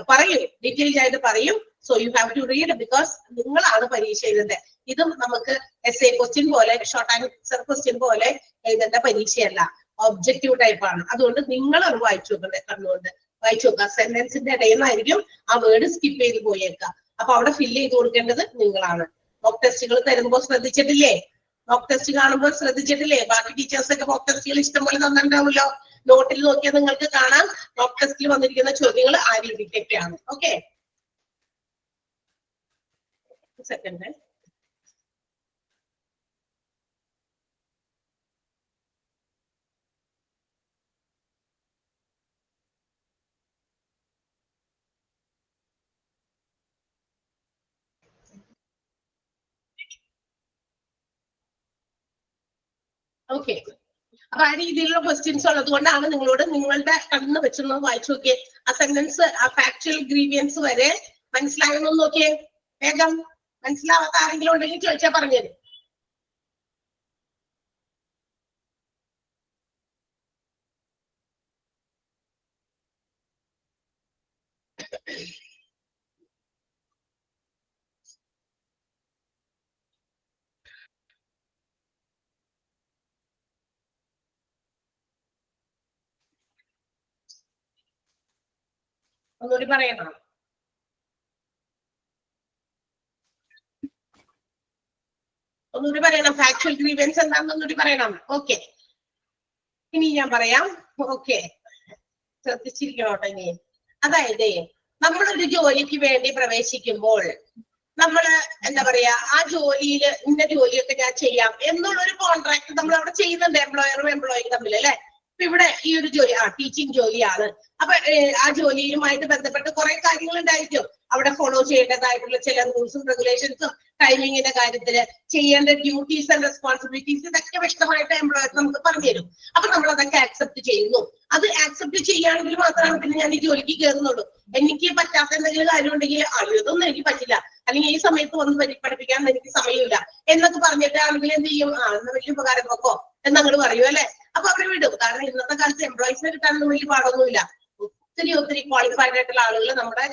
പറയും, ഡീറ്റെയിൽസ് ആയിട്ട് പറയും. So you have to read, because നിങ്ങളാണ് പരീക്ഷ എഴുതേണ്ടത്. ഇതും നമുക്ക് essay ക്വസ്റ്റ്യൻ പോലെ, ഷോർട്ട് ആൻസർ ക്വസ്റ്റ്യൻ പോലെ എഴുതേണ്ട പരീക്ഷയല്ല, ഒബ്ജക്റ്റീവ് ടൈപ്പ് ആണ്. അതുകൊണ്ട് നിങ്ങൾ അത് വായിച്ചു നോക്കണ്ടേ, കണ്ണുകൊണ്ട് വായിച്ചു നോക്കുക. സെന്റൻസിന്റെ ഇടയിൽ നിന്നായിരിക്കും ആ വേർഡ് സ്കിപ്പ് ചെയ്ത് പോയേക്കുക. അപ്പൊ അവിടെ ഫില്ല് ചെയ്ത് കൊടുക്കേണ്ടത് നിങ്ങളാണ്. മോക്ക് ടെസ്റ്റുകൾ തരുമ്പോൾ ശ്രദ്ധിച്ചിട്ടില്ലേ? മോക്ക് ടെസ്റ്റ് കാണുമ്പോൾ ശ്രദ്ധിച്ചിട്ടില്ലേ? ബാക്കി ടീച്ചേഴ്സ് ഒക്കെ മോക്ക് ടെസ്റ്റുകൾ ഇഷ്ടംപോലെ തന്നിട്ടുണ്ടാവുമല്ലോ. നോട്ടിൽ നോക്കിയാൽ നിങ്ങൾക്ക് കാണാം മോക്ക് ടെസ്റ്റിൽ വന്നിരിക്കുന്ന ചോദ്യങ്ങൾ ആ രീതിക്കൊക്കെയാണ്. Okay, second. ഓക്കെ, അപ്പൊ ആ രീതിയിലുള്ള ക്വസ്റ്റ്യൻസ് ഉള്ളത് കൊണ്ടാണ് നിങ്ങളോട് നിങ്ങളുടെ കണ്ണ് വെച്ചൊന്ന് വായിച്ചു നോക്കിയേ. ആ സെന്റൻസ്, ആ ഫാക്ച്വൽ ഗ്രീവിയൻസ് വരെ മനസ്സിലായെന്ന് നോക്കിയേ. വേഗം മനസ്സിലാവാത്ത ആരെങ്കിലും ഉണ്ടെങ്കിൽ ചോദിച്ചാൽ പറഞ്ഞുതരും. ഒന്നുകൂടി പറയണം. ഒന്നുകൂടി പറയണം. ഫാക്ച്വൽ ഗ്രീവൻസ് എന്താണെന്ന് ഒന്നുകൂടി പറയണം. ഓക്കെ, ഇനി ഞാൻ പറയാം. ഓക്കെ, ശ്രദ്ധിച്ചിരിക്കണോട്ടെ ഇനി. അതായത് നമ്മളൊരു ജോലിക്ക് വേണ്ടി പ്രവേശിക്കുമ്പോൾ നമ്മള് എന്താ പറയാ, ആ ജോലിയില് ഇന്ന ജോലിയൊക്കെ ഞാൻ ചെയ്യാം എന്നുള്ളൊരു കോൺട്രാക്ട് നമ്മൾ അവിടെ ചെയ്യുന്നുണ്ട്, എംപ്ലോയറും എംപ്ലോയിയും തമ്മിൽ, അല്ലെ? ഇപ്പൊ ഇവിടെ ഈ ഒരു ജോലി ടീച്ചിങ് ജോലിയാണ്. അപ്പൊ ആ ജോലിയുമായിട്ട് ബന്ധപ്പെട്ട് കുറെ കാര്യങ്ങൾ ഉണ്ടായിരിക്കും. അവിടെ ഫോളോ ചെയ്യേണ്ടതായിട്ടുള്ള ചില റൂൾസും റെഗുലേഷൻസും, ടൈമിങ്ങിന്റെ കാര്യത്തില് ചെയ്യേണ്ട ഡ്യൂട്ടീസ് ആൻഡ് റെസ്പോൺസിബിലിറ്റീസ്, ഇതൊക്കെ വ്യക്തമായിട്ട് എംപ്ലോയർ നമുക്ക് പറഞ്ഞു തരും. അപ്പൊ നമ്മൾ അതൊക്കെ ആക്സെപ്റ്റ് ചെയ്യുന്നു. അത് ആക്സെപ്റ്റ് ചെയ്യുകയാണെങ്കിൽ മാത്രമാണ് പിന്നെ ഞാൻ ഈ ജോലിക്ക് കയറുന്നുള്ളൂ. എനിക്ക് പറ്റാത്ത എന്തെങ്കിലും കാര്യം ഉണ്ടെങ്കിൽ ഇതൊന്നും എനിക്ക് പറ്റില്ല, അല്ലെങ്കിൽ ഈ സമയത്ത് വന്ന് പഠിപ്പിക്കാൻ എനിക്ക് സമയമില്ല എന്നൊക്കെ പറഞ്ഞിട്ടാണെങ്കിൽ എന്ത് ചെയ്യും? എന്നാ വലിയ ഉപകാരം നോക്കോ എന്നങ്ങോട്ട് പറയൂ, അല്ലെ? അപ്പൊ അവരെ വിടും. കാരണം ഇന്നത്തെ കാലത്ത് എംപ്ലോയീസിനെ കിട്ടാനൊന്നും വലിയ പാടൊന്നുമില്ല. ഒത്തിരി ക്വാളിഫൈഡ് ആയിട്ടുള്ള ആളുകൾ നമ്മുടെ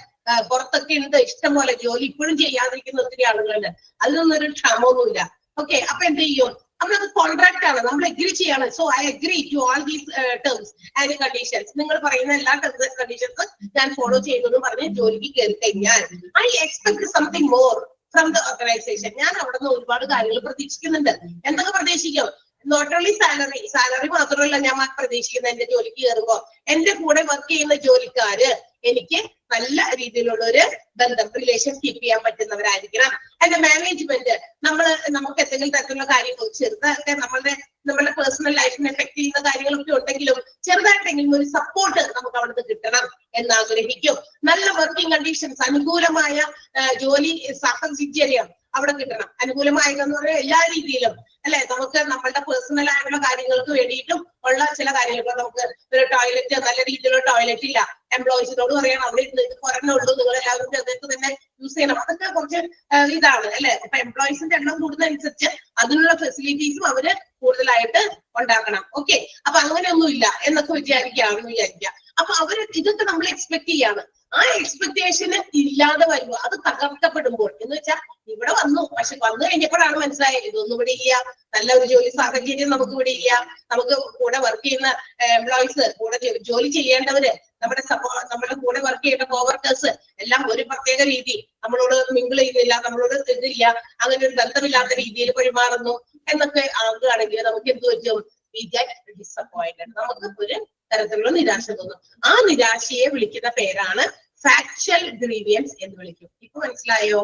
പുറത്തൊക്കെ ഉണ്ട്, ഇഷ്ടംപോലെ. ജോലി ഇപ്പോഴും ചെയ്യാതിരിക്കുന്ന ഒത്തിരി ആളുകളുണ്ട്. അതിനൊന്നും ഒരു ക്ഷാമമൊന്നുമില്ല. ഓക്കെ, അപ്പൊ എന്ത് ചെയ്യും? നമ്മളത് കോൺട്രാക്ട് ആണ്, നമ്മൾ എഗ്രി ചെയ്യാണ്. So I agree to all these terms and conditions. നിങ്ങൾ പറയുന്ന എല്ലാ ടേംസ് ആൻഡ് കണ്ടീഷൻസ് ഞാൻ ഫോളോ ചെയ്യുന്നു പറഞ്ഞ് ജോലിക്ക് കയറി കഴിഞ്ഞാൽ I expect something more from the organisation. ഞാൻ അവിടെ നിന്ന് ഒരുപാട് കാര്യങ്ങൾ പ്രതീക്ഷിക്കുന്നുണ്ട്. എന്തൊക്കെ പ്രതീക്ഷിക്കും? നോട്ട് ഓൺലി സാലറി മാത്രമല്ല ഞാൻ പ്രതീക്ഷിക്കുന്നത്. എന്റെ ജോലിക്ക് കയറുമ്പോ എന്റെ കൂടെ വർക്ക് ചെയ്യുന്ന ജോലിക്കാര് എനിക്ക് നല്ല രീതിയിലുള്ള ഒരു ബന്ധം റിലേഷൻ കീപ്പ് ചെയ്യാൻ പറ്റുന്നവരായിരിക്കണം. അതിന്റെ മാനേജ്മെന്റ് നമുക്ക് എന്തെങ്കിലും തരത്തിലുള്ള കാര്യങ്ങൾ ചെറുതൊക്കെ നമ്മുടെ പേഴ്സണൽ ലൈഫിനെ എഫക്ട് ചെയ്യുന്ന കാര്യങ്ങളൊക്കെ ഉണ്ടെങ്കിലും ചെറുതായിട്ടെങ്കിലും ഒരു സപ്പോർട്ട് നമുക്ക് അവിടുന്ന് കിട്ടണം എന്നാഗ്രഹിക്കും. നല്ല വർക്കിംഗ് കണ്ടീഷൻസ്, അനുകൂലമായ ജോലി സാഹചര്യം അവിടെ കിട്ടണം. അനുകൂലമായതെന്ന് പറഞ്ഞാൽ എല്ലാ രീതിയിലും അല്ലെ, നമുക്ക് നമ്മളുടെ പേഴ്സണൽ ആയിട്ടുള്ള കാര്യങ്ങൾക്ക് വേണ്ടിയിട്ടും ഉള്ള ചില കാര്യങ്ങൾ. നമുക്ക് ഒരു ടോയ്ലറ്റ്, നല്ല രീതിയിലുള്ള ടോയ്ലറ്റ് ഇല്ല, എംപ്ലോയീസിനോട് പറയണം അവിടെ ഇത് കുറഞ്ഞുള്ളൂ, നിങ്ങൾ എല്ലാവരും ചേർന്നിട്ട് തന്നെ യൂസ് ചെയ്യണം. അതൊക്കെ കുറച്ച് ഇതാണ് അല്ലെ. അപ്പൊ എംപ്ലോയീസിന്റെ എണ്ണം കൂടുന്നതനുസരിച്ച് അതിനുള്ള ഫെസിലിറ്റീസും അവര് കൂടുതലായിട്ട് ഉണ്ടാക്കണം. ഓക്കെ, അപ്പൊ അങ്ങനെയൊന്നും ഇല്ല എന്നൊക്കെ വിചാരിക്കുക. അപ്പൊ ഇതൊക്കെ നമ്മൾ എക്സ്പെക്ട് ചെയ്യാണ്. ആ എക്സ്പെക്ടേഷന് ഇല്ലാതെ വരുമ്പോൾ അത് തകർക്കപ്പെടുമ്പോൾ എന്ന് വെച്ചാൽ ഇവിടെ വന്നു, പക്ഷെ വന്നു കഴിഞ്ഞപ്പോഴാണ് മനസ്സിലായത് ഇതൊന്നും ഇവിടെ ഇല്ല, നല്ല ഒരു ജോലി സാഹചര്യം നമുക്ക് ഇവിടെ ഇല്ല, നമുക്ക് കൂടെ വർക്ക് ചെയ്യുന്ന എംപ്ലോയീസ്, കൂടെ ജോലി ചെയ്യേണ്ടവര്, നമ്മുടെ കൂടെ വർക്ക് ചെയ്യുന്ന കോവർക്കേഴ്സ് എല്ലാം ഒരു പ്രത്യേക രീതി, നമ്മളോട് മിങ്കിൾ ചെയ്യുന്നില്ല, നമ്മളോട് ഇതില്ല, അങ്ങനെ ഒരു ബന്ധമില്ലാത്ത രീതിയിൽ പെരുമാറുന്നു എന്നൊക്കെ ആകുകയാണെങ്കിൽ നമുക്ക് എന്ത് പറ്റും? We get disappointed. നമുക്ക് ഒരു തരത്തിലുള്ള നിരാശ തോന്നും. ആ നിരാശയെ വിളിക്കുന്ന പേരാണ് ഫാക്ച്വൽ ഗ്രീവിയൻസ് എന്ന് വിളിക്കും. ഇപ്പൊ മനസ്സിലായോ?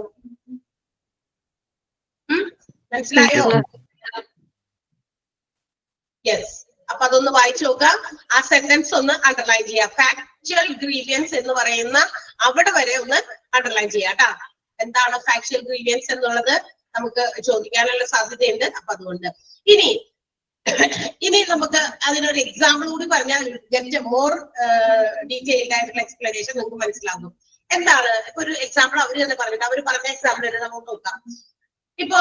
മനസ്സിലായോ? യെസ്. അപ്പൊ അതൊന്ന് വായിച്ചു നോക്കാം. ആ സെന്റൻസ് ഒന്ന് അണ്ടർലൈൻ ചെയ്യാം. ഫാക്ച്വൽ ഗ്രീവിയൻസ് എന്ന് പറയുന്ന അവിടെ വരെ ഒന്ന് അണ്ടർലൈൻ ചെയ്യാം കേട്ടാ. എന്താണ് ഫാക്ച്വൽ ഗ്രീവിയൻസ് എന്നുള്ളത് നമുക്ക് ചോദിക്കാനുള്ള സാധ്യതയുണ്ട്. അപ്പൊ അതുകൊണ്ട് ഇനി നമുക്ക് അതിനൊരു എക്സാമ്പിൾ കൂടി പറഞ്ഞാൽ ഗെറ്റ് മോർ ഡീറ്റെയിൽഡ് ആയിട്ടുള്ള എക്സ്പ്ലനേഷൻ നിങ്ങൾക്ക് മനസ്സിലാകും. എന്താണ് ഇപ്പൊ ഒരു എക്സാമ്പിൾ അവർ തന്നെ പറഞ്ഞിട്ട് അവർ പറഞ്ഞ എക്സാമ്പിൾ തന്നെ നമുക്ക് നോക്കാം. ഇപ്പൊ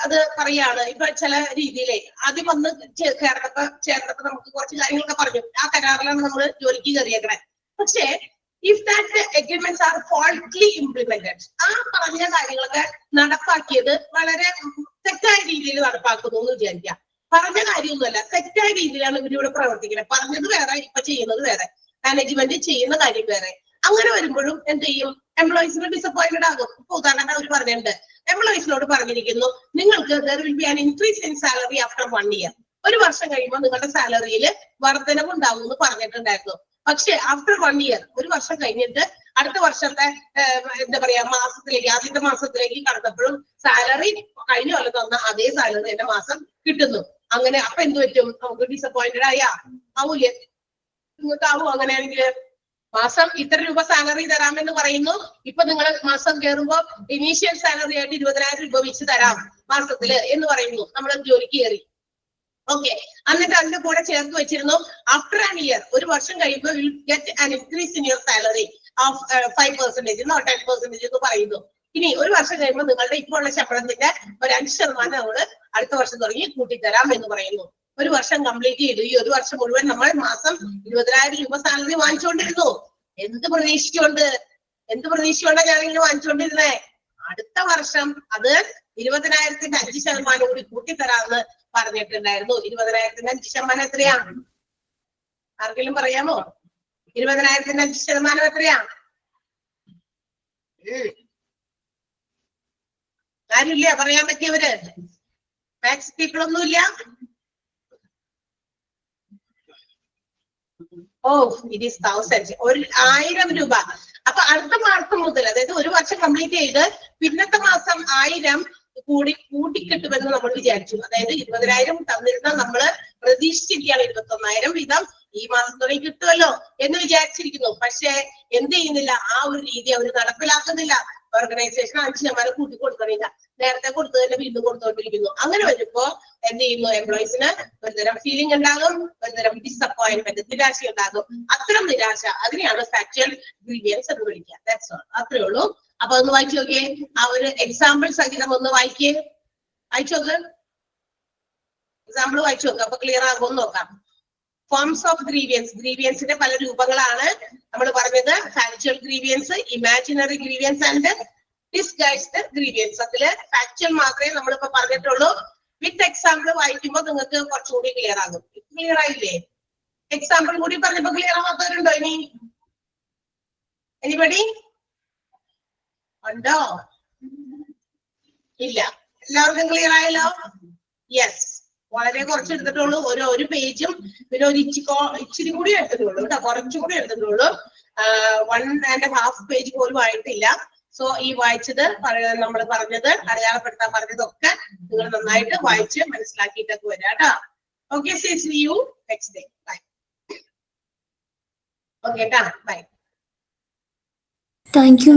അത് പറയാണ്, ഇപ്പൊ ചില രീതിയിലെ ആദ്യം വന്ന് ചേർന്നപ്പോ നമുക്ക് കുറച്ച് കാര്യങ്ങളൊക്കെ പറഞ്ഞു. ആ കരാറിലാണ് നമ്മൾ ജോലിക്ക് കയറിയേക്കണേ. പക്ഷേ if that agreements are faultily implemented, ആ പറഞ്ഞ കാര്യങ്ങളൊക്കെ നടപ്പാക്കിയത് വളരെ തെറ്റായ രീതിയിൽ നടപ്പാക്കുന്നു എന്ന് വിചാരിക്കാം. പറഞ്ഞ കാര്യമൊന്നുമല്ല, തെറ്റായ രീതിയിലാണ് ഇവരിവിടെ പ്രവർത്തിക്കുന്നത്. പറഞ്ഞത് വേറെ, ഇപ്പൊ ചെയ്യുന്നത് വേറെ, മാനേജ്മെന്റ് ചെയ്യുന്ന കാര്യം വേറെ. അങ്ങനെ വരുമ്പോഴും എന്ത് ചെയ്യും? എംപ്ലോയീസിന് ഡിസപ്പോയിന്റഡ് ആകും. ഇപ്പൊ ഉദാഹരണം അവർ പറഞ്ഞിട്ടുണ്ട്, എംപ്ലോയീസിനോട് പറഞ്ഞിരിക്കുന്നു നിങ്ങൾക്ക് there will be an increase in salary after 1 year. ഒരു വർഷം കഴിയുമ്പോൾ നിങ്ങളുടെ സാലറിയിൽ വർധനവ് ഉണ്ടാവും എന്ന് പറഞ്ഞിട്ടുണ്ടായിരുന്നു. പക്ഷെ ആഫ്റ്റർ 1 year, ഒരു വർഷം കഴിഞ്ഞിട്ട് അടുത്ത വർഷത്തെ എന്താ പറയാ ആദ്യത്തെ മാസത്തിലേക്ക് കടന്നപ്പോഴും സാലറി കഴിഞ്ഞ കൊല്ലം തന്ന അതേ സാലറി എന്റെ മാസം കിട്ടുന്നു. അങ്ങനെ അപ്പൊ എന്ത് പറ്റും? നമുക്ക് ഡിസപ്പോയിന്റഡ് ആവൂലേ? നിങ്ങൾക്ക് ആവും അങ്ങനെയാണെങ്കിൽ? മാസം ഇത്ര രൂപ സാലറി തരാമെന്ന് പറയുന്നു, ഇപ്പൊ നിങ്ങൾ മാസം കയറുമ്പോ ഇനീഷ്യൽ സാലറി ആയിട്ട് 20,000 രൂപ വെച്ച് തരാം മാസത്തില് എന്ന് പറയുന്നു. നമ്മൾ ജോലിക്ക് കയറി. ഓക്കെ, എന്നിട്ട് അതിന്റെ കൂടെ ചേർത്ത് വെച്ചിരുന്നു ആഫ്റ്റർ ആൻ ഇയർ, ഒരു വർഷം കഴിയുമ്പോൾ will get an increase in your salary of 5% 10% എന്ന് പറയുന്നു. ഇനി ഒരു വർഷം കഴിയുമ്പോൾ നിങ്ങളുടെ ഇപ്പോൾ ഉള്ള ശമ്പളത്തിന്റെ ഒരു 5% നമ്മൾ അടുത്ത വർഷം തുടങ്ങി കൂട്ടിത്തരാം എന്ന് പറയുന്നു. ഒരു വർഷം കംപ്ലീറ്റ് ചെയ്തു. ഈ ഒരു വർഷം മുഴുവൻ നമ്മൾ മാസം 20,000 രൂപ സാലറി വാങ്ങിച്ചുകൊണ്ടിരുന്നു. എന്ത് പ്രതീക്ഷിച്ചുകൊണ്ടാണ് ഞാനിങ്ങനെ വാങ്ങിച്ചുകൊണ്ടിരുന്നേ? അടുത്ത വർഷം അത് 20,000ന്റെ 5% കൂടി കൂട്ടിത്തരാമെന്ന് പറഞ്ഞിട്ടുണ്ടായിരുന്നു. 20,000ന്റെ 5% എത്രയാ? ആർക്കെങ്കിലും പറയാമോ? 20,000ന്റെ 5% എത്രയാ? ആരുമില്ല പറയാൻ പറ്റിയവര്? മാത്സ് പീപ്പിൾ ഒന്നുമില്ല? ഓ, ഇറ്റ് ഈസ് 1000. 1000 രൂപ. അപ്പൊ അടുത്ത മാസം മുതൽ, അതായത് ഒരു വർഷം കംപ്ലീറ്റ് ചെയ്ത് പിന്നത്തെ മാസം 1000 കൂട്ടിക്കിട്ടുമെന്ന് നമ്മൾ വിചാരിച്ചു. അതായത് 20,000 തന്നിരുന്ന നമ്മള് പ്രതീക്ഷിച്ചിരിക്കുകയാണ് 21,000 വീതം ഈ മാസത്തോടെ കിട്ടുമല്ലോ എന്ന് വിചാരിച്ചിരിക്കുന്നു. പക്ഷെ എന്ത് ചെയ്യുന്നില്ല? ആ ഒരു രീതി അവർ നടപ്പിലാക്കുന്നില്ല. ഓർഗനൈസേഷൻ 5% കൂട്ടി കൊടുക്കണില്ല, നേരത്തെ കൊടുത്തത് തന്നെ വീണ്ടും കൊടുത്തുകൊണ്ടിരിക്കുന്നു. അങ്ങനെ വരുമ്പോ എന്ത് ചെയ്യുന്നു? എംപ്ലോയീസിന് ഒരുതരം ഫീലിംഗ് ഉണ്ടാകും, ഒരുതരം ഡിസപ്പോയിന്റ്മെന്റ്, നിരാശ ഉണ്ടാകും. അത്തരം നിരാശ, അതിനെയാണ് ഫാക്ച്വൽ ഗ്രീവിയൻസ് എന്ന് വിളിക്കുക. That's all. അത്രേ ഉള്ളൂ. അപ്പൊ ഒന്ന് വായിച്ചു നോക്കിയേ. ആ ഒരു എക്സാമ്പിൾ സഹിതം ഒന്ന് വായിച്ചു നോക്ക്. എക്സാമ്പിൾ വായിച്ചു നോക്കുക, അപ്പൊ ക്ലിയർ ആകുമെന്ന് നോക്കാം. Forms of grievance. ഗ്രീവിയൻസിന്റെ പല രൂപങ്ങളാണ് നമ്മൾ പറഞ്ഞത്. Factual grievance, imaginary grievance and disguised grievance. അതില് ഫാക്ച്വൽ മാത്രമേ നമ്മളിപ്പോ പറഞ്ഞിട്ടുള്ളൂ. വിത്ത് എക്സാമ്പിൾ വായിക്കുമ്പോൾ നിങ്ങൾക്ക് കുറച്ചുകൂടി ക്ലിയർ ആകും. ക്ലിയർ ആയില്ലേ? എക്സാമ്പിൾ കൂടി പറഞ്ഞപ്പോ ക്ലിയർ ആവാത്തവരുണ്ടോ? എനിബഡി ഉണ്ടോ? ഇല്ല, എല്ലാവർക്കും ക്ലിയർ ആയല്ലോ? യെസ്. വളരെ കുറച്ച് എടുത്തിട്ടുള്ളൂ. ഒരു പേജും പിന്നെ ഒരു ഇച്ചിരി കൂടി എടുത്തിട്ടുള്ളൂ കേട്ടോ, കുറച്ചുകൂടി എടുത്തിട്ടുള്ളൂ. 1.5 പേജ് പോലും ആയിട്ടില്ല. സോ ഈ വായിച്ചത് നമ്മൾ പറഞ്ഞത് അടയാളപ്പെടുത്താൻ പറഞ്ഞതൊക്കെ നിങ്ങൾ നന്നായിട്ട് വായിച്ച് മനസ്സിലാക്കിയിട്ടൊക്കെ വരാം കേട്ടോ. Okay, see you next day. Bye. Okay ട്ടാ, bye. Thank you.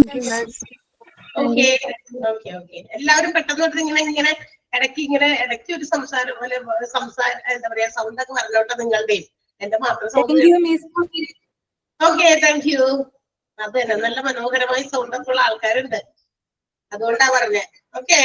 Okay okay okay. എല്ലാവരും പെട്ടെന്ന് ഇങ്ങനെ ഇടയ്ക്ക് ഒരു സംസാരം പോലെ എന്താ പറയാ സൗണ്ട് ഒക്കെ പറഞ്ഞോട്ടെ നിങ്ങളുടെയും എന്റെ മാത്രം സൗണ്ട്. Okay, thank you. അത് തന്നെ, നല്ല മനോഹരമായി സൗണ്ട് ഒക്കെ ഉള്ള ആൾക്കാരുണ്ട്, അതുകൊണ്ടാ പറഞ്ഞേ. ഓക്കെ.